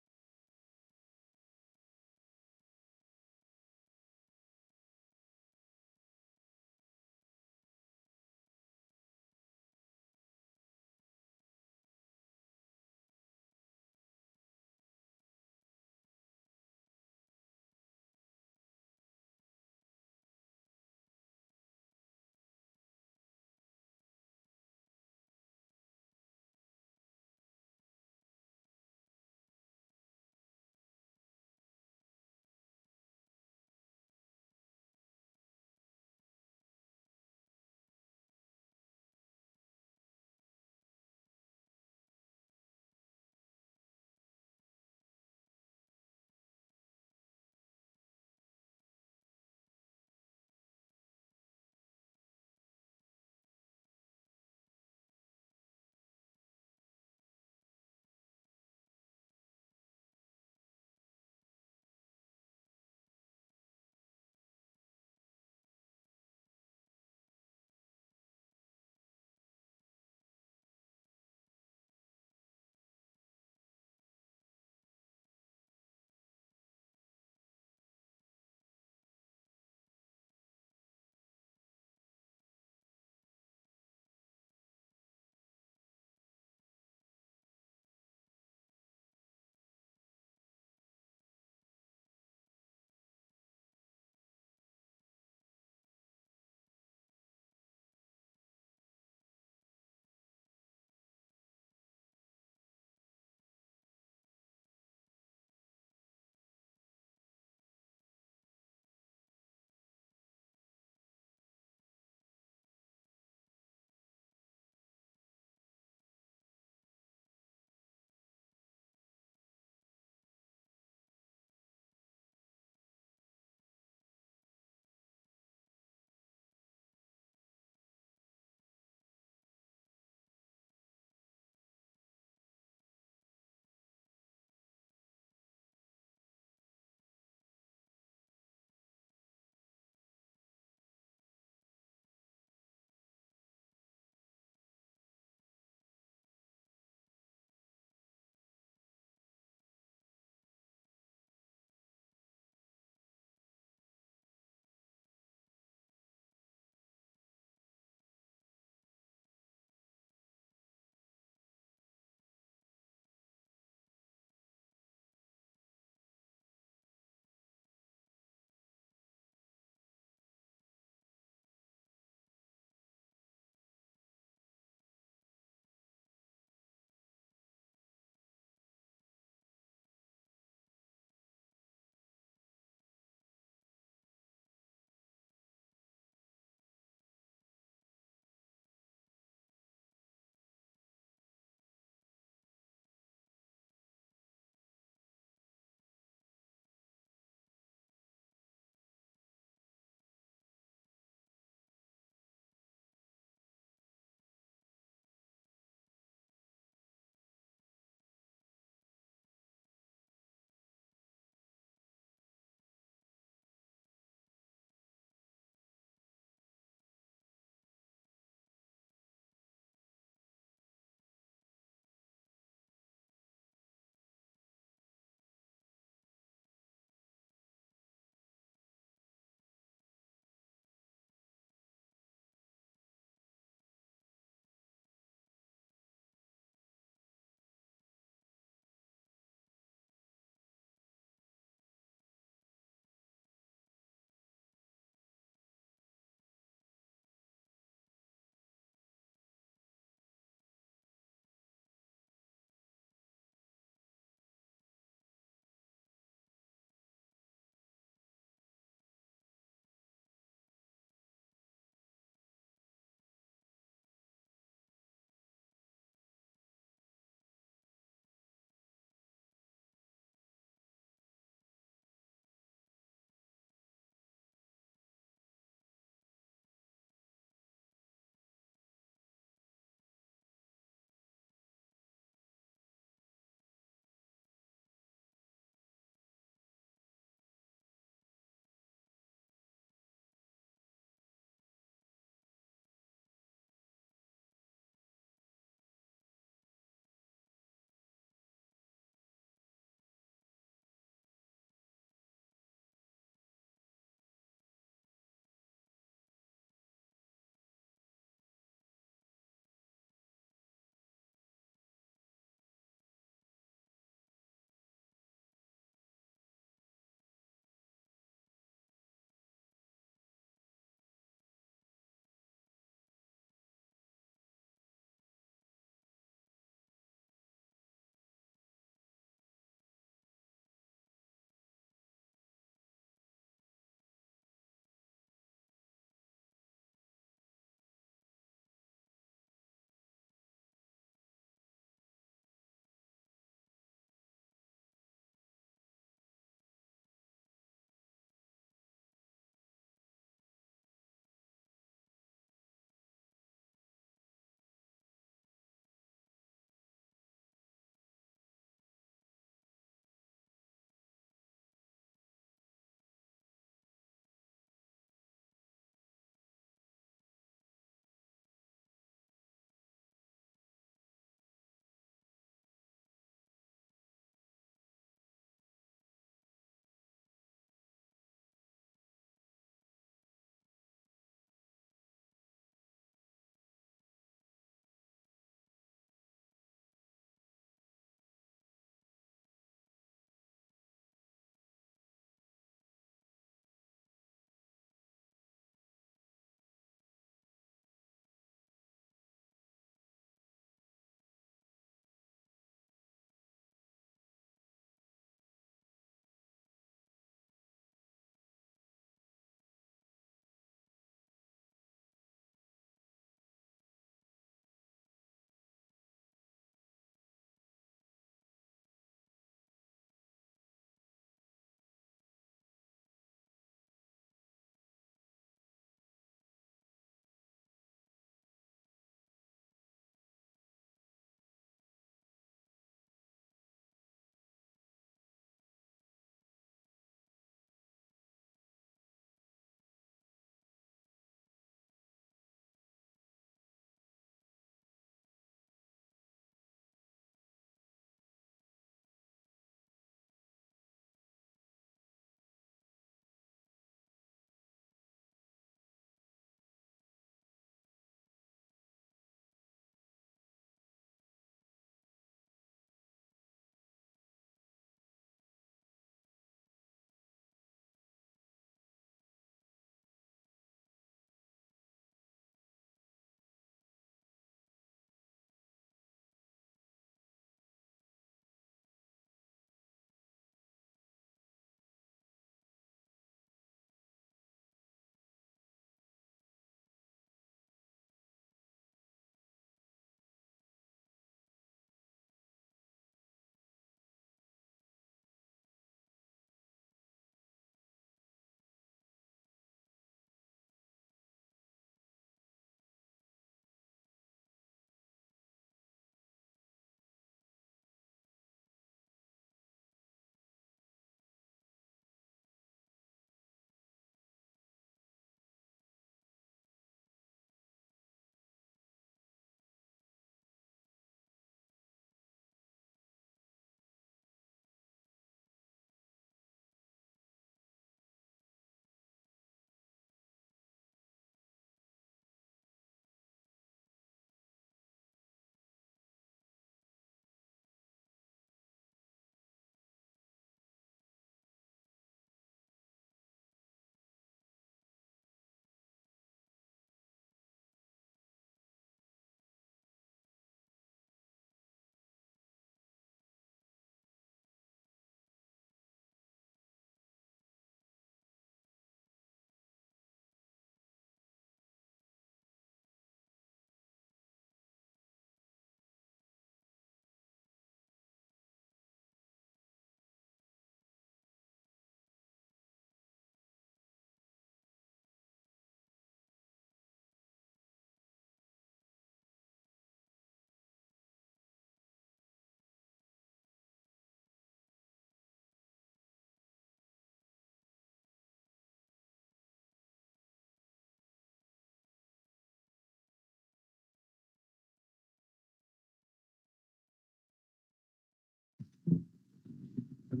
Let's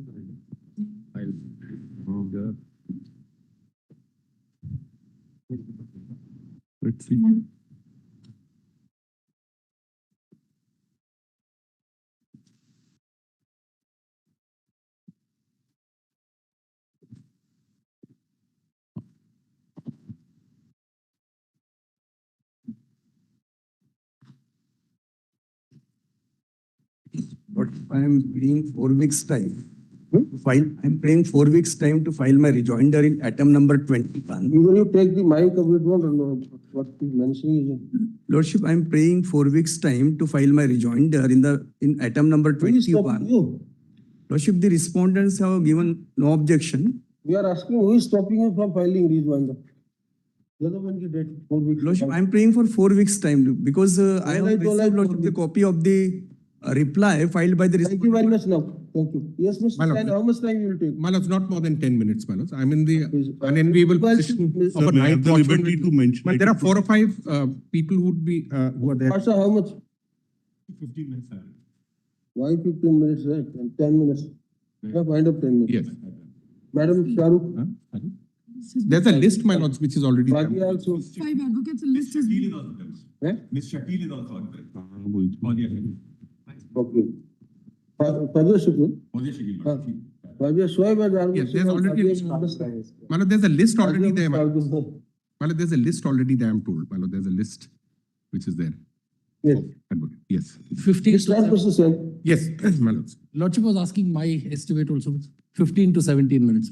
see. But I am paying 4 weeks time. I'm paying 4 weeks time to file my rejoinder in item number 21. Even you take the mic, we don't know what he's mentioning. Lordship, I'm paying 4 weeks time to file my rejoinder in item number 21. Lordship, the respondents have given no objection. We are asking who is stopping you from filing rejoinder? The other one you did 4 weeks. Lordship, I'm praying for 4 weeks time because I have received, Lordship, the copy of the reply filed by the respondent. Thank you very much now. Thank you. Yes, Mr. Chan, how much time you will take? My lords, not more than 10 minutes, my lords. I'm in the unenviable position of a night watchman. But there are 4 or 5 people who would be who are there. Pasha, how much? 15 minutes. Why 15 minutes, right? And 10 minutes. Yeah, wind up 10 minutes. Yes. Madam Shahrukh. There's a list, my lords, which is already there. Bagi also. 5 advocates, a list is. Ms. Shakil is also on there. Okay. Fazia Shukul. Fazia Shoaib. Yes, there's already a list. My lord, there's a list already there. My lord, there's a list already there, I'm told. My lord, there's a list which is there. Yes. Yes. 15 to Yes, my lords. Lordship was asking my estimate also, 15 to 17 minutes.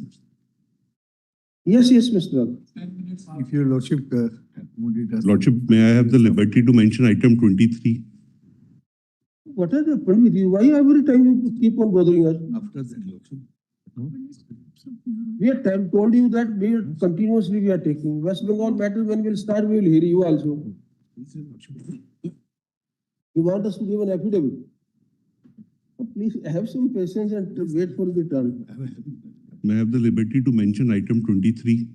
Yes, Mr. If your Lordship. Lordship, may I have the liberty to mention item 23? What has happened with you? Why every time you keep on bothering us? After that, Lordship. We have told you that continuously we are taking. West Bengal matter, when we will start, we will hear you also. You want us to give an affidavit? Please have some patience and wait for the turn. May I have the liberty to mention item 23?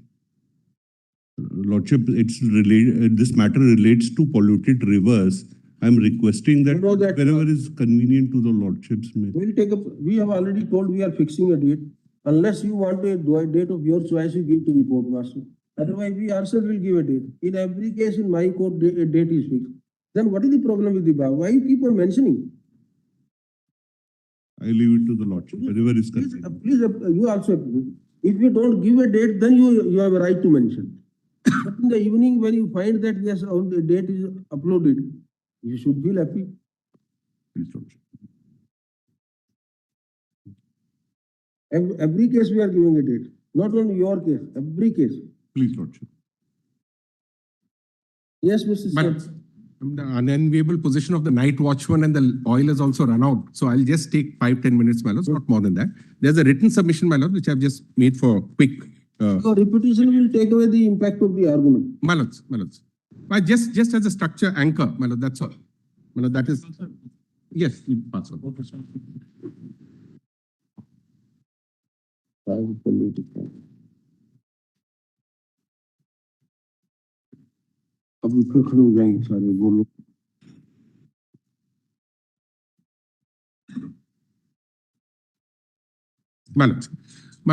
Lordship, it's related. This matter relates to polluted rivers. I'm requesting that wherever is convenient to the lordships. We'll take up. We have already told we are fixing a date. Unless you want a date of your choice, you give to the court master. Otherwise, we ourselves will give a date. In every case, in my court, a date is fixed. Then what is the problem with the bar? Why you keep on mentioning? I leave it to the lordship. Wherever is convenient. Please, you also. If you don't give a date, then you have a right to mention. But in the evening, when you find that yes, the date is uploaded, you should feel happy. Please, lordship. Every case we are giving a date. Not only your case, every case. Please, lordship. Yes, Mr. But the unenviable position of the night watchman and the oil has also run out. So I'll just take 5-10 minutes, my lords, not more than that. There's a written submission, my lord, which I've just made for quick. So repetition will take away the impact of the argument. My lords. But just as a structure anchor, my lord, that's all. My lord, that is. Yes, you pass on. अभी फिर खड़े हो जाएंगे सारे बोलो. My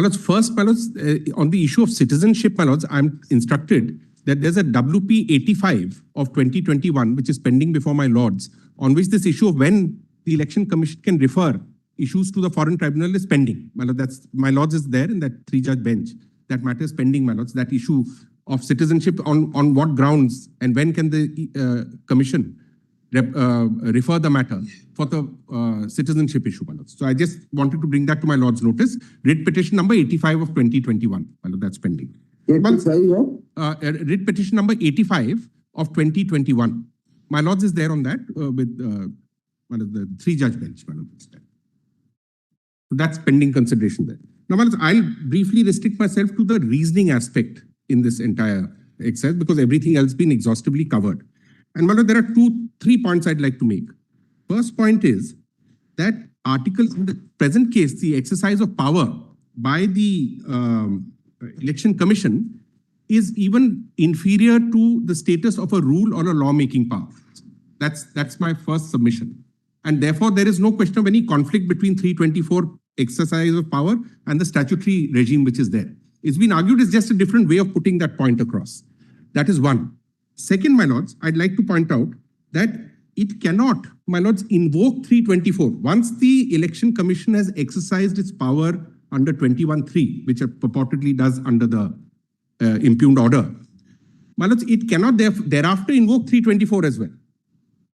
lords, first, my lords, on the issue of citizenship, my lords, I'm instructed that there's a WP 85 of 2021, which is pending before my lords, on which this issue of when the Election Commission can refer issues to the foreign tribunal is pending. My lords, my lords is there in that 3-judge bench. That matter is pending, my lords. That issue of citizenship on what grounds and when can the commission refer the matter for the citizenship issue, my lords. So I just wanted to bring that to my lord's notice. Writ petition number 85 of 2021, my lord, that's pending. Writ petition number 85 of 2021. My lords is there on that with the 3-judge bench, my lord. So that's pending consideration there. Now, my lords, I'll briefly restrict myself to the reasoning aspect in this entire exercise because everything else has been exhaustively covered. And my lord, there are 2-3 points I'd like to make. First point is that articles in the present case, the exercise of power by the Election Commission is even inferior to the status of a rule or a lawmaking power. That's my first submission. And therefore, there is no question of any conflict between 324 exercise of power and the statutory regime which is there. It's been argued it's just a different way of putting that point across. That is one. Second, my lords, I'd like to point out that it cannot, my lords, invoke 324. Once the Election Commission has exercised its power under 21(3), which it purportedly does under the impugned order, my lords, it cannot thereafter invoke 324 as well,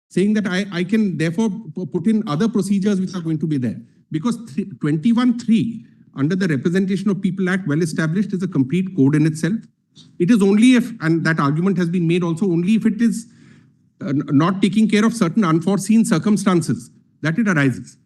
saying that I can therefore put in other procedures which are going to be there. Because 21(3) under the Representation of People Act, well established, is a complete code in itself. It is only if, and that argument has been made also, only if it is not taking care of certain unforeseen circumstances that it arises.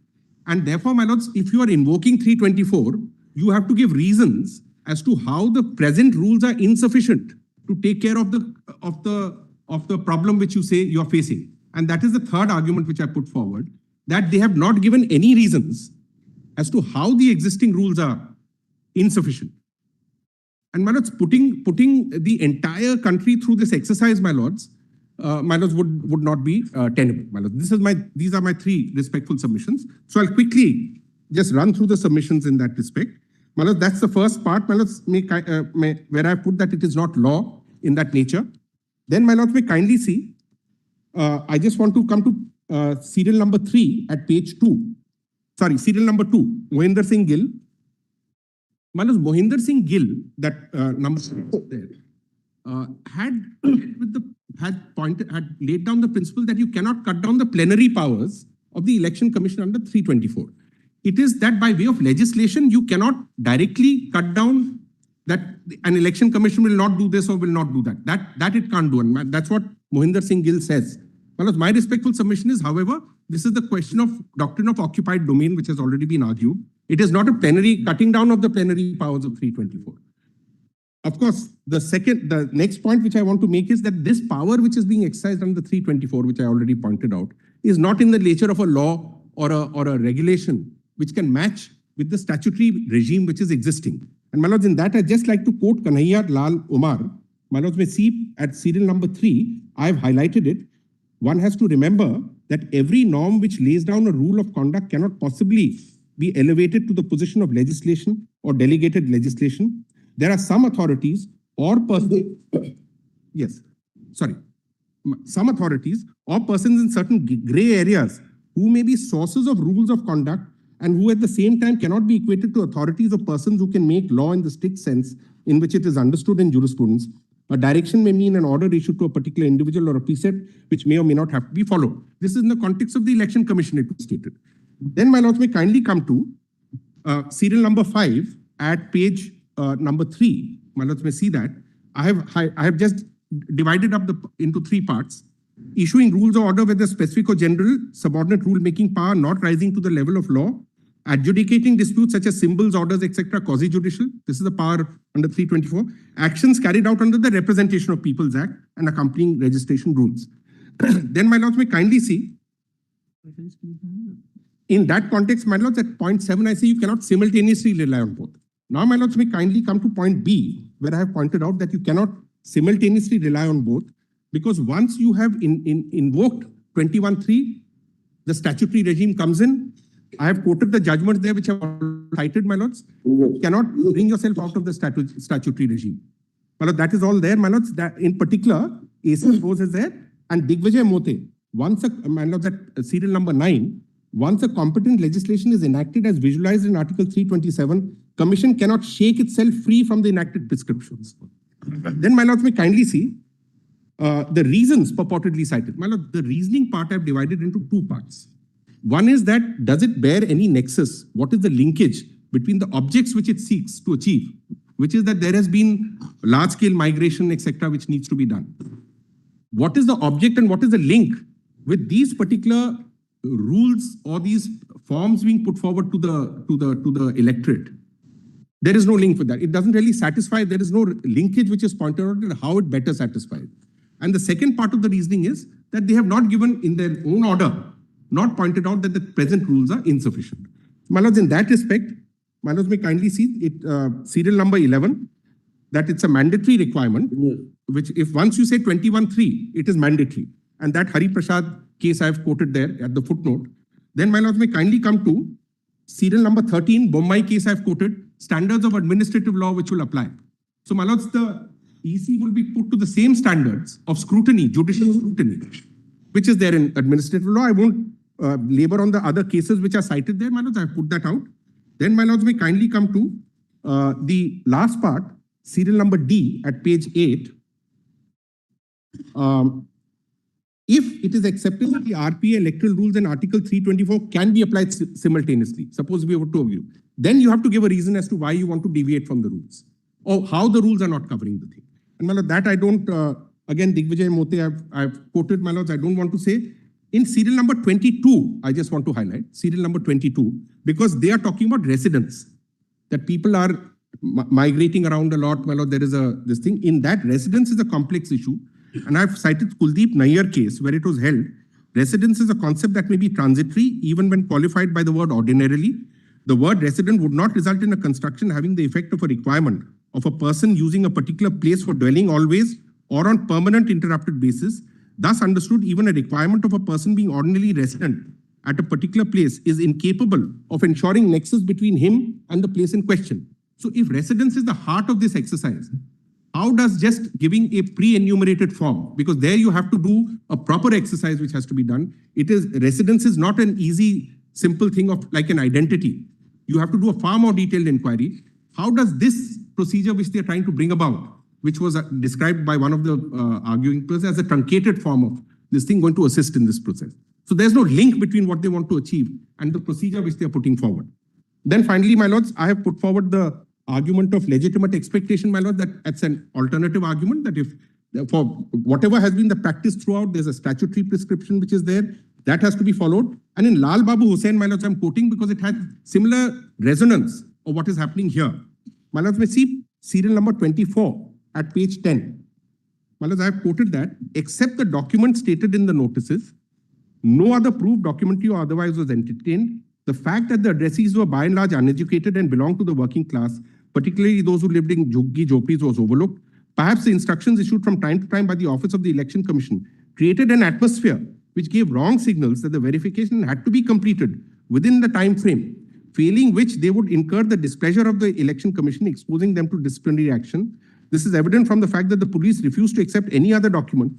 And therefore, my lords, if you are invoking 324, you have to give reasons as to how the present rules are insufficient to take care of the problem which you say you are facing. And that is the third argument which I put forward, that they have not given any reasons as to how the existing rules are insufficient. And my lords, putting the entire country through this exercise, my lords, would not be tenable. My lords, these are my three respectful submissions. So I'll quickly just run through the submissions in that respect. My lords, that's the first part. My lords, where I put that it is not law in that nature. Then my lords may kindly see, I just want to come to serial number 3 at page 2. Sorry, serial number 2, Mohinder Singh Gill. My lords, Mohinder Singh Gill, that number there, had laid down the principle that you cannot cut down the plenary powers of the Election Commission under 324. It is that by way of legislation, you cannot directly cut down that an Election Commission will not do this or will not do that. That it can't do. And that's what Mohinder Singh Gill says. Well, my respectful submission is, however, this is the question of doctrine of occupied domain, which has already been argued. It is not a plenary cutting down of the plenary powers of 324. Of course, the next point which I want to make is that this power which is being exercised under 324, which I already pointed out, is not in the nature of a law or a regulation which can match with the statutory regime which is existing. And my lords, in that, I'd just like to quote Kanhaiya Lal Umar. My lords may see at serial number 3, I've highlighted it. One has to remember that every norm which lays down a rule of conduct cannot possibly be elevated to the position of legislation or delegated legislation. There are some authorities or persons, some authorities or persons in certain gray areas who may be sources of rules of conduct and who at the same time cannot be equated to authorities or persons who can make law in the strict sense in which it is understood in jurisprudence. A direction may mean an order issued to a particular individual or a precept which may or may not have to be followed. This is in the context of the Election Commission, it was stated. Then my lords may kindly come to serial number 5 at page number 3. My lords may see that. I have just divided up into 3 parts. Issuing rules or order whether specific or general, subordinate rule-making power not rising to the level of law, adjudicating disputes such as symbols, orders, etc., quasi-judicial. This is the power under 324. Actions carried out under the Representation of People's Act and accompanying registration rules. Then my lords may kindly see, in that context, my lords, at point 7, I say you cannot simultaneously rely on both. Now, my lords may kindly come to point B, where I have pointed out that you cannot simultaneously rely on both, because once you have invoked 21(3), the statutory regime comes in. I have quoted the judgments there, which I have cited, my lords. You cannot bring yourself out of the statutory regime. My lord, that is all there, my lords. That in particular, AC Rose is there, and Digvijay Mote. Once my lords, at serial number 9, once a competent legislation is enacted as visualized in Article 327, Commission cannot shake itself free from the enacted prescriptions. Then, my lords may kindly see the reasons purportedly cited. My lord, the reasoning part I have divided into 2 parts. One is that, does it bear any nexus? What is the linkage between the objects which it seeks to achieve, which is that there has been large-scale migration, etc., which needs to be done. What is the object and what is the link with these particular rules or these forms being put forward to the electorate? There is no link with that. It doesn't really satisfy. There is no linkage which is pointed out and how it better satisfies. And the second part of the reasoning is that they have not given in their own order, not pointed out that the present rules are insufficient. My lords, in that respect, my lords may kindly see it, serial number 11, that it's a mandatory requirement, which if once you say 21(3), it is mandatory. And that Hari Prasad case I have quoted there at the footnote. Then my lords may kindly come to serial number 13, Bombay case I've quoted, standards of administrative law which will apply. So, my lords, the EC will be put to the same standards of scrutiny, judicial scrutiny, which is there in administrative law. I won't labor on the other cases which are cited there, my lords. I've put that out. Then, my lords, may kindly come to the last part, serial number D at page 8. If it is accepted that the RPA electoral rules and Article 324 can be applied simultaneously, suppose we have two of you, then you have to give a reason as to why you want to deviate from the rules or how the rules are not covering the thing. And my lord, that I don't, again, Digvijay Mote, I've quoted, my lords, I don't want to say. In serial number 22, I just want to highlight serial number 22, because they are talking about residents, that people are migrating around a lot, my lord, there is this thing. In that, residence is a complex issue. And I've cited Kuldeep Nayyar case where it was held. Residence is a concept that may be transitory even when qualified by the word ordinarily. The word resident would not result in a construction having the effect of a requirement of a person using a particular place for dwelling always or on permanent interrupted basis. Thus understood, even a requirement of a person being ordinarily resident at a particular place is incapable of ensuring nexus between him and the place in question. So if residence is the heart of this exercise, how does just giving a pre-enumerated form, because there you have to do a proper exercise which has to be done. Residence is not an easy, simple thing of like an identity. You have to do a far more detailed inquiry. How does this procedure which they are trying to bring about, which was described by one of the arguing persons as a truncated form of this thing, going to assist in this process? So there's no link between what they want to achieve and the procedure which they are putting forward. Then finally, my lords, I have put forward the argument of legitimate expectation, my lord, that it's an alternative argument that if for whatever has been the practice throughout, there's a statutory prescription which is there, that has to be followed. And in Lal Babu Hussain, my lords, I'm quoting because it had similar resonance of what is happening here. My lords, may see serial number 24 at page 10. My lords, I have quoted that, except the document stated in the notices, no other proof, documentary or otherwise, was entertained. The fact that the addressees were by and large uneducated and belonged to the working class, particularly those who lived in Juggi Jopis, was overlooked. Perhaps the instructions issued from time to time by the Office of the Election Commission created an atmosphere which gave wrong signals that the verification had to be completed within the time frame, failing which they would incur the displeasure of the Election Commission, exposing them to disciplinary action. This is evident from the fact that the police refused to accept any other document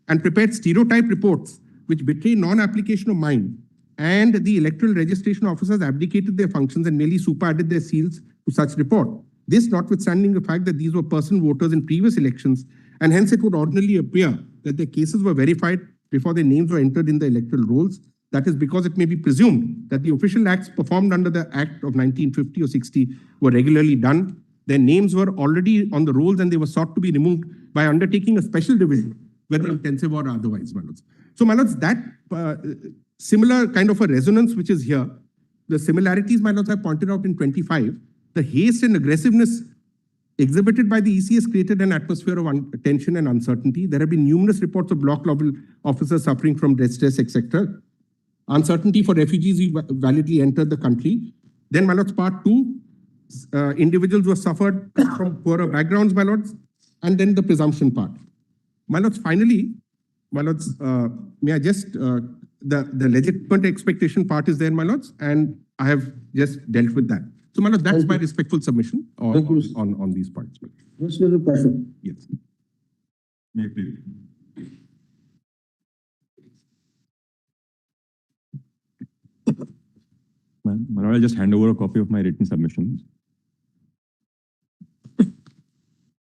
and prepared stereotype reports which betray non-application of mind, and the electoral registration officers abdicated their functions and merely superadded their seals to such report. This notwithstanding the fact that these were person voters in previous elections, and hence it would ordinarily appear that their cases were verified before their names were entered in the electoral rolls. That is because it may be presumed that the official acts performed under the Act of 1950 or 60 were regularly done. Their names were already on the rolls and they were sought to be removed by undertaking a special division, whether intensive or otherwise, my lords. So, my lords, that similar kind of a resonance which is here, the similarities, my lords, I pointed out in 25, the haste and aggressiveness exhibited by the EC has created an atmosphere of tension and uncertainty. There have been numerous reports of block level officers suffering from distress, etc. Uncertainty for refugees who validly entered the country. Then, my lords, part 2, individuals who have suffered from poorer backgrounds, my lords, and then the presumption part. My lords, finally, my lords, may I just, the legitimate expectation part is there, my lords, and I have just dealt with that. So, my lords, that's my respectful submission on these points. Yes, Mr. Pasha. Yes. My lord, I'll just hand over a copy of my written submission.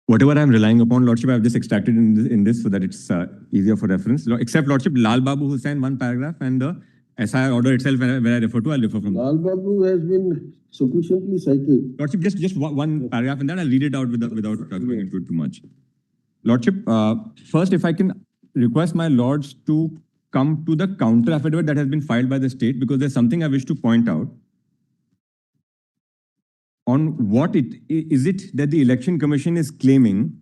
Whatever I'm relying upon, Lordship, I've just extracted in this so that it's easier for reference. Except, Lordship, Lal Babu Hussain, one paragraph, and the SIR order itself, where I refer to, I'll refer from. Lal Babu has been sufficiently cited. Lordship, just one paragraph, and then I'll read it out without going into it too much. Lordship, first, if I can request my lords to come to the counter affidavit that has been filed by the state, because there's something I wish to point out on what is it that the Election Commission is claiming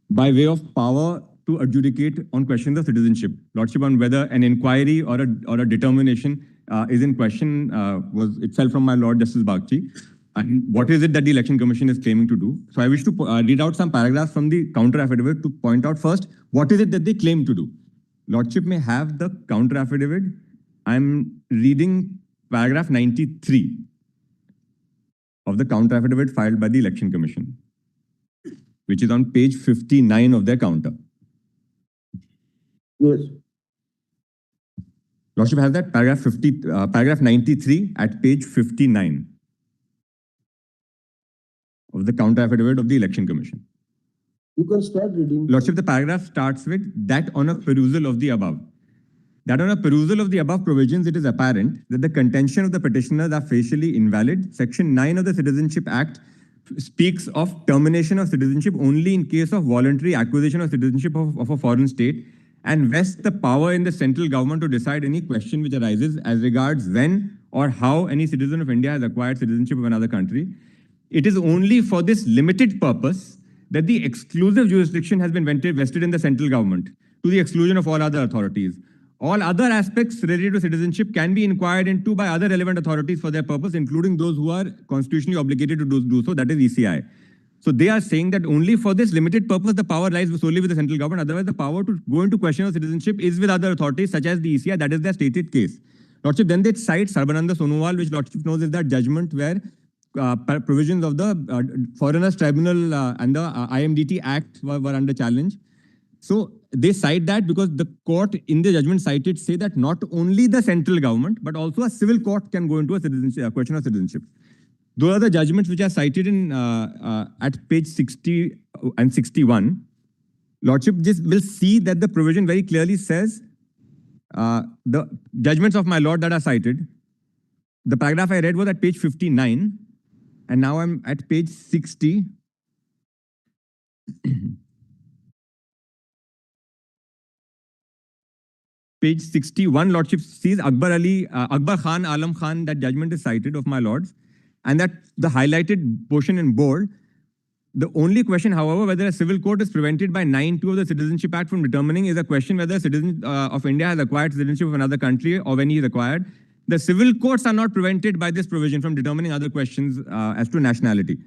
by way of power to adjudicate on questions of citizenship. Lordship, on whether an inquiry or a determination is in question was itself from my Lord Justice Bagchi. And what is it that the Election Commission is claiming to do? So I wish to read out some paragraphs from the counter affidavit to point out first, what is it that they claim to do? Lordship may have the counter affidavit. I'm reading paragraph 93. of the counter affidavit filed by the Election Commission, which is on page 59 of their counter. Yes. Lordship has that paragraph 93 at page 59 of the counter affidavit of the Election Commission. You can start reading. Lordship, the paragraph starts with that on a perusal of the above. That on a perusal of the above provisions, it is apparent that the contention of the petitioners are facially invalid. Section 9 of the Citizenship Act speaks of termination of citizenship only in case of voluntary acquisition of citizenship of a foreign state, and vests the power in the central government to decide any question which arises as regards when or how any citizen of India has acquired citizenship of another country. It is only for this limited purpose that the exclusive jurisdiction has been vested in the central government, to the exclusion of all other authorities. All other aspects related to citizenship can be inquired into by other relevant authorities for their purpose, including those who are constitutionally obligated to do so, that is ECI. So they are saying that only for this limited purpose, the power lies solely with the central government. Otherwise, the power to go into question of citizenship is with other authorities, such as the ECI. That is their stated case. Lordship, then they cite Sarbananda Sonowal, which Lordship knows is that judgment where provisions of the Foreigners Tribunal and the IMDT Act were under challenge. So they cite that because the court in the judgment cited say that not only the central government, but also a civil court can go into a question of citizenship. Those are the judgments which are cited in at page 60 and 61. Lordship just will see that the provision very clearly says the judgments of my lord that are cited. The paragraph I read was at page 59, and now I'm at page 60. Page 61, Lordship sees Akbar Khan, Alam Khan, that judgment is cited of my lords, and that the highlighted portion in bold. The only question, however, whether a civil court is prevented by 9(2) of the Citizenship Act from determining is a question whether a citizen of India has acquired citizenship of another country or when he is acquired. The civil courts are not prevented by this provision from determining other questions as to nationality.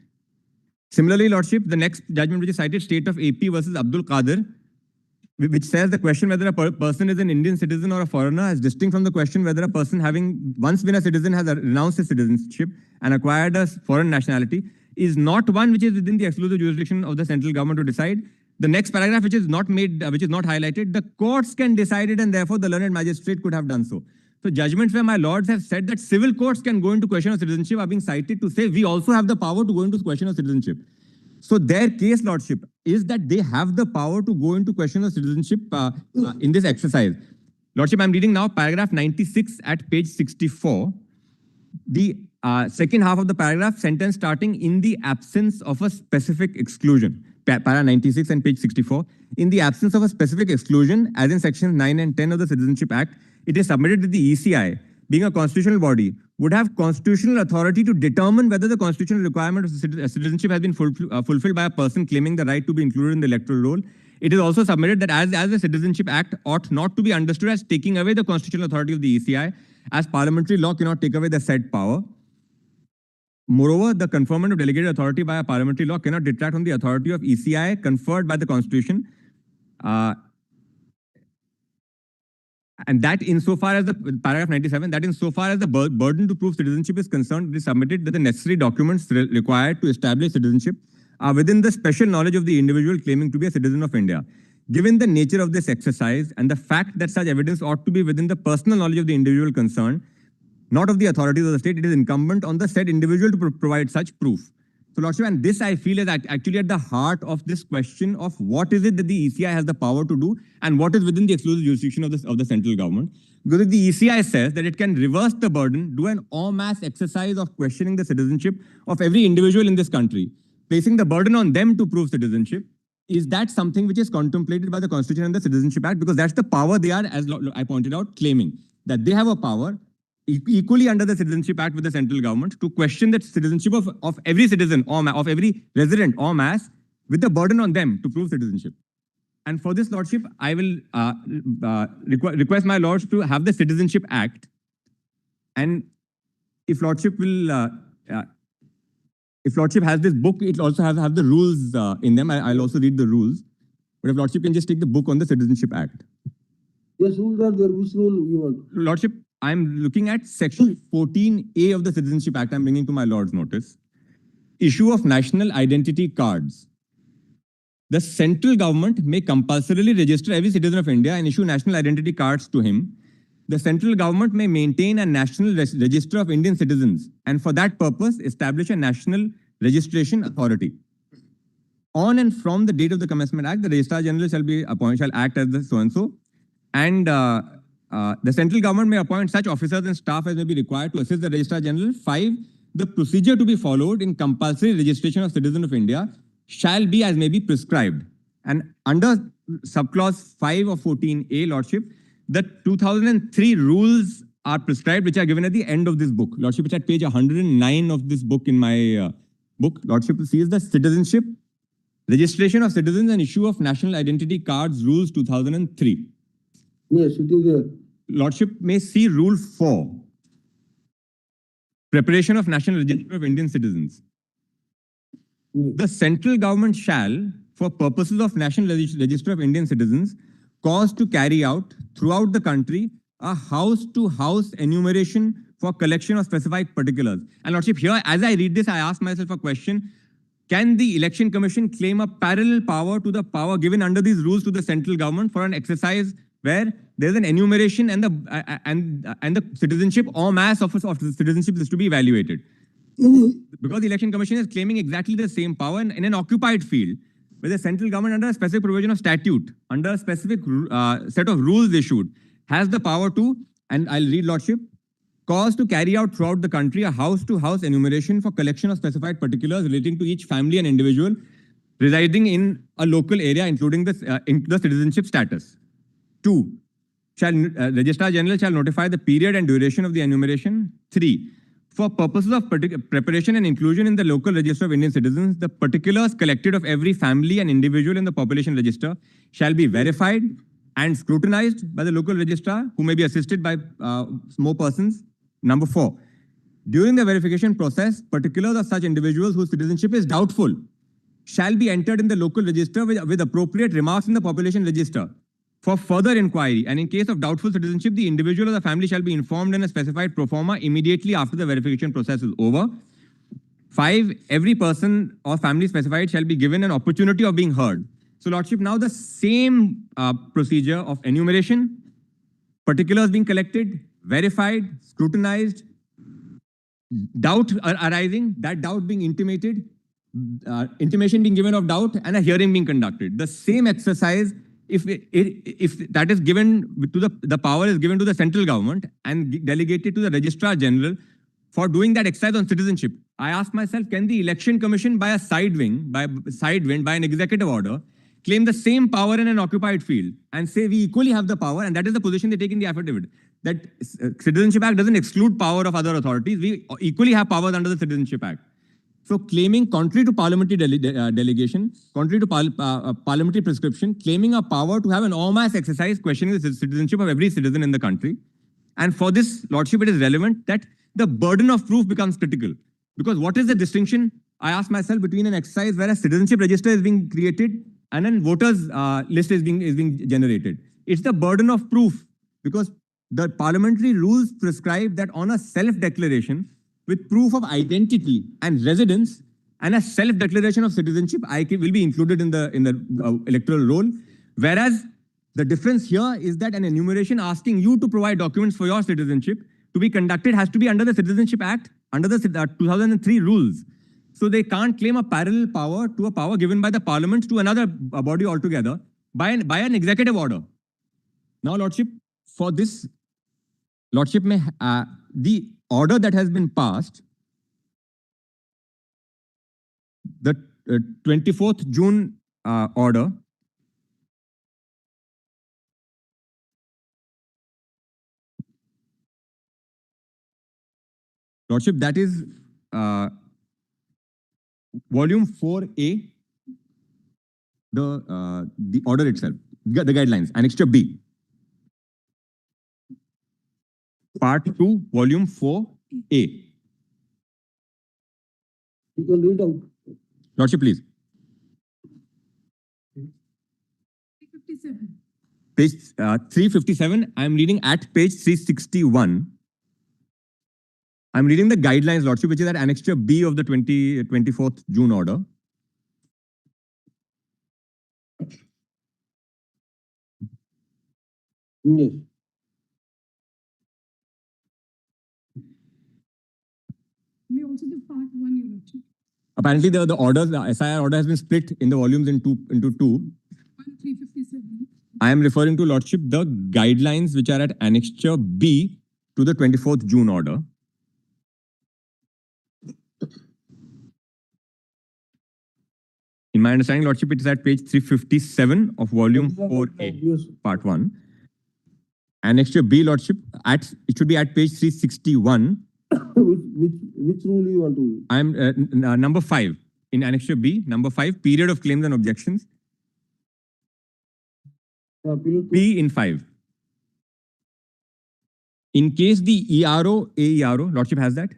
Similarly, Lordship, the next judgment which is cited, State of AP versus Abdul Qadir, which says the question whether a person is an Indian citizen or a foreigner is distinct from the question whether a person having once been a citizen has renounced his citizenship and acquired a foreign nationality, is not one which is within the exclusive jurisdiction of the central government to decide. The next paragraph, which is not highlighted, the courts can decide it, and therefore the learned magistrate could have done so. So judgments where my lords have said that civil courts can go into question of citizenship are being cited to say we also have the power to go into question of citizenship. So their case, Lordship, is that they have the power to go into question of citizenship in this exercise. Lordship, I'm reading now paragraph 96 at page 64. The second half of the paragraph, sentence starting in the absence of a specific exclusion. Para 96 and page 64. In the absence of a specific exclusion, as in sections 9 and 10 of the Citizenship Act, it is submitted to the ECI, being a constitutional body, would have constitutional authority to determine whether the constitutional requirement of citizenship has been fulfilled by a person claiming the right to be included in the electoral roll. It is also submitted that as the Citizenship Act ought not to be understood as taking away the constitutional authority of the ECI, as parliamentary law cannot take away the said power. Moreover, the conferment of delegated authority by a parliamentary law cannot detract from the authority of ECI conferred by the Constitution. And that insofar as the paragraph 97, that insofar as the burden to prove citizenship is concerned, it is submitted that the necessary documents required to establish citizenship are within the special knowledge of the individual claiming to be a citizen of India. Given the nature of this exercise and the fact that such evidence ought to be within the personal knowledge of the individual concerned, not of the authorities of the state, it is incumbent on the said individual to provide such proof. So, Lordship, and this I feel is actually at the heart of this question of what is it that the ECI has the power to do and what is within the exclusive jurisdiction of the central government. Because if the ECI says that it can reverse the burden, do an en masse exercise of questioning the citizenship of every individual in this country, placing the burden on them to prove citizenship, is that something which is contemplated by the Constitution and the Citizenship Act? Because that's the power they are, as I pointed out, claiming, that they have a power equally under the Citizenship Act with the central government to question the citizenship of every citizen or of every resident en masse with the burden on them to prove citizenship. And for this, Lordship, I will request my lords to have the Citizenship Act. And if Lordship will, if Lordship has this book, it also have the rules in them. I'll also read the rules. But if Lordship can just take the book on the Citizenship Act. Yes, rules are there. Which rule you want? Lordship, I'm looking at section 14A of the Citizenship Act. I'm bringing to my lord's notice. issue of national identity cards. The central government may compulsorily register every citizen of India and issue national identity cards to him. The central government may maintain a national register of Indian citizens and for that purpose establish a national registration authority. On and from the date of the Commencement Act, the Registrar General shall act as the so-and-so, and the central government may appoint such officers and staff as may be required to assist the Registrar General. 5. The procedure to be followed in compulsory registration of citizens of India shall be as may be prescribed. And under subclause 5 of 14A, Lordship, the 2003 rules are prescribed, which are given at the end of this book. Lordship, it's at page 109 of this book in my book. Lordship sees the Citizenship, Registration of Citizens and Issue of National Identity Cards Rules 2003. Yes, it is there. Lordship may see Rule 4, Preparation of National Register of Indian Citizens. The central government shall, for purposes of National Register of Indian Citizens, cause to carry out throughout the country a house-to-house enumeration for collection of specified particulars. And Lordship, here, as I read this, I ask myself a question. Can the Election Commission claim a parallel power to the power given under these rules to the central government for an exercise where there's an enumeration and the citizenship en masse of citizenship is to be evaluated? Because the Election Commission is claiming exactly the same power in an occupied field, where the central government, under a specific provision of statute, under a specific set of rules issued, has the power to, and I'll read, Lordship, cause to carry out throughout the country a house-to-house enumeration for collection of specified particulars relating to each family and individual residing in a local area, including the citizenship status. 2. Registrar General shall notify the period and duration of the enumeration. 3. For purposes of preparation and inclusion in the local register of Indian citizens, the particulars collected of every family and individual in the population register shall be verified and scrutinized by the local registrar, who may be assisted by more persons. Number 4, during the verification process, particulars of such individuals whose citizenship is doubtful shall be entered in the local register with appropriate remarks in the population register for further inquiry, and in case of doubtful citizenship, the individual or the family shall be informed in a specified pro forma immediately after the verification process is over. 5, every person or family specified shall be given an opportunity of being heard. So, Lordship, now the same procedure of enumeration, particulars being collected, verified, scrutinized, doubt arising, that doubt being intimated, intimation being given of doubt, and a hearing being conducted. The same exercise, if that is given to the power is given to the central government and delegated to the Registrar General for doing that exercise on citizenship, I ask myself, can the Election Commission by a sidewind, by an executive order, claim the same power in an occupied field and say we equally have the power? And that is the position they take in the affidavit, that Citizenship Act doesn't exclude power of other authorities. We equally have powers under the Citizenship Act. So claiming, contrary to parliamentary delegation, contrary to parliamentary prescription, claiming a power to have an en masse exercise questioning the citizenship of every citizen in the country. And for this, Lordship, it is relevant that the burden of proof becomes critical. Because what is the distinction, I ask myself, between an exercise where a citizenship register is being created and a voters list is being generated? It's the burden of proof, because the parliamentary rules prescribe that on a self-declaration, with proof of identity and residence and a self-declaration of citizenship, will be included in the electoral roll. Whereas the difference here is that an enumeration asking you to provide documents for your citizenship to be conducted has to be under the Citizenship Act, under the 2003 rules. So they can't claim a parallel power to a power given by the parliament to another body altogether by an executive order. Now, Lordship, for this, Lordship may the order that has been passed, the 24th June order, Lordship, that is volume 4A, the order itself, the guidelines, annexure B. Part 2, volume 4A. You can read out. Lordship, please. 357. Page 357, I am reading at page 361. I'm reading the guidelines, Lordship, which is at Annexure B of the 24th June order. Yes. We also do part 1, Your Lordship. Apparently, the SIR order has been split in the volumes into two. 357. I am referring to, Lordship, the guidelines which are at Annexure B to the 24th June order. In my understanding, Lordship, it is at page 357 of volume 4A, part 1. Annexure B, Lordship, it should be at page 361. Which rule you want to? I am number 5 in Annexure B, number 5, period of claims and objections. B in 5. In case the ERO, AERO, Lordship has that?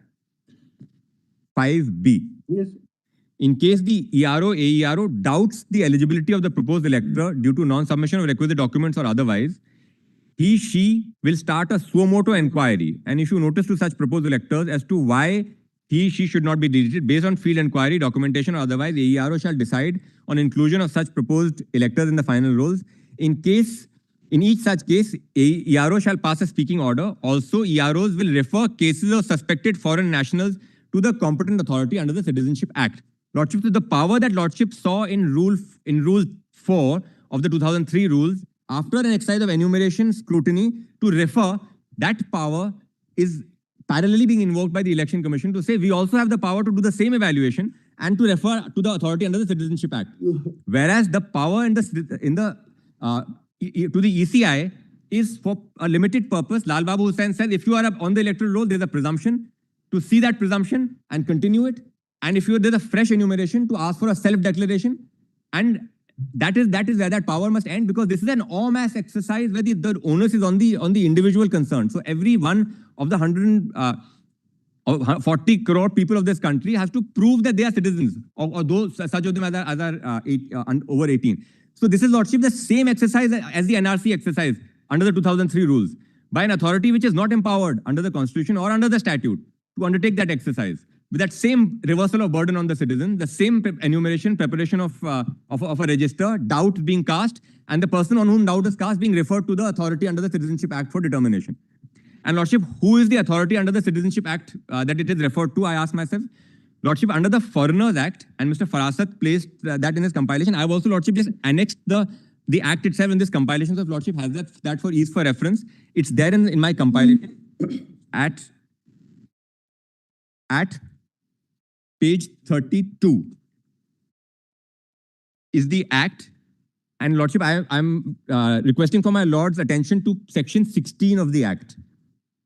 5B. Yes. In case the ERO, AERO doubts the eligibility of the proposed elector due to non-submission of requisite documents or otherwise, she will start a suo motu inquiry and issue notice to such proposed electors as to why she should not be deleted. Based on field inquiry, documentation or otherwise, AERO shall decide on inclusion of such proposed electors in the final rolls. In each such case, ERO shall pass a speaking order. Also, EROs will refer cases of suspected foreign nationals to the competent authority under the Citizenship Act. Lordship, the power that Lordship saw in Rule 4 of the 2003 rules, after an exercise of enumeration scrutiny to refer, that power is parallelly being invoked by the Election Commission to say we also have the power to do the same evaluation and to refer to the authority under the Citizenship Act. Whereas the power to the ECI is for a limited purpose. Lal Babu Hussain said if you are on the electoral roll, there's a presumption to see that presumption and continue it. And if there's a fresh enumeration to ask for a self-declaration, and that is where that power must end, because this is an en masse exercise where the onus is on the individual concerned. So every one of the 140 crore people of this country has to prove that they are citizens, or those such of them as are over 18. So this is, Lordship, the same exercise as the NRC exercise under the 2003 rules by an authority which is not empowered under the Constitution or under the statute to undertake that exercise. With that same reversal of burden on the citizen, the same enumeration, preparation of a register, doubt being cast, and the person on whom doubt is cast being referred to the authority under the Citizenship Act for determination. And Lordship, who is the authority under the Citizenship Act that it is referred to, I ask myself? Lordship, under the Foreigners Act, and Mr. Farasat placed that in his compilation. I have also, Lordship, just annexed the Act itself in this compilation. So if Lordship has that for ease for reference, it's there in my compilation at page 32 is the Act. And Lordship, I'm requesting for my Lord's attention to section 16 of the Act,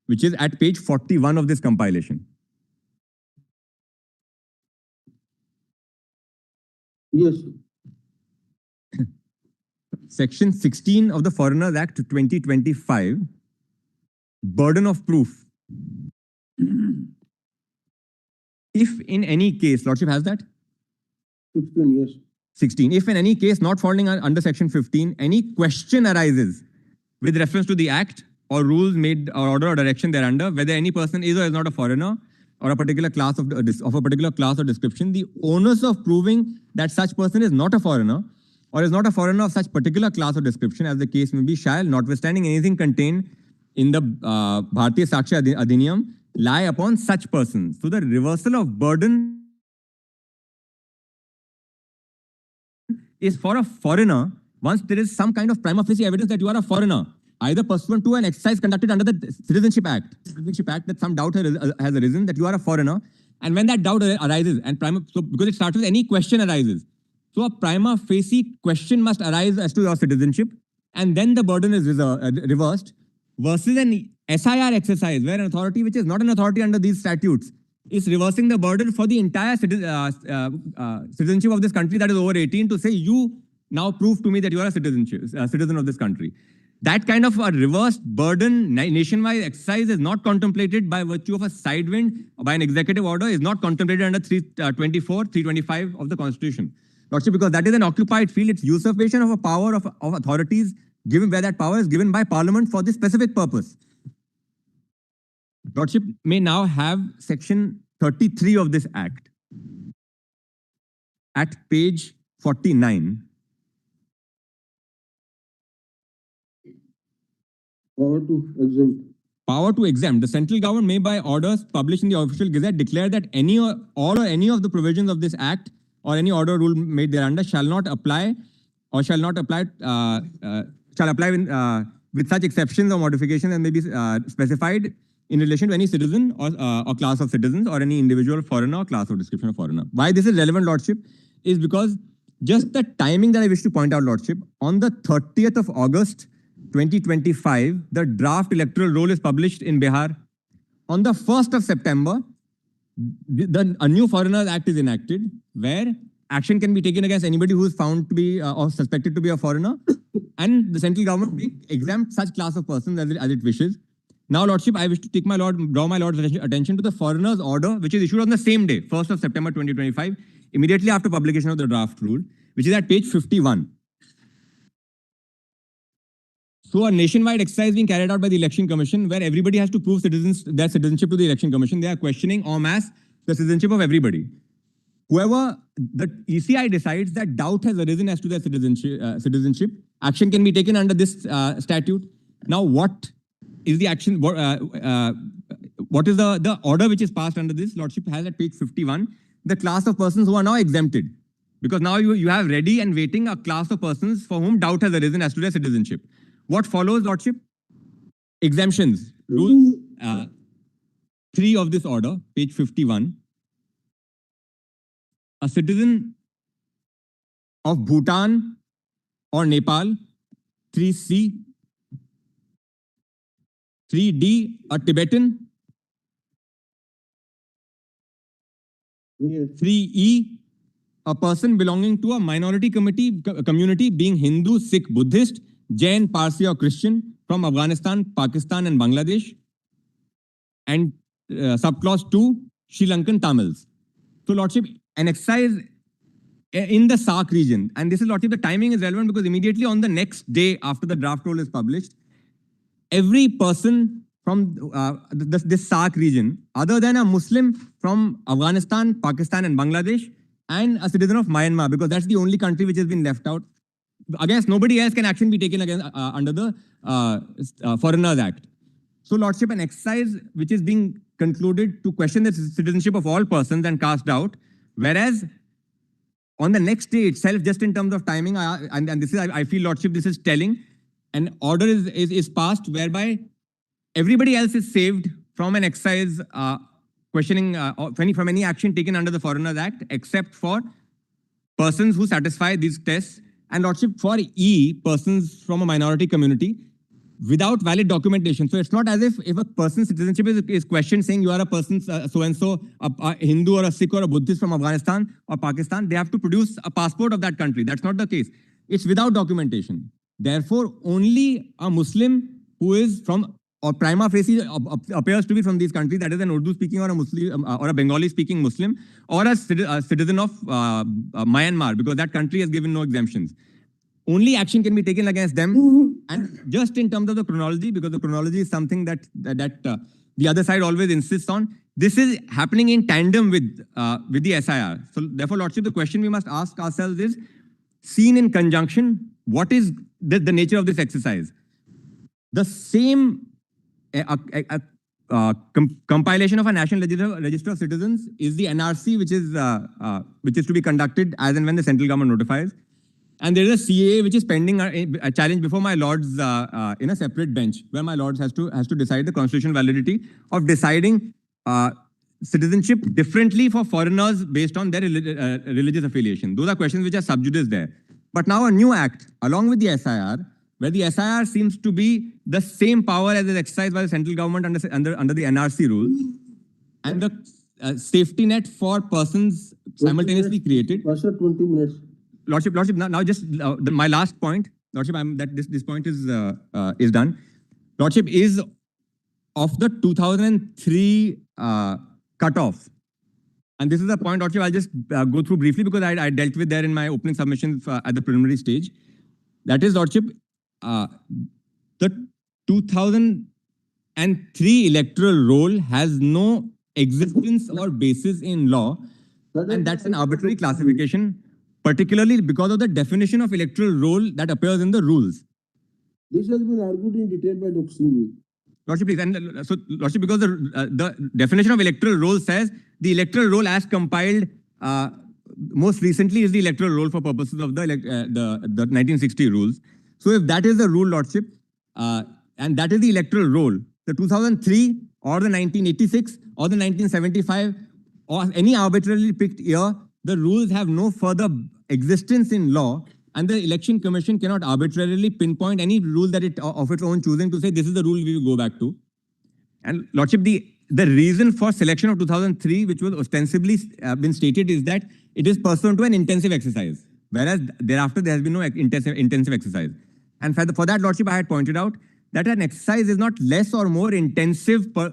which is at page 41 of this compilation. Yes. Section 16 of the Foreigners Act 2025, burden of proof. If in any case, Lordship has that? 16, yes. 16. If in any case not falling under section 15, any question arises with reference to the Act or rules made or order or direction thereunder, whether any person is or is not a foreigner or a particular class of a particular class or description, the onus of proving that such person is not a foreigner or is not a foreigner of such particular class or description, as the case may be, shall, notwithstanding anything contained in the Bharatiya Sakshi Adhiniyam, lie upon such persons. So the reversal of burden is for a foreigner once there is some kind of prima facie evidence that you are a foreigner, either pursuant to an exercise conducted under the Citizenship Act, that some doubt has arisen that you are a foreigner. And when that doubt arises, and because it starts with any question arises, so a prima facie question must arise as to your citizenship, and then the burden is reversed, versus an SIR exercise where an authority which is not an authority under these statutes is reversing the burden for the entire citizenship of this country that is over 18 to say, you now prove to me that you are a citizen of this country. That kind of a reversed burden nationwide exercise is not contemplated by virtue of a sidewind or by an executive order, is not contemplated under 324, 325 of the Constitution. Lordship, because that is an occupied field, it's usurpation of a power of authorities given where that power is given by Parliament for this specific purpose. Lordship may now have section 33 of this act at page 49. Power to exempt. Power to exempt. The central government may, by orders published in the official gazette, declare that any or all or any of the provisions of this act or any order or rule made thereunder shall not apply or shall apply with such exceptions or modifications as may be specified in relation to any citizen or class of citizens or any individual foreigner or class or description of foreigner. Why this is relevant, Lordship, is because just the timing that I wish to point out, Lordship, on the 30th of August, 2025, the draft electoral roll is published in Bihar. On the 1st of September, a new Foreigners Act is enacted, where action can be taken against anybody who is found to be or suspected to be a foreigner, and the central government may exempt such class of persons as it wishes. Now, Lordship, I wish to draw my Lord's attention to the Foreigners Order, which is issued on the same day, 1st of September 2025, immediately after publication of the draft rule, which is at page 51. So a nationwide exercise being carried out by the Election Commission, where everybody has to prove their citizenship to the Election Commission. They are questioning en masse the citizenship of everybody. Whoever the ECI decides that doubt has arisen as to their citizenship, action can be taken under this statute. Now, what is the action? What is the order which is passed under this? Lordship has at page 51 the class of persons who are now exempted, because now you have ready and waiting a class of persons for whom doubt has arisen as to their citizenship. What follows, Lordship? Exemptions. Rule 3 of this order, page 51. A citizen of Bhutan or Nepal, 3C. 3D, a Tibetan. 3E, a person belonging to a minority community being Hindu, Sikh, Buddhist, Jain, Parsi or Christian from Afghanistan, Pakistan and Bangladesh. And subclause 2, Sri Lankan Tamils. So, Lordship, an exercise in the SARC region, and this is, Lordship, the timing is relevant because immediately on the next day after the draft roll is published, every person from this SARC region, other than a Muslim from Afghanistan, Pakistan and Bangladesh, and a citizen of Myanmar, because that's the only country which has been left out, against nobody else can action be taken against under the Foreigners Act. So, Lordship, an exercise which is being concluded to question the citizenship of all persons and cast doubt, whereas on the next day itself, just in terms of timing, and this is, I feel, Lordship, this is telling, an order is passed whereby everybody else is saved from an exercise questioning from any action taken under the Foreigners Act, except for persons who satisfy these tests. And, Lordship, for E, persons from a minority community without valid documentation. So it's not as if a person's citizenship is questioned saying you are a person so-and-so, a Hindu or a Sikh or a Buddhist from Afghanistan or Pakistan, they have to produce a passport of that country. That's not the case. It's without documentation. Therefore, only a Muslim who is from or prima facie appears to be from these countries, that is an Urdu-speaking or a Muslim or a Bengali-speaking Muslim or a citizen of Myanmar, because that country has given no exemptions. Only action can be taken against them. And just in terms of the chronology, because the chronology is something that the other side always insists on, this is happening in tandem with the SIR. So therefore, Lordship, the question we must ask ourselves is, seen in conjunction, what is the nature of this exercise? The same compilation of a National Register of Citizens is the NRC, which is to be conducted as and when the central government notifies. And there is a CAA which is pending a challenge before my Lords in a separate bench, where my Lords has to decide the constitutional validity of deciding citizenship differently for foreigners based on their religious affiliation. Those are questions which are sub judice there. But now a new act, along with the SIR, where the SIR seems to be the same power as is exercised by the central government under the NRC rules, and the safety net for persons simultaneously created. 20 minutes. Lordship, now just my last point, Lordship, this point is done. Lordship, is of the 2003 cutoff, and this is a point, Lordship, I'll just go through briefly because I dealt with there in my opening submission at the preliminary stage. That is, Lordship, the 2000 and 3 electoral roll has no existence or basis in law, and that's an arbitrary classification, particularly because of the definition of electoral roll that appears in the rules. This has been argued in detail by Dr. Singh. Lordship, please. And so, Lordship, because the definition of electoral roll says the electoral roll as compiled most recently is the electoral roll for purposes of the 1960 rules. So if that is the rule, Lordship, and that is the electoral roll, the 2003 or the 1986 or the 1975 or any arbitrarily picked year, the rules have no further existence in law, and the Election Commission cannot arbitrarily pinpoint any rule that of its own choosing to say this is the rule we will go back to. And Lordship, the reason for selection of 2003, which was ostensibly been stated, is that it is pursuant to an intensive exercise, whereas thereafter there has been no intensive exercise. And for that, Lordship, I had pointed out that an exercise is not less or more intensive per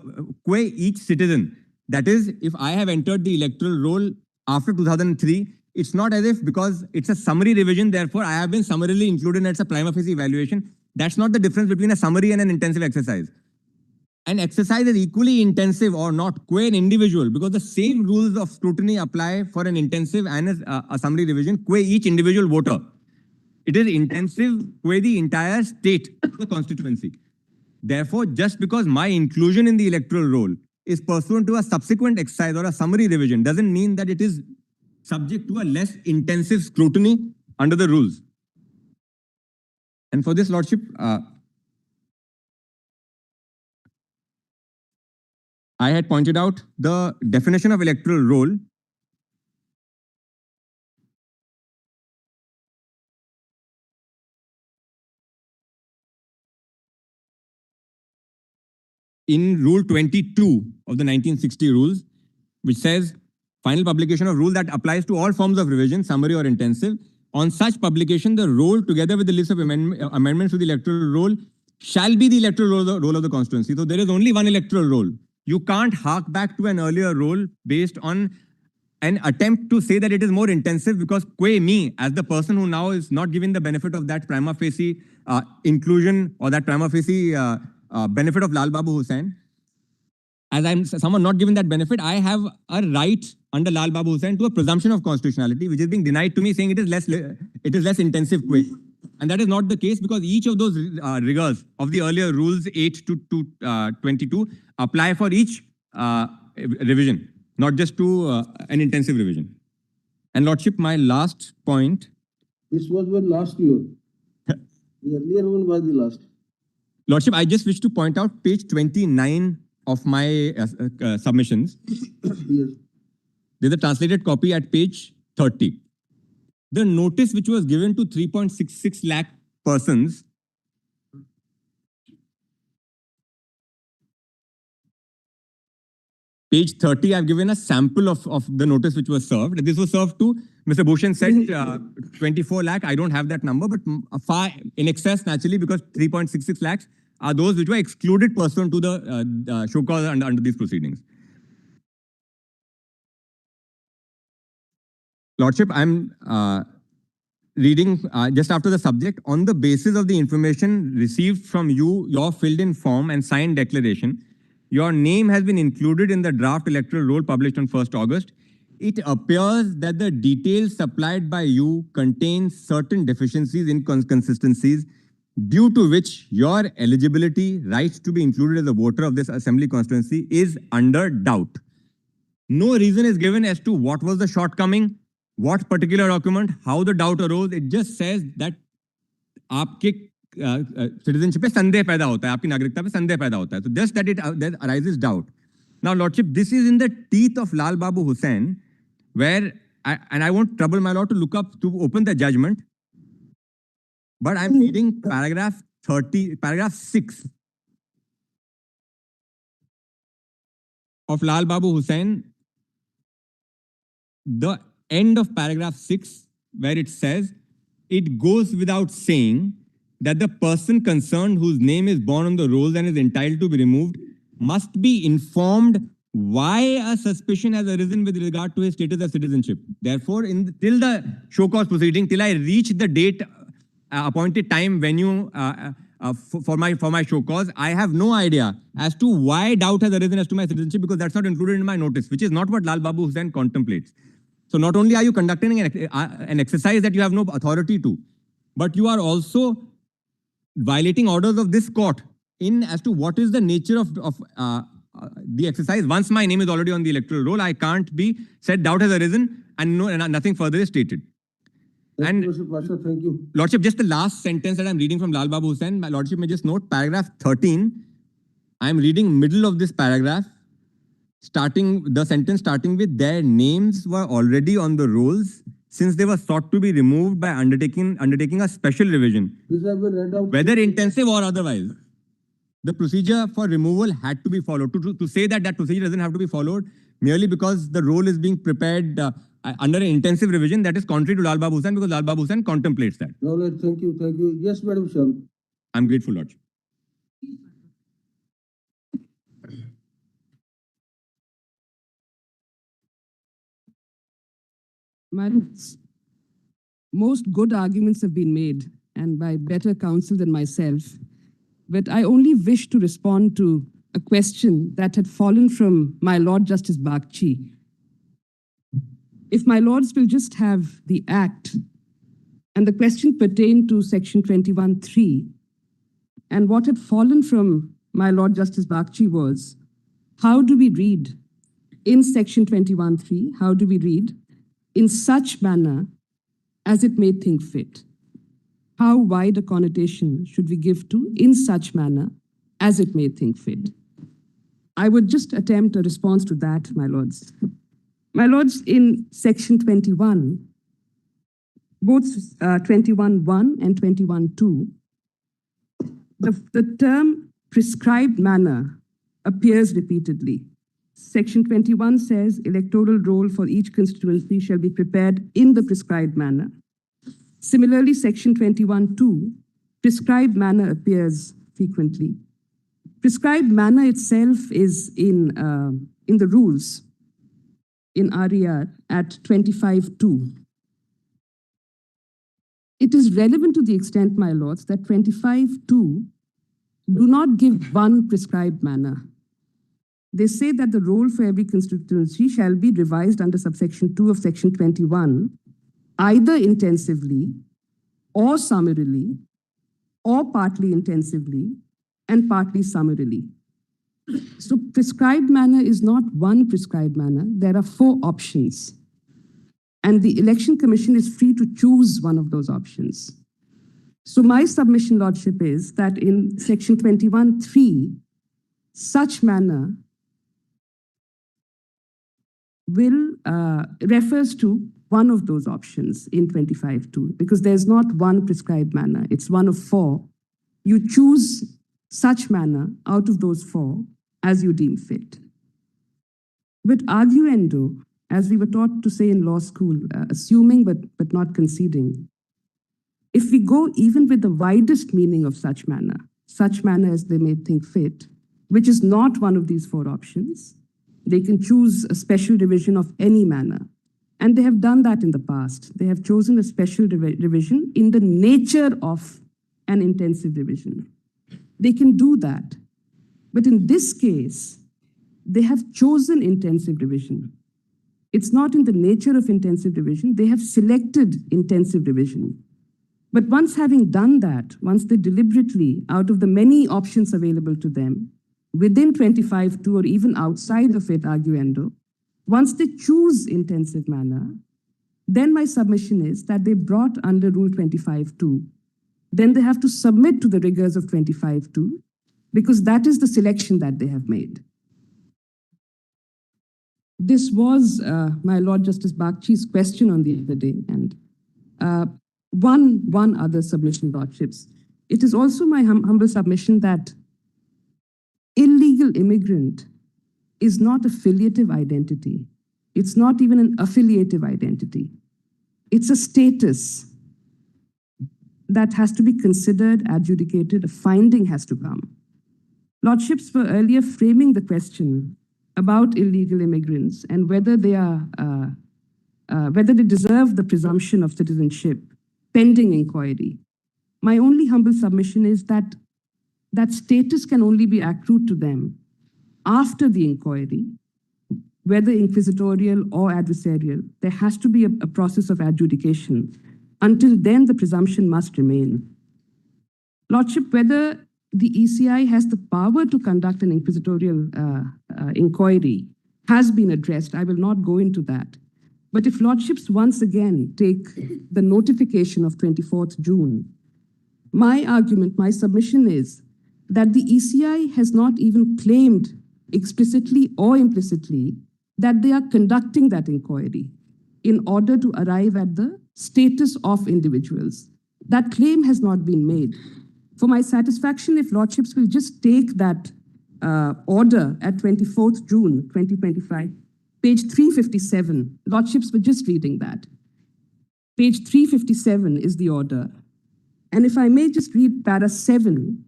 each citizen. That is, if I have entered the electoral roll after 2003, it's not as if because it's a summary revision, therefore I have been summarily included and it's a prima facie evaluation. That's not the difference between a summary and an intensive exercise. An exercise is equally intensive or not qua an individual, because the same rules of scrutiny apply for an intensive and a summary revision qua each individual voter. It is intensive qua the entire state, the constituency. Therefore, just because my inclusion in the electoral roll is pursuant to a subsequent exercise or a summary revision doesn't mean that it is subject to a less intensive scrutiny under the rules. And for this, Lordship, I had pointed out the definition of electoral roll in Rule 22 of the 1960 rules, which says final publication of rule that applies to all forms of revision, summary or intensive. On such publication, the roll, together with the list of amendments to the electoral roll, shall be the electoral roll of the constituency. So there is only one electoral roll. You can't hark back to an earlier roll based on an attempt to say that it is more intensive, because qua me, as the person who now is not given the benefit of that prima facie inclusion or that prima facie benefit of Lal Babu Hussain, as I'm someone not given that benefit, I have a right under Lal Babu Hussain to a presumption of constitutionality, which is being denied to me, saying it is less intensive qua. And that is not the case, because each of those rigors of the earlier rules 8 to 22 apply for each revision, not just to an intensive revision. And Lordship, my last point. This was one last year. The earlier one was the last. Lordship, I just wish to point out page 29 of my submissions. Yes. There's a translated copy at page 30. The notice which was given to 3.66 lakh persons page 30, I've given a sample of the notice which was served. This was served to, Mr. Bhushan said 24 lakh. I don't have that number, but far in excess, naturally, because 3.66 lakhs are those which were excluded pursuant to the show cause under these proceedings. Lordship, I'm reading just after the subject. On the basis of the information received from you, your filled-in form and signed declaration, your name has been included in the draft electoral roll published on 1st August. It appears that the details supplied by you contain certain deficiencies, inconsistencies, due to which your eligibility, right to be included as a voter of this assembly constituency is under doubt. No reason is given as to what was the shortcoming, what particular document, how the doubt arose. It just says that आपके citizenship पे संदेह पैदा होता है, आपकी नागरिकता पे संदेह पैदा होता है. So just that there arises doubt. Now, Lordship, this is in the teeth of Lal Babu Hussain, where, and I won't trouble my lord to look up to open the judgment, but I'm reading paragraph 6 of Lal Babu Hussain, the end of paragraph 6, where it says, it goes without saying that the person concerned whose name is borne on the rolls and is entitled to be removed must be informed why a suspicion has arisen with regard to his status of citizenship. Therefore, till the show cause proceeding, till I reach the date, appointed time, venue, for my show cause. I have no idea as to why doubt has arisen as to my citizenship, because that's not included in my notice, which is not what Lal Babu Hussain contemplates. So not only are you conducting an exercise that you have no authority to, but you are also violating orders of this court in as to what is the nature of the exercise. Once my name is already on the electoral roll, I can't be said doubt has arisen and nothing further is stated. Thank you. Lordship, just the last sentence that I'm reading from Lal Babu Hussain, my Lordship may just note, paragraph 13, I'm reading middle of this paragraph, the sentence starting with their names were already on the rolls since they were sought to be removed by undertaking a special revision, This has been read out. whether intensive or otherwise. The procedure for removal had to be followed. To say that procedure doesn't have to be followed merely because the roll is being prepared under an intensive revision, that is contrary to Lal Babu Hussain, because Lal Babu Hussain contemplates that. No, thank you. Yes, Madam Sir. I'm grateful, Lordship. Madam, most good arguments have been made, and by better counsel than myself. But I only wish to respond to a question that had fallen from my Lord Justice Bagchi. If my lords will just have the act, and the question pertained to section 21(3), and what had fallen from my Lord Justice Bagchi was, how do we read in section 21(3), how do we read in such manner as it may think fit? How wide a connotation should we give to in such manner as it may think fit? I would just attempt a response to that, my lords. My lords, in section 21, both 21(1) and 21(2), the term prescribed manner appears repeatedly. Section 21 says electoral roll for each constituency shall be prepared in the prescribed manner. Similarly, section 21(2), prescribed manner appears frequently. Prescribed manner itself is in the rules in RER at 25(2). It is relevant to the extent, my lords, that 25(2) do not give one prescribed manner. They say that the roll for every constituency shall be revised under subsection 2 of section 21, either intensively or summarily, or partly intensively and partly summarily. So prescribed manner is not one prescribed manner. There are 4 options. And the Election Commission is free to choose one of those options. So my submission, Lordship, is that in section 21(3), such manner refers to one of those options in 25(2), because there's not one prescribed manner. It's one of 4. You choose such manner out of those 4 as you deem fit. But arguendo, as we were taught to say in law school, assuming but not conceding, if we go even with the widest meaning of such manner as they may think fit, which is not one of these 4 options, they can choose a special revision of any manner. And they have done that in the past. They have chosen a special revision in the nature of an intensive revision. They can do that. But in this case, they have chosen intensive revision. It's not in the nature of intensive revision. They have selected intensive revision. But once having done that, once they deliberately, out of the many options available to them, within 25(2) or even outside of it, arguendo, once they choose intensive manner, then my submission is that they brought under Rule 25(2). Then they have to submit to the rigors of 25(2), because that is the selection that they have made. This was my Lord Justice Bagchi's question on the other day, and one other submission, Lordships. It is also my humble submission that illegal immigrant is not a filiative identity. It's not even an affiliative identity. It's a status that has to be considered, adjudicated, a finding has to come. Lordships were earlier framing the question about illegal immigrants and whether they deserve the presumption of citizenship pending inquiry. My only humble submission is that that status can only be accrued to them after the inquiry, whether inquisitorial or adversarial. There has to be a process of adjudication. Until then, the presumption must remain. Lordship, whether the ECI has the power to conduct an inquisitorial inquiry has been addressed. I will not go into that. But if Lordships once again take the notification of 24th June, my argument, my submission is that the ECI has not even claimed explicitly or implicitly that they are conducting that inquiry in order to arrive at the status of individuals. That claim has not been made. For my satisfaction, if Lordships will just take that order at 24th June 2025, page 357, Lordships were just reading that. Page 357 is the order. And if I may just read para 7,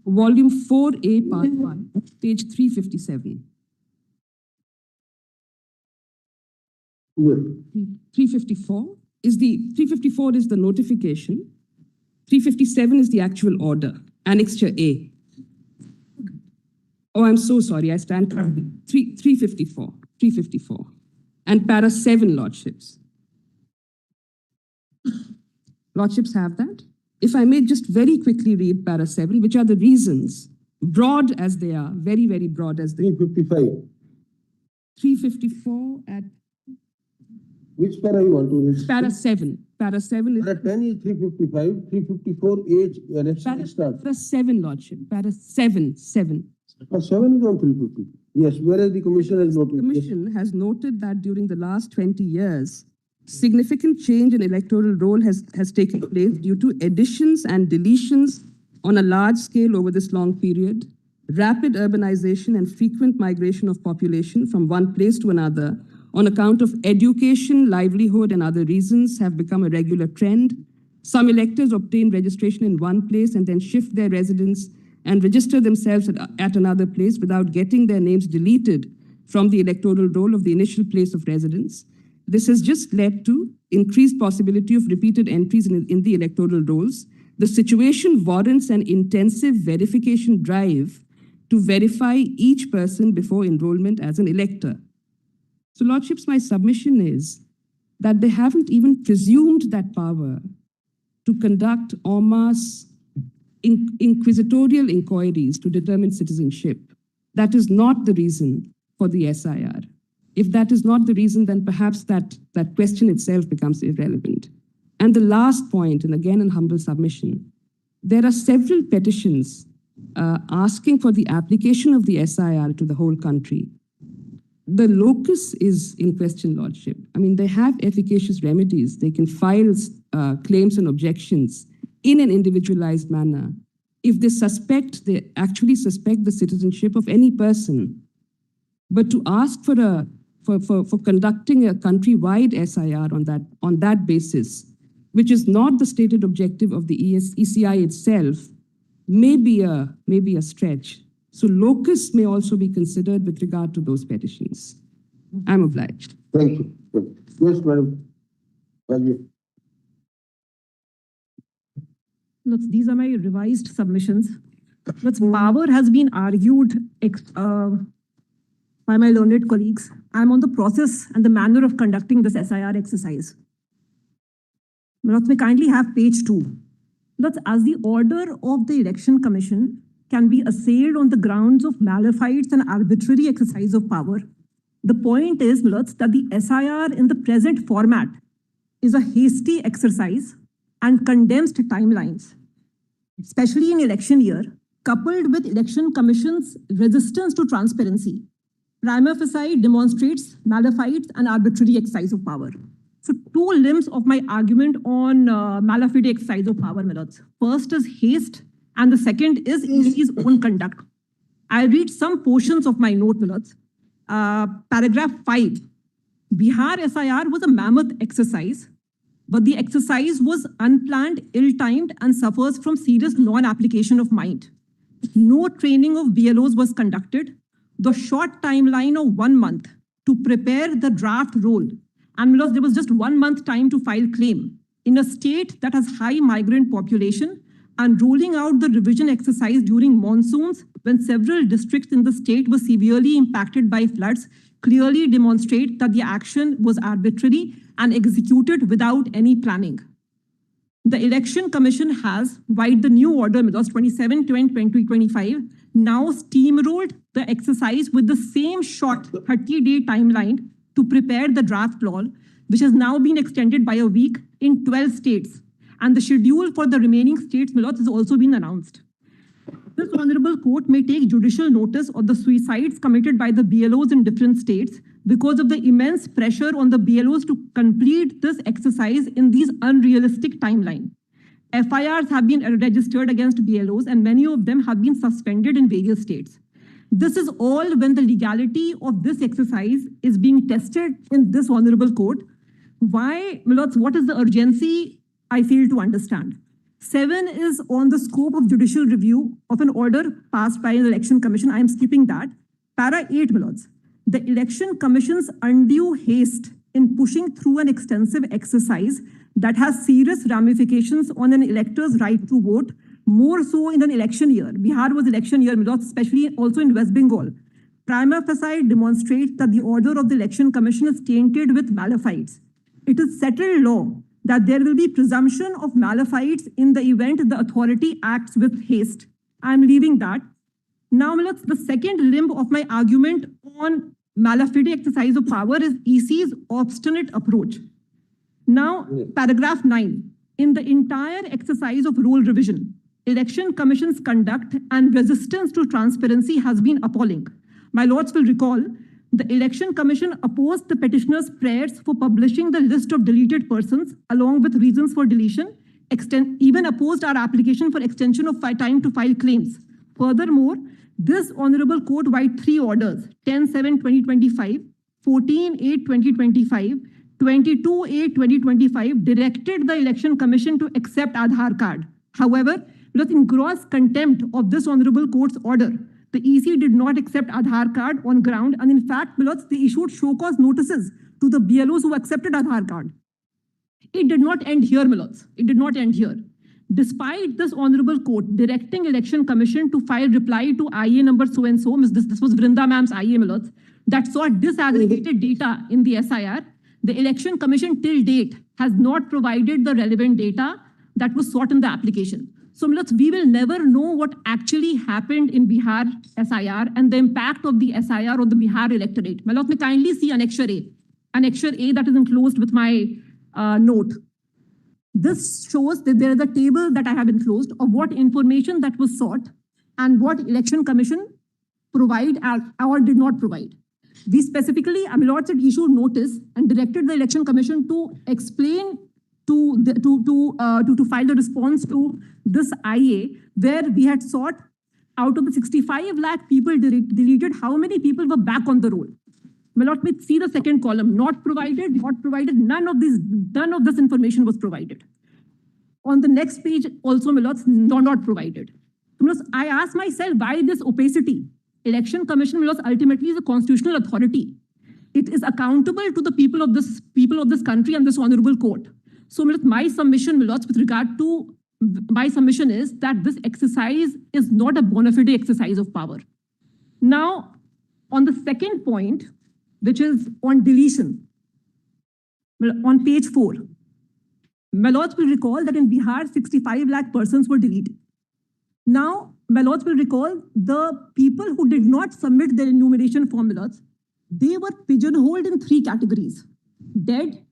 volume 4A, part 1, page 357. 354 is the notification. 357 is the actual order, annexure A. Oh, I'm so sorry, I stand corrected. 354. And para 7, Lordships. Lordships have that. If I may just very quickly read para 7, which are the reasons, broad as they are, very, very broad as they are. 355. 354 at... Which para you want to read? Para 7. Para 7 is... Para 10 is 355, 354 age election start. Para 7, Lordship. Para 7. Para 7 is on 350. Yes, whereas the Commission has noted. The Commission has noted that during the last 20 years, significant change in electoral roll has taken place due to additions and deletions on a large scale over this long period, rapid urbanization and frequent migration of population from one place to another on account of education, livelihood, and other reasons have become a regular trend. Some electors obtain registration in one place and then shift their residence and register themselves at another place without getting their names deleted from the electoral roll of the initial place of residence. This has just led to increased possibility of repeated entries in the electoral rolls. The situation warrants an intensive verification drive to verify each person before enrollment as an elector. So, Lordships, my submission is that they haven't even presumed that power to conduct en masse inquisitorial inquiries to determine citizenship. That is not the reason for the SIR. If that is not the reason, then perhaps that question itself becomes irrelevant. And the last point, and again in humble submission, there are several petitions asking for the application of the SIR to the whole country. The locus is in question, Lordship. I mean, they have efficacious remedies. They can file claims and objections in an individualized manner. If they actually suspect the citizenship of any person. But to ask for conducting a countrywide SIR on that basis, which is not the stated objective of the ECI itself, may be a stretch. So locus may also be considered with regard to those petitions. I'm obliged. Thank you. Yes, Madam. Thank you. Look, these are my revised submissions. Look, power has been argued by my learned colleagues. I'm on the process and the manner of conducting this SIR exercise. May kindly have page 2. Look, as the order of the Election Commission can be assailed on the grounds of malefice and arbitrary exercise of power. The point is, that the SIR in the present format is a hasty exercise and condensed timelines, especially in election year, coupled with Election Commission's resistance to transparency. Prima facie demonstrates malefice and arbitrary exercise of power. So 2 limbs of my argument on malafide exercise of power, Milords. First is haste, and the second is his own conduct. I'll read some portions of my note, Milords. Paragraph 5. Bihar SIR was a mammoth exercise, but the exercise was unplanned, ill-timed, and suffers from serious non-application of mind. No training of BLOs was conducted. The short timeline of 1 month to prepare the draft roll, and there was just 1 month time to file claim in a state that has high migrant population, and rolling out the revision exercise during monsoons when several districts in the state were severely impacted by floods clearly demonstrate that the action was arbitrary and executed without any planning. The Election Commission has, by the new order, Laws 27/2025, now steamrolled the exercise with the same short 30-day timeline to prepare the draft law, which has now been extended by a week in 12 states. And the schedule for the remaining states, Laws, has also been announced. This Honorable Court may take judicial notice of the suicides committed by the BLOs in different states because of the immense pressure on the BLOs to complete this exercise in these unrealistic timeline. FIRs have been registered against BLOs and many of them have been suspended in various states. This is all when the legality of this exercise is being tested in this Honorable Court. Why, Milords, what is the urgency? I fail to understand. 7 is on the scope of judicial review of an order passed by an election commission. I am skipping that. Para 8, Milords. The election commission's undue haste in pushing through an extensive exercise that has serious ramifications on an elector's right to vote, more so in an election year. Bihar was election year, Milords, especially also in West Bengal. Prima facie demonstrates that the order of the election commission is tainted with malefides. It is settled law that there will be presumption of malefides in the event the authority acts with haste. I'm leaving that. Now, Milords, the second limb of my argument on malafide exercise of power is EC's obstinate approach. Now, paragraph 9, in the entire exercise of rule revision, Election Commission's conduct and resistance to transparency has been appalling. My lords will recall, the Election Commission opposed the petitioner's prayers for publishing the list of deleted persons along with reasons for deletion, even opposed our application for extension of time to file claims. Furthermore, this Honorable Court wide 3 orders, 10/7/2025, 14/8/2025, 22/8/2025, directed the Election Commission to accept Aadhaar card. However, in gross contempt of this Honorable Court's order, the EC did not accept Aadhaar card on ground, and in fact, they issued show cause notices to the BLOs who accepted Aadhaar card. It did not end here, Milords. It did not end here. Despite this Honorable Court directing Election Commission to file reply to IA number so-and-so, this was Vrinda ma'am's IA, Milords, that sought disaggregated data in the SIR, the Election Commission till date has not provided the relevant data that was sought in the application. So, Milords, we will never know what actually happened in Bihar SIR and the impact of the SIR on the Bihar electorate. Milords, may kindly see Annexure A. Annexure A that is enclosed with my note. This shows that there is a table that I have enclosed of what information that was sought and what Election Commission provide or did not provide. We specifically, Milords, had issued notice and directed the Election Commission to explain to file the response to this IA, where we had sought out of the 65 lakh people deleted, how many people were back on the roll. Milords, may see the second column, not provided, none of this information was provided. On the next page, also, Milords, not provided. Milords, I ask myself, why this opacity? Election Commission, Milords, ultimately is a constitutional authority. It is accountable to the people of this country and this Honorable Court. So, Milords, my submission, Milords, with regard to my submission is that this exercise is not a bona fide exercise of power. Now, on the second point, which is on deletion, on page 4, Milords will recall that in Bihar, 65 lakh persons were deleted. Now, Milords will recall the people who did not submit their enumeration form, Milords, they were pigeonholed in 3 categories: dead,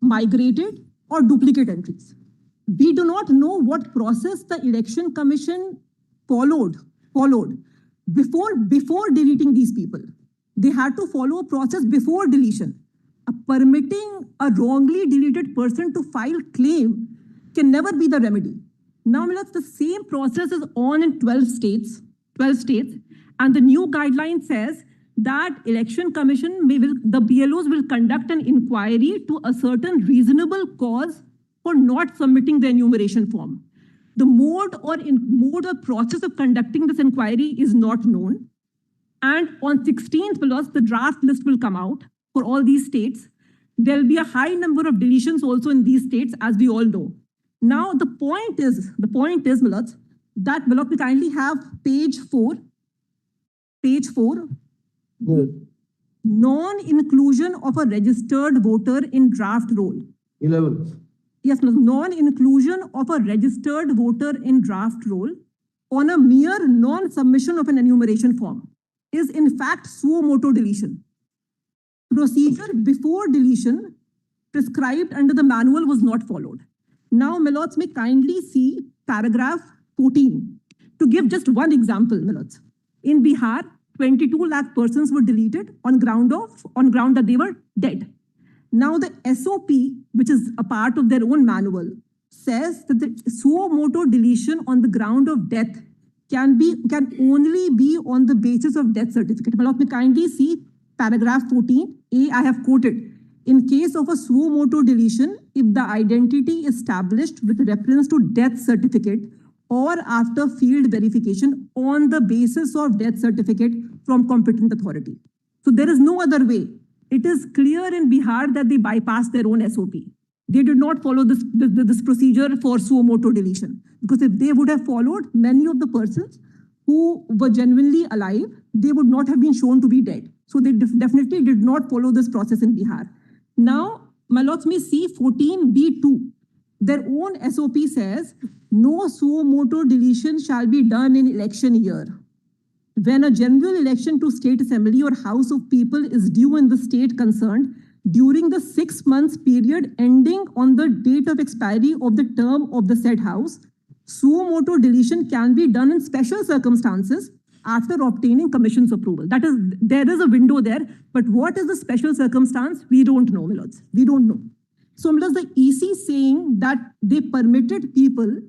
migrated, or duplicate entries. We do not know what process the Election Commission followed before deleting these people. They had to follow a process before deletion. Permitting a wrongly deleted person to file claim can never be the remedy. Now, Milords, the same process is on in 12 states, and the new guideline says that Election Commission, the BLOs will conduct an inquiry to ascertain reasonable cause for not submitting the enumeration form. The mode or process of conducting this inquiry is not known. And on 16th, Milords, the draft list will come out for all these states. There will be a high number of deletions also in these states, as we all know. Now, the point is, Milords, that Milords, we kindly have page 4. Page 4. Non-inclusion of a registered voter in draft roll. 11. Yes, non-inclusion of a registered voter in draft roll on a mere non-submission of an enumeration form is in fact suo motu deletion. Procedure before deletion prescribed under the manual was not followed. Now, Milords, may kindly see paragraph 14. To give just one example, Milords. In Bihar, 22 lakh persons were deleted on ground that they were dead. Now, the SOP, which is a part of their own manual, says that the suo motu deletion on the ground of death can only be on the basis of death certificate. Milords, may kindly see paragraph 14A, I have quoted. In case of a suo motu deletion, if the identity is established with reference to death certificate or after field verification on the basis of death certificate from competent authority. So there is no other way. It is clear in Bihar that they bypassed their own SOP. They did not follow this procedure for suo motu deletion. Because if they would have followed, many of the persons who were genuinely alive, they would not have been shown to be dead. So they definitely did not follow this process in Bihar. Now, Milords, may see 14B2. Their own SOP says, no suo motu deletion shall be done in election year. When a general election to state assembly or house of people is due in the state concerned, during the 6 months period ending on the date of expiry of the term of the said house, suo motu deletion can be done in special circumstances after obtaining commission's approval. That is, there is a window there, but what is the special circumstance? We don't know, Milords. We don't know. So, Milords, the EC saying that they permitted people,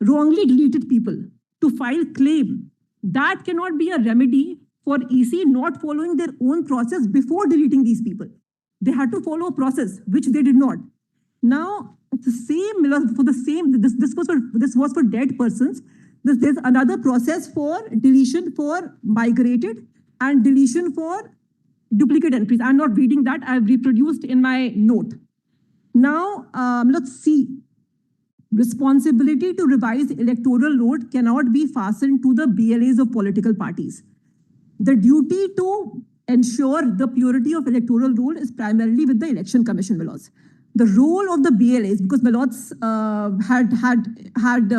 wrongly deleted people, to file claim, that cannot be a remedy for EC not following their own process before deleting these people. They had to follow a process, which they did not. Now, it's the same, Milords, for the same, this was for dead persons. There's another process for deletion for migrated and deletion for duplicate entries. I'm not reading that. I've reproduced in my note. Now, let's see. Responsibility to revise electoral load cannot be fastened to the BLAs of political parties. The duty to ensure the purity of electoral roll is primarily with the Election Commission, Milords. The role of the BLAs, because Milords had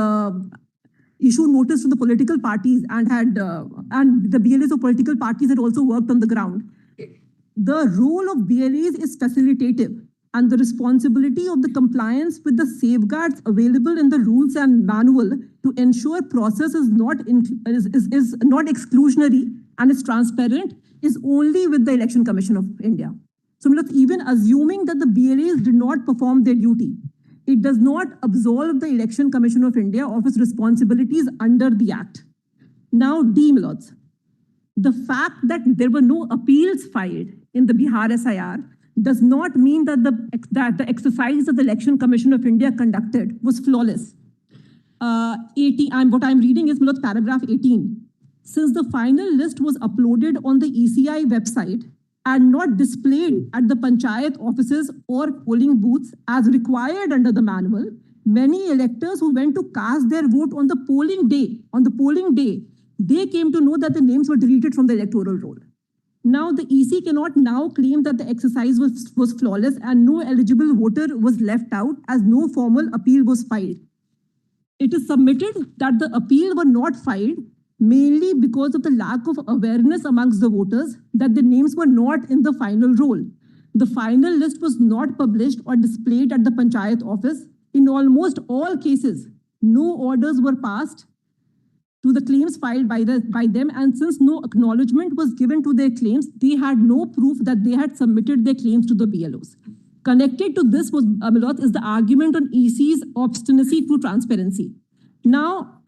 issued notice to the political parties and the BLAs of political parties had also worked on the ground. The role of BLAs is facilitative, and the responsibility of the compliance with the safeguards available in the rules and manual to ensure process is not exclusionary and is transparent is only with the Election Commission of India. So even assuming that the BLAs did not perform their duty, it does not absolve the Election Commission of India of its responsibilities under the Act. Now, D, Milords, the fact that there were no appeals filed in the Bihar SIR does not mean that the exercise that the Election Commission of India conducted was flawless. What I'm reading is Milords, paragraph 18. Since the final list was uploaded on the ECI website and not displayed at the panchayat offices or polling booths as required under the manual, many electors who went to cast their vote on the polling day, they came to know that the names were deleted from the electoral roll. Now, the EC cannot now claim that the exercise was flawless and no eligible voter was left out as no formal appeal was filed. It is submitted that the appeal were not filed mainly because of the lack of awareness amongst the voters that the names were not in the final roll. The final list was not published or displayed at the panchayat office. In almost all cases, no orders were passed to the claims filed by them, and since no acknowledgement was given to their claims, they had no proof that they had submitted their claims to the BLOs. Connected to this was, Milords, is the argument on EC's obstinacy to transparency. Now,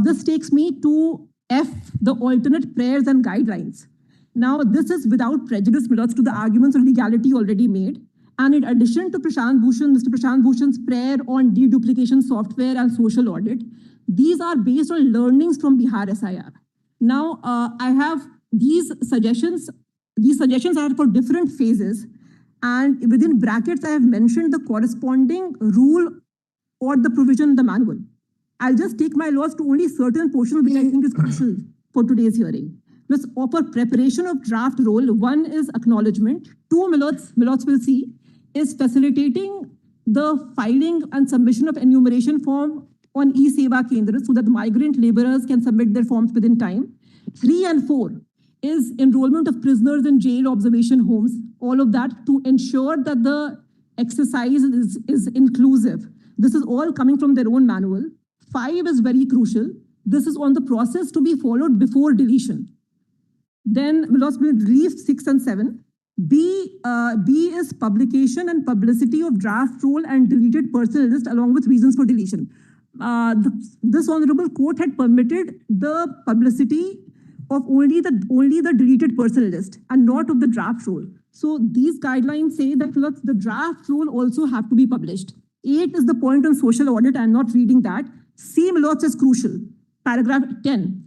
this takes me to F, the alternate prayers and guidelines. Now, this is without prejudice, Milords, to the arguments on legality already made. And in addition to Mr. Prashant Bhushan's prayer on deduplication software and social audit, these are based on learnings from Bihar SIR. Now, I have these suggestions. These suggestions are for different phases. And within brackets, I have mentioned the corresponding rule or the provision in the manual. I'll just take my laws to only certain portions which I think is crucial for today's hearing. Let's offer preparation of draft roll. One is acknowledgement. Two, Milots will see, is facilitating the filing and submission of enumeration form on e-Seva Kendra so that the migrant laborers can submit their forms within time. 3 and 4 is enrollment of prisoners in jail observation homes, all of that to ensure that the exercise is inclusive. This is all coming from their own manual. 5 is very crucial. This is on the process to be followed before deletion. Then Milots will leave 6 and 7. B is publication and publicity of draft roll and deleted personal list along with reasons for deletion. This honorable court had permitted the publicity of only the deleted personal list and not of the draft roll. So these guidelines say that the draft roll also have to be published. 8 is the point on social audit. I'm not reading that. C, Milots, is crucial. Paragraph 10.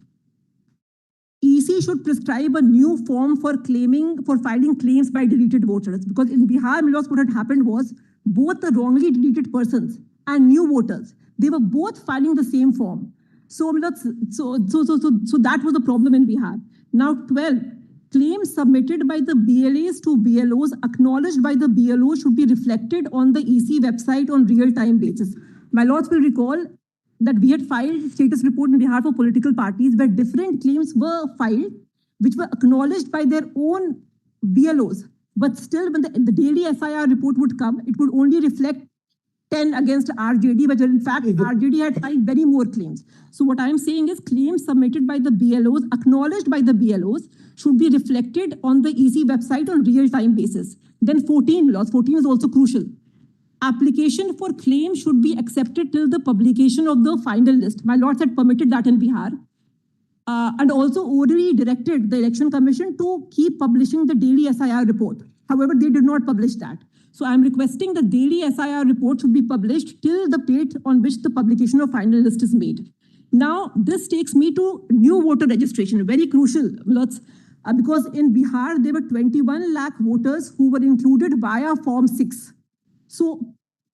EC should prescribe a new form for filing claims by deleted voters. Because in Bihar, Milots, what had happened was both the wrongly deleted persons and new voters, they were both filing the same form. So that was the problem in Bihar. Now 12, claims submitted by the BLAs to BLOs acknowledged by the BLO should be reflected on the EC website on real-time basis. My lords will recall that we had filed status report on behalf of political parties where different claims were filed, which were acknowledged by their own BLOs. But still, when the daily SIR report would come, it would only reflect 10 against RJD, but in fact, RJD had filed very more claims. So what I'm saying is claims submitted by the BLOs, acknowledged by the BLOs, should be reflected on the EC website on real-time basis. Then 14 laws, 14 is also crucial. Application for claim should be accepted till the publication of the final list. My lords had permitted that in Bihar. And also orally directed the Election Commission to keep publishing the daily SIR report. However, they did not publish that. So I'm requesting the daily SIR report should be published till the date on which the publication of final list is made. Now, this takes me to new voter registration, very crucial, because in Bihar, there were 21 lakh voters who were included via Form 6. So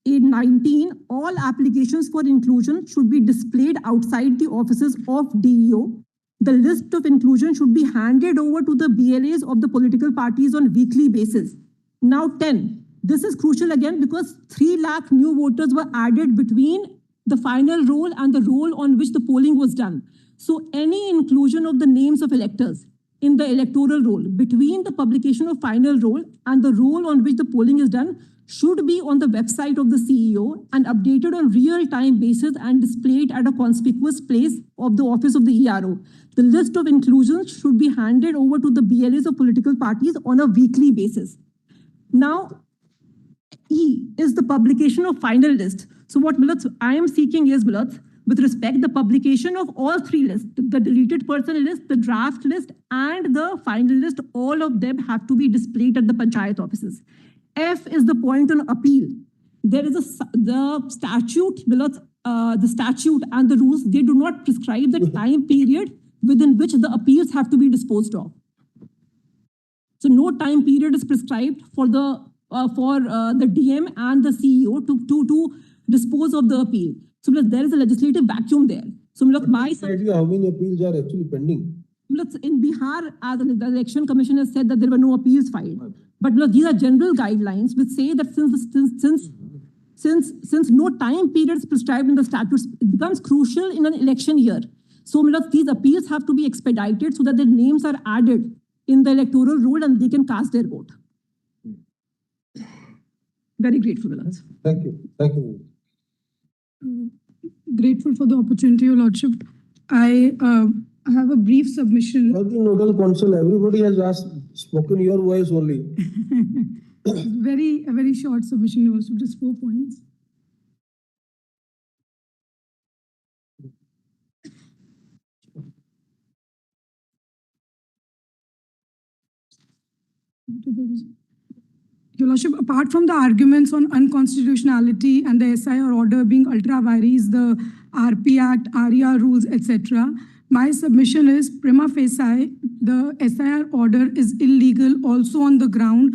in 19, all applications for inclusion should be displayed outside the offices of DEO. The list of inclusion should be handed over to the BLAs of the political parties on weekly basis. Now 10, this is crucial again because 3 lakh new voters were added between the final roll and the roll on which the polling was done. So any inclusion of the names of electors in the electoral roll between the publication of final roll and the roll on which the polling is done should be on the website of the CEO and updated on real-time basis and displayed at a conspicuous place of the office of the ERO. The list of inclusions should be handed over to the BLAs of political parties on a weekly basis. Now, E is the publication of final list. So what I am seeking is, with respect the publication of all 3 lists, the deleted person list, the draft list, and the final list, all of them have to be displayed at the panchayat offices. F is the point on appeal. There is the statute, the statute and the rules, they do not prescribe the time period within which the appeals have to be disposed of. So no time period is prescribed for the DM and the CEO to dispose of the appeal. So there is a legislative vacuum there. So my idea how many appeals are actually pending? In Bihar, as the Election Commission has said that there were no appeals filed. But these are general guidelines which say that since no time period is prescribed in the statutes, it becomes crucial in an election year. So these appeals have to be expedited so that their names are added in the electoral roll and they can cast their vote. Very grateful, Milots. Thank you. Thank you. Grateful for the opportunity, Your Lordship. I have a brief submission. The nodal counsel, everybody has spoken your voice only. A very short submission, Your Lordship, just 4 points. Your Lordship, apart from the arguments on unconstitutionality and the SIR order being ultra vires, the RP Act, ARIA rules, etc., my submission is prima facie, the SIR order is illegal also on the ground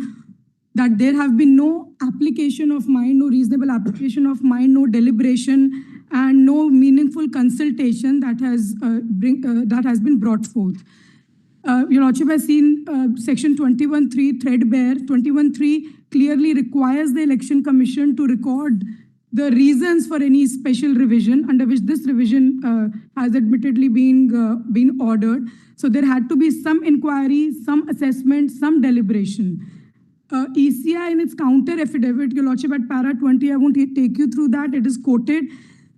that there have been no application of mind, no reasonable application of mind, no deliberation, and no meaningful consultation that has been brought forth. Your Lordship has seen Section 21(3) threadbare. 21(3) clearly requires the Election Commission to record the reasons for any special revision, under which this revision has admittedly been ordered. So there had to be some inquiry, some assessment, some deliberation. ECI in its counter affidavit, Your Lordship, at para 20, I won't take you through that. It is quoted,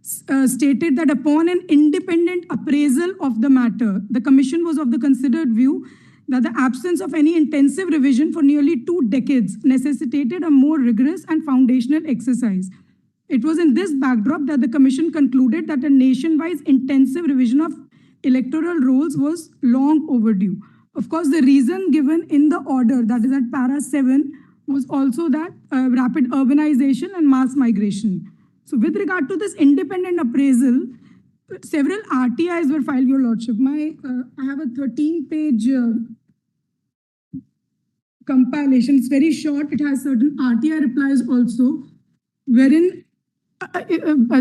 stated that upon an independent appraisal of the matter, the Commission was of the considered view that the absence of any intensive revision for nearly 2 decades necessitated a more rigorous and foundational exercise. It was in this backdrop that the Commission concluded that a nation-wide intensive revision of electoral rolls was long overdue. Of course, the reason given in the order, that is at para 7, was also that rapid urbanization and mass migration. So with regard to this independent appraisal, several RTIs were filed, Your Lordship. I have a 13-page compilation. It's very short. It has certain RTI replies also, wherein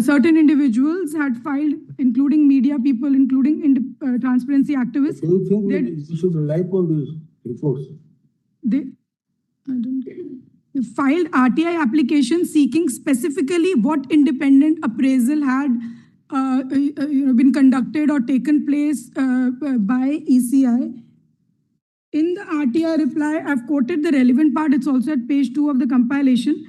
certain individuals had filed, including media people, including transparency activists. Do you think we should rely upon these reports? They filed RTI applications seeking specifically what independent appraisal had been conducted or taken place by ECI. In the RTI reply, I've quoted the relevant part. It's also at page 2 of the compilation.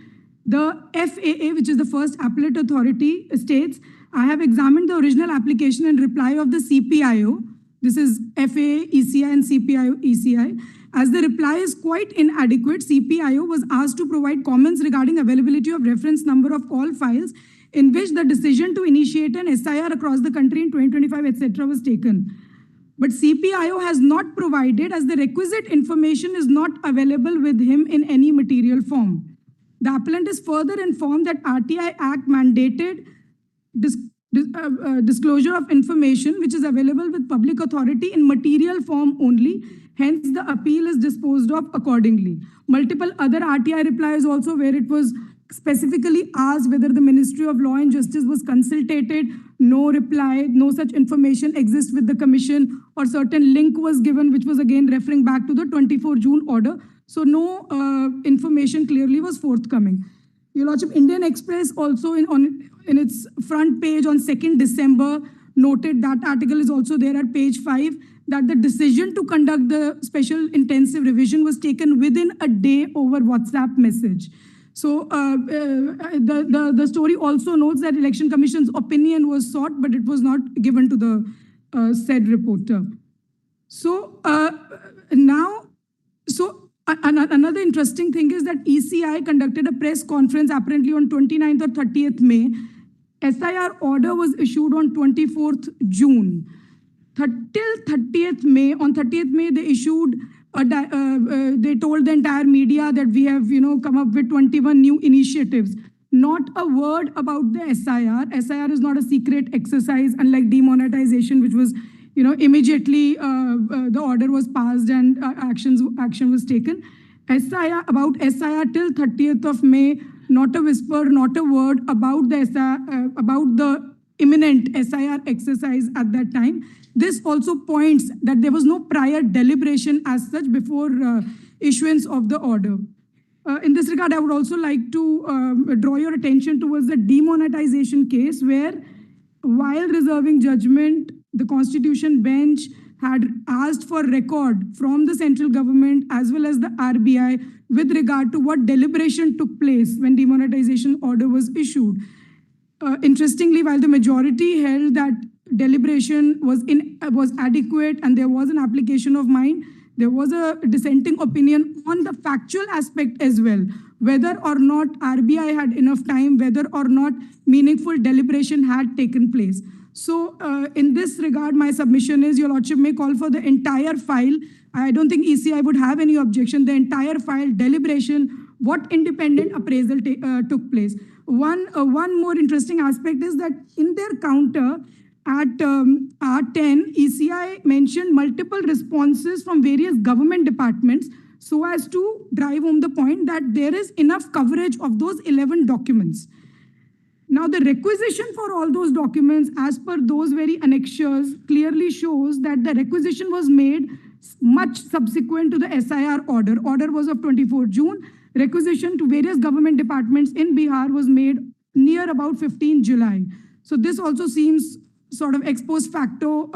The FAA, which is the first appellate authority, states, I have examined the original application and reply of the CPIO. This is FAA, ECI, and CPIO, ECI. As the reply is quite inadequate, CPIO was asked to provide comments regarding availability of reference number of all files in which the decision to initiate an SIR across the country in 2025, etc. was taken. But CPIO has not provided, as the requisite information is not available with him in any material form. The appellant is further informed that RTI Act mandated disclosure of information which is available with public authority in material form only. Hence, the appeal is disposed of accordingly. Multiple other RTI replies also, where it was specifically asked whether the Ministry of Law and Justice was consulted. No reply, no such information exists with the Commission, or certain link was given, which was again referring back to the 24 June order. So no information clearly was forthcoming. Your Lordship, Indian Express also in its front page on 2nd December noted, that article is also there at page 5, that the decision to conduct the special intensive revision was taken within a day over WhatsApp message. So the story also notes that Election Commission's opinion was sought, but it was not given to the said reporter. So another interesting thing is that ECI conducted a press conference apparently on 29th or 30th May. SIR order was issued on 24th June. Till 30th May, on 30th May, they issued, they told the entire media that we have, come up with 21 new initiatives. Not a word about the SIR. SIR is not a secret exercise, unlike demonetization, which was, immediately the order was passed and action was taken. About SIR till 30th of May, not a whisper, not a word about the SIR, about the imminent SIR exercise at that time. This also points that there was no prior deliberation as such before issuance of the order. In this regard, I would also like to draw your attention towards the demonetization case, where while reserving judgment, the Constitution bench had asked for record from the central government as well as the RBI with regard to what deliberation took place when demonetization order was issued. Interestingly, while the majority held that deliberation was adequate and there was an application of mind, there was a dissenting opinion on the factual aspect as well, whether or not RBI had enough time, whether or not meaningful deliberation had taken place. So in this regard, my submission is, Your Lordship may call for the entire file. I don't think ECI would have any objection. The entire file, deliberation, what independent appraisal took place. One more interesting aspect is that in their counter at R10, ECI mentioned multiple responses from various government departments. so as to drive home the point that there is enough coverage of those 11 documents. Now, the requisition for all those documents, as per those very annexures, clearly shows that the requisition was made much subsequent to the SIR order. Order was of 24 June. Requisition to various government departments in Bihar was made near about 15 July. So this also seems sort of ex post facto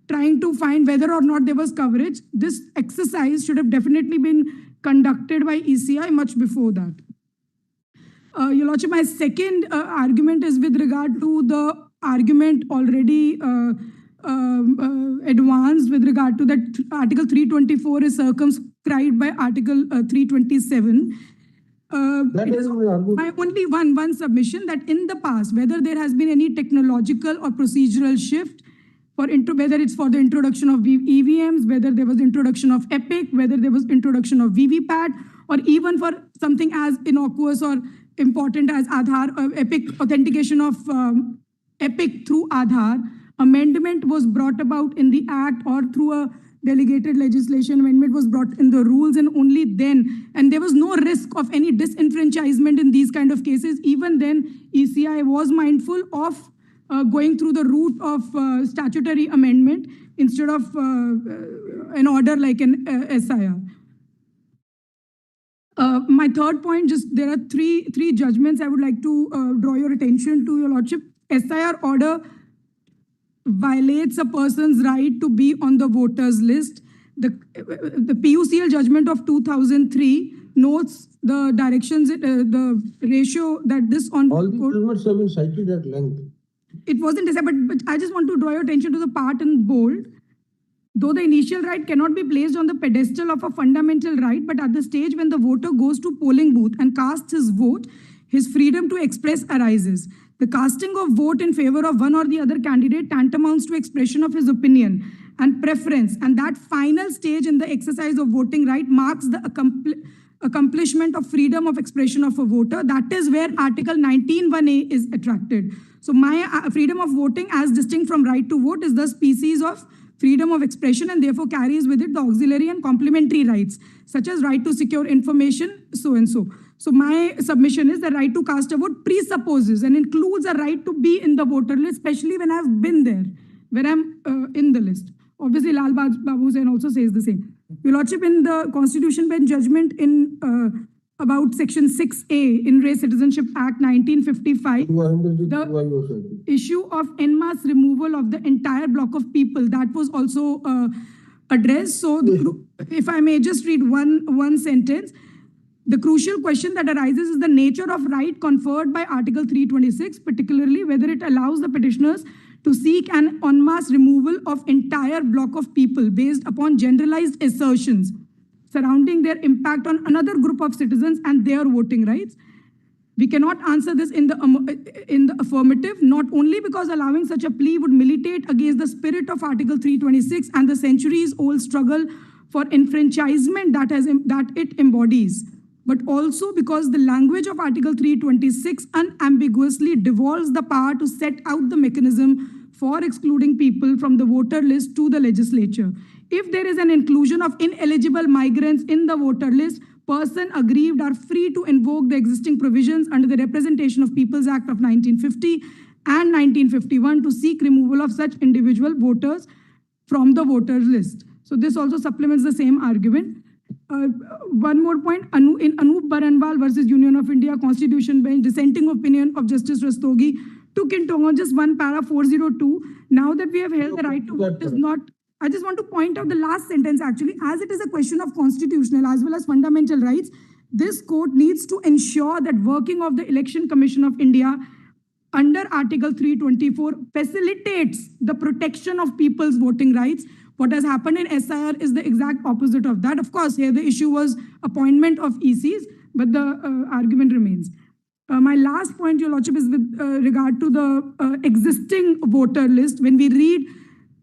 trying to find whether or not there was coverage. This exercise should have definitely been conducted by ECI much before that. Your Lordship, my second argument is with regard to the argument already advanced with regard to that Article 324 is circumscribed by Article 327. My only one submission that in the past, whether there has been any technological or procedural shift, whether it's for the introduction of EVMs, whether there was introduction of EPIC, whether there was introduction of VVPAT, or even for something as innocuous or important as Aadhaar, EPIC, authentication of EPIC through Aadhaar, amendment was brought about in the Act or through a delegated legislation, amendment was brought in the rules, and only then, and there was no risk of any disenfranchisement in these kind of cases. Even then, ECI was mindful of going through the route of statutory amendment instead of an order like an SIR. My third point, there are three judgments I would like to draw your attention to, Your Lordship. SIR order violates a person's right to be on the voters list. The PUCL judgment of 2003 notes the directions, the ratio that this on... All the judgments have been cited at length. It wasn't decided, but I just want to draw your attention to the part in bold. Though the initial right cannot be placed on the pedestal of a fundamental right, but at the stage when the voter goes to polling booth and casts his vote, his freedom to express arises. The casting of vote in favor of one or the other candidate tantamounts to expression of his opinion and preference, and that final stage in the exercise of voting right marks the accomplishment of freedom of expression of a voter. That is where Article 19(1)(a) is attracted. So my freedom of voting as distinct from right to vote is the species of freedom of expression and therefore carries with it the auxiliary and complementary rights, such as right to secure information, so and so. So my submission is the right to cast a vote presupposes and includes a right to be in the voter list, especially when I've been there, when I'm in the list. Obviously, Lal Babu Hussain also says the same. Your Lordship, in the Constitution Bench judgment in about Section 6A in Re Citizenship Act 1955, the issue of en masse removal of the entire block of people, that was also addressed. So if I may just read one sentence, the crucial question that arises is the nature of right conferred by Article 326, particularly whether it allows the petitioners to seek an en masse removal of entire block of people based upon generalized assertions surrounding their impact on another group of citizens and their voting rights. We cannot answer this in the affirmative, not only because allowing such a plea would militate against the spirit of Article 326 and the centuries-old struggle for enfranchisement that it embodies, but also because the language of Article 326 unambiguously devolves the power to set out the mechanism for excluding people from the voter list to the legislature. If there is an inclusion of ineligible migrants in the voter list, persons aggrieved are free to invoke the existing provisions under the Representation of Peoples Act of 1950 and 1951 to seek removal of such individual voters from the voter list. So this also supplements the same argument. One more point, in Anup Baranwal versus Union of India Constitution Bench, dissenting opinion of Justice Rastogi took into account just one para 402. Now that we have held the right to vote is not, I just want to point out the last sentence actually, as it is a question of constitutional as well as fundamental rights, this court needs to ensure that working of the Election Commission of India under Article 324 facilitates the protection of people's voting rights. What has happened in SIR is the exact opposite of that. Of course, here the issue was appointment of ECs, but the argument remains. My last point, Your Lordship, is with regard to the existing voter list. When we read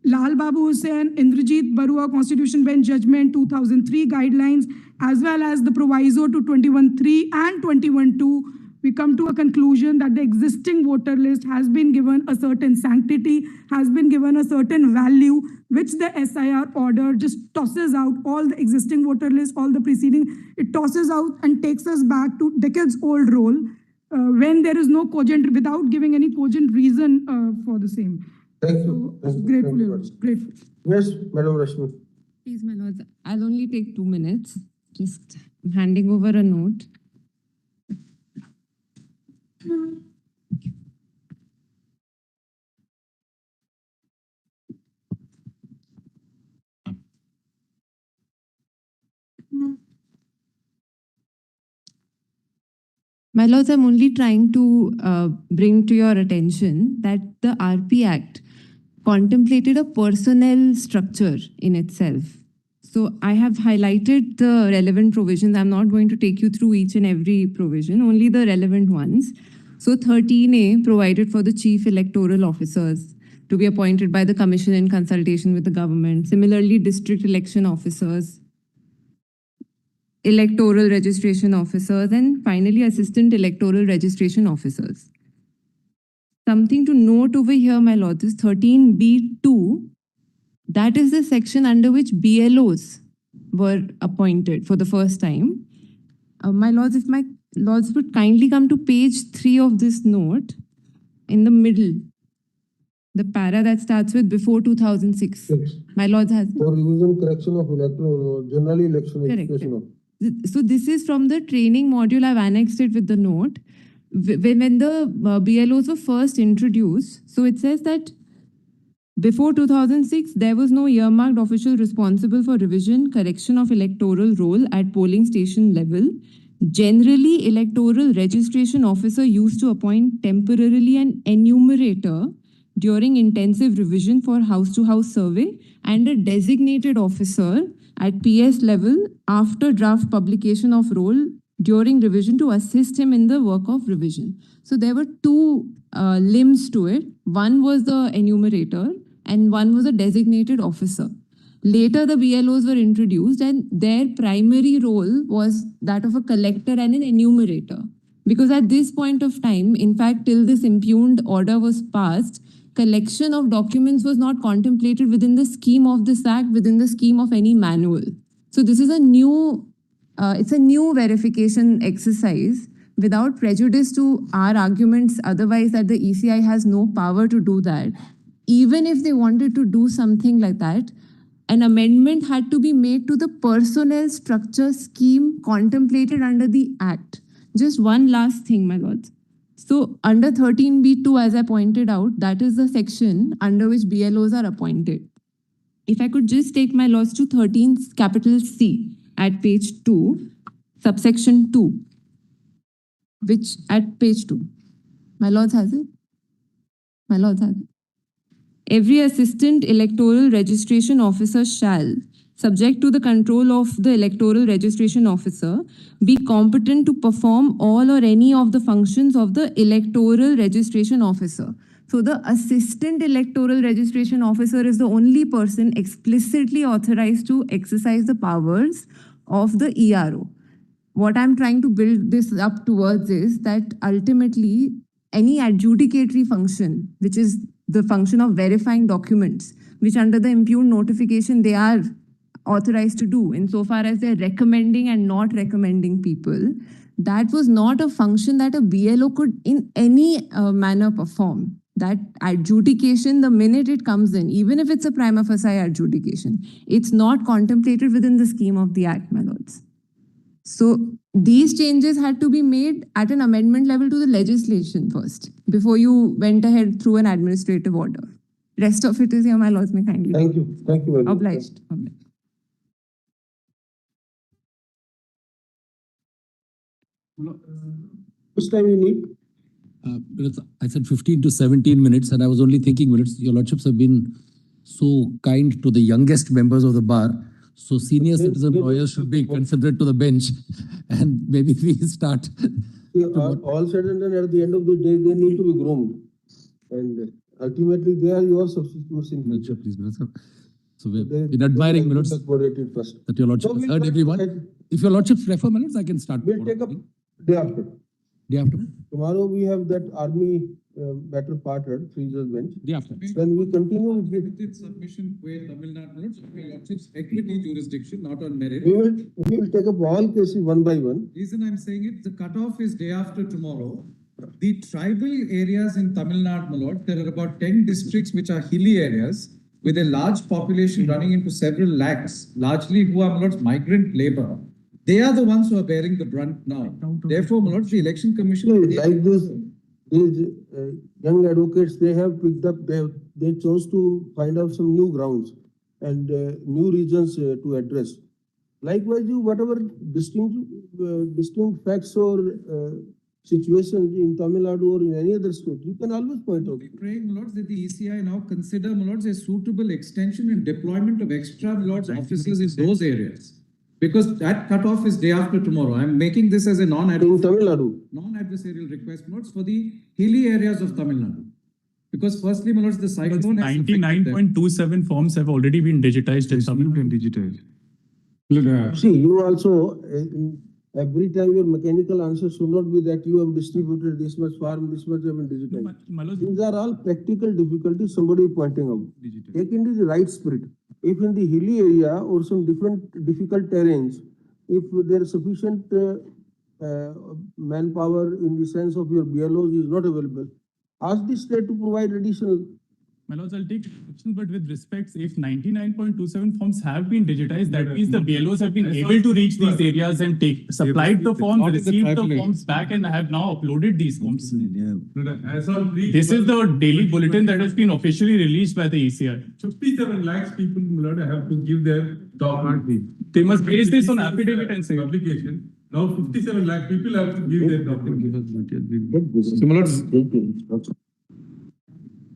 Lal Babu Hussain, Indrajit Barua Constitution Bench Judgment 2003 guidelines, as well as the proviso to 21.3 and 21.2 we come to a conclusion that the existing voter list has been given a certain sanctity, has been given a certain value, which the SIR order just tosses out all the existing voter list, all the preceding, it tosses out and takes us back to decades-old role when there is no cogent, without giving any cogent reason for the same. Thank you. So, Thank you. grateful, Thank you. Your Lordship, grateful. Yes, Madam Rashmi. Please, my lords, I'll only take 2 minutes. Just handing over a note. My lords, I'm only trying to bring to your attention that the RP Act contemplated a personnel structure in itself. So I have highlighted the relevant provisions. I'm not going to take you through each and every provision, only the relevant ones. So 13A provided for the chief electoral officers to be appointed by the commission in consultation with the government. Similarly, district election officers, electoral registration officers, and finally, assistant electoral registration officers. Something to note over here, my lords, is 13B2. That is the section under which BLOs were appointed for the first time. My lords, if my lords would kindly come to page 3 of this note, in the middle, the para that starts with before 2006. Yes. My lords has it? For revision correction of electoral, generally election Correct. education of. So this is from the training module. I've annexed it with the note. When the BLOs were first introduced, so it says that before 2006, there was no earmarked official responsible for revision, correction of electoral roll at polling station level. Generally, electoral registration officer used to appoint temporarily an enumerator during intensive revision for house-to-house survey and a designated officer at PS level after draft publication of roll during revision to assist him in the work of revision. So there were two limbs to it. One was the enumerator and one was a designated officer. Later, the BLOs were introduced and their primary role was that of a collector and an enumerator. Because at this point of time, in fact, till this impugned order was passed, collection of documents was not contemplated within the scheme of this act, within the scheme of any manual. So this is a new, it's a new verification exercise without prejudice to our arguments, otherwise that the ECI has no power to do that. Even if they wanted to do something like that, an amendment had to be made to the personnel structure scheme contemplated under the Act. Just one last thing, my lords. So under 13B2, as I pointed out, that is the section under which BLOs are appointed. If I could just take my lords to 13 capital C at page 2, subsection 2, which at page 2. My lords has it? My lords has it. Every assistant electoral registration officer shall, subject to the control of the electoral registration officer, be competent to perform all or any of the functions of the electoral registration officer. So the assistant electoral registration officer is the only person explicitly authorized to exercise the powers of the ERO. What I'm trying to build this up towards is that ultimately any adjudicatory function, which is the function of verifying documents, which under the impugned notification they are authorized to do insofar as they're recommending and not recommending people, that was not a function that a BLO could in any manner perform. That adjudication, the minute it comes in, even if it's a prima facie adjudication, it's not contemplated within the scheme of the Act, my lords. So these changes had to be made at an amendment level to the legislation first, before you went ahead through an administrative order. Rest of it is here, my lords, may kindly. Thank you. Thank you very much. Obliged. Which time you need? I said 15 to 17 minutes, and I was only thinking minutes. Your lordships have been so kind to the youngest members of the bar. So senior citizen lawyers should be considerate to the bench, and maybe we start. All said and done, at the end of the day, they need to be groomed. And ultimately, they are your substitutes in future. Please, sir. So we've been admiring minutes that your lordship has heard everyone. If your lordships prefer minutes, I can start. We'll take up day after. Day after? Tomorrow we have that army matter parted, three judgments. Day after. Then we continue with With submission where Tamil Nadu, your lordship's equity jurisdiction, not on merit. we will take up all cases one by one. Reason I'm saying it, the cutoff is day after tomorrow. The tribal areas in Tamil Nadu, my lord, there are about 10 districts which are hilly areas with a large population running into several lakhs, largely who are, my lords, migrant labor. They are the ones who are bearing the brunt now. Therefore, my lords, the election commission. Like this, these young advocates, they have picked up, they chose to find out some new grounds and new regions to address. Likewise, you whatever distinct facts or situations in Tamil Nadu or in any other state, you can always point out. We're praying, my lords, that the ECI now consider, my lords, a suitable extension and deployment of extra, my lords, officers in those areas. Because that cutoff is day after tomorrow. I'm making this as a non-adversarial request, my lords, for the hilly areas of Tamil Nadu. Because firstly, my lords, the cyclone has 99.27 forms have already been digitized in Tamil Nadu. See, you also, every time your mechanical answer should not be that you have distributed this much form, this much have been digitized. These are all practical difficulties somebody is pointing out. Take into the right spirit. If in the hilly area or some different difficult terrains, if there is sufficient manpower in the sense of your BLOs is not available, ask the state to provide additional. My lords, I'll take questions, but with respect, if 99.27 forms have been digitized, that means the BLOs have been able to reach these areas and supplied the forms, received the forms back, and have now uploaded these forms. This is the daily bulletin that has been officially released by the ECI. 57 lakhs people have to give their document. They must base this on affidavit and say. Publication. Now 57 lakh people have to give their document.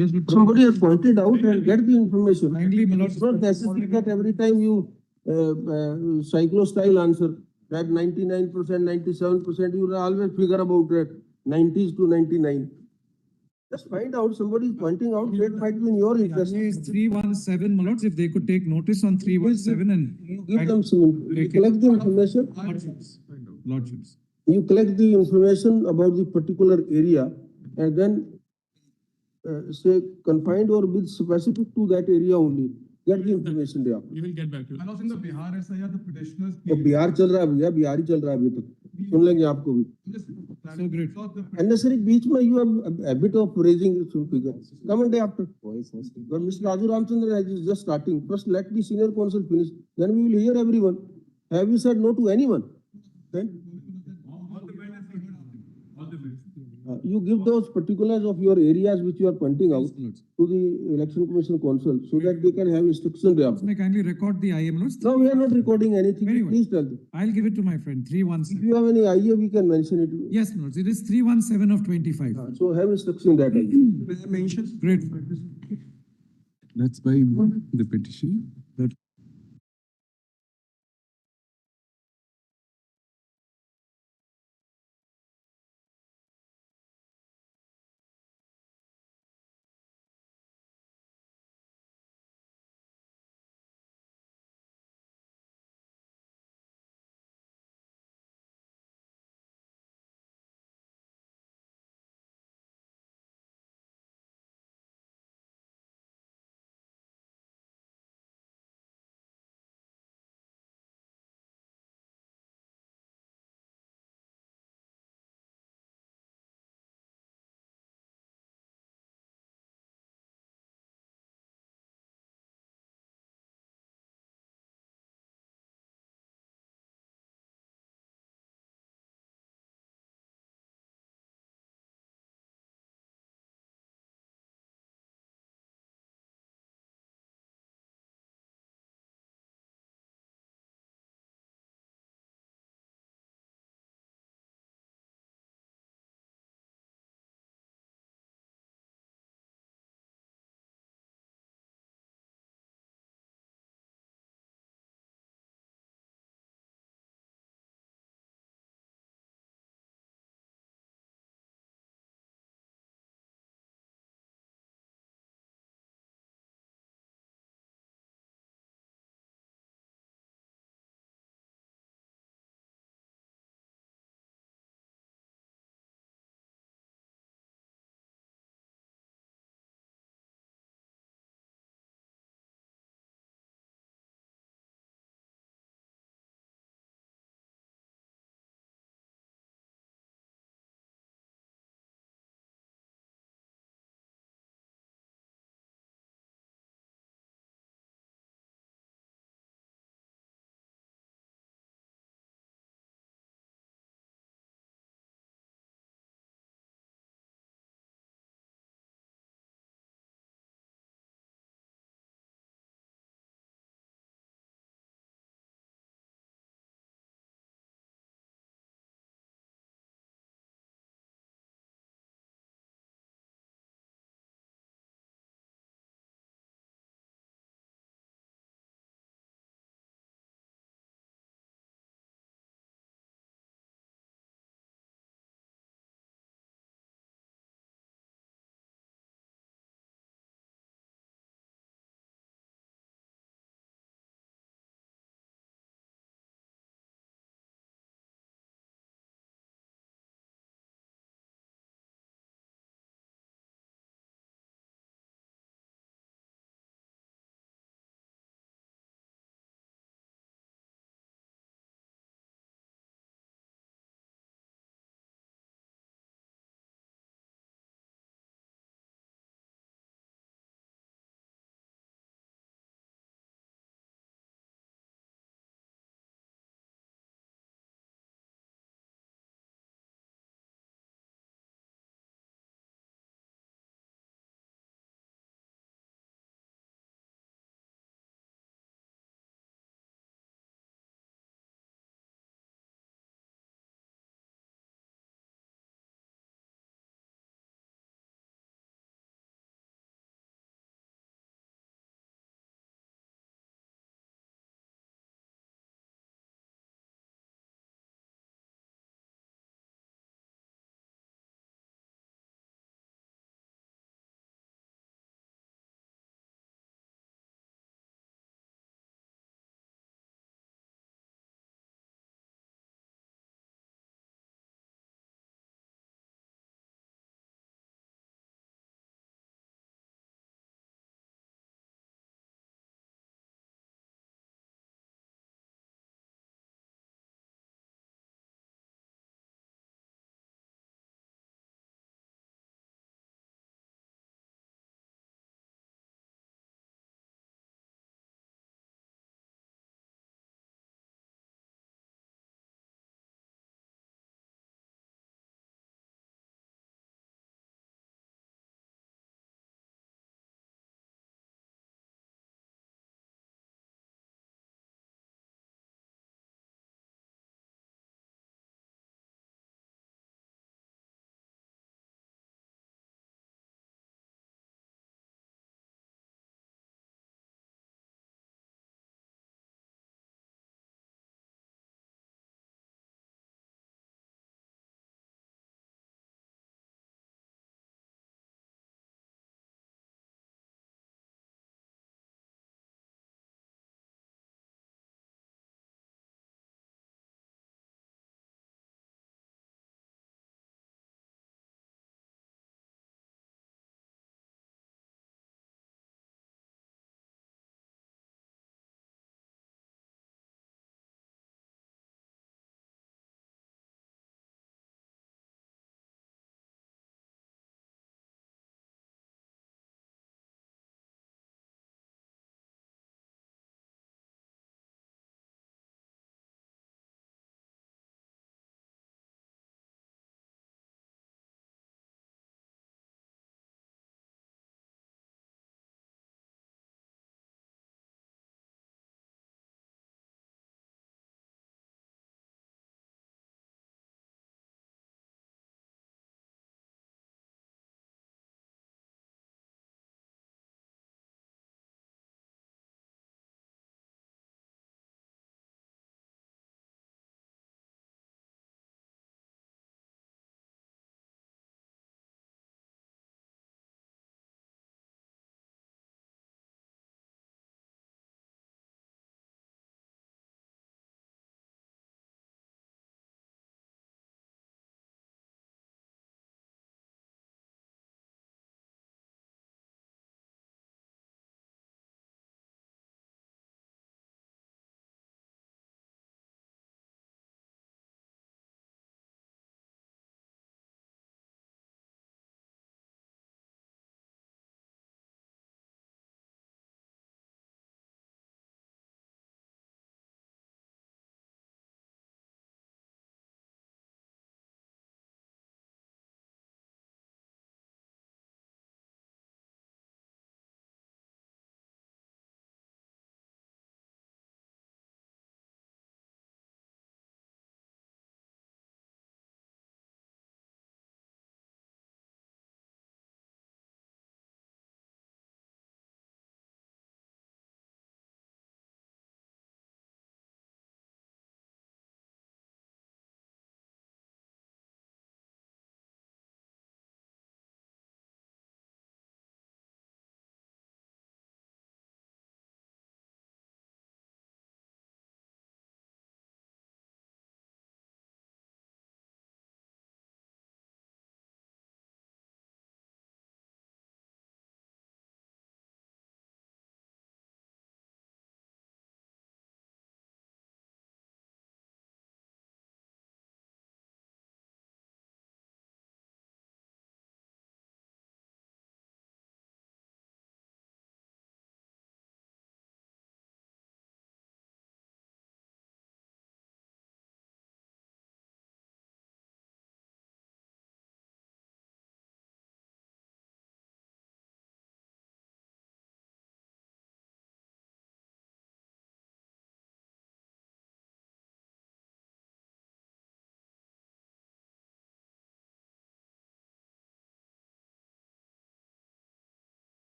Yes, somebody has pointed out and get the information. It's not necessary that every time you cyclo-style answer that 99%, 97%, you will always figure about that 90s to 99. Just find out, somebody is pointing out, that might be in your interest. 317, my lords, if they could take notice on 317 and. You give them some, you collect the information. Lordships. You collect the information about the particular area and then say confined or with specific to that area only. Get the information there. We will get back to you. And also in the Bihar SIR, the petitioners. तो बिहार चल रहा है भैया, बिहार ही चल रहा है अभी तक. सुन लेंगे आपको भी. So great. Unnecessary बीच में you have a bit of raising some figures. Come on day after. But Mr. Raju Ramchandran is just starting. First let the senior counsel finish. Then we will hear everyone. Have you said no to anyone? Then you give those particulars of your areas which you are pointing out to the Election Commission Council so that they can have instruction there. May kindly record the IM notes? No, we are not recording anything. Please tell them. I'll give it to my friend, 317. If you have any idea, we can mention it. Yes, Lords, it is 317 of 25. So have instruction that. Great. That's by the petition.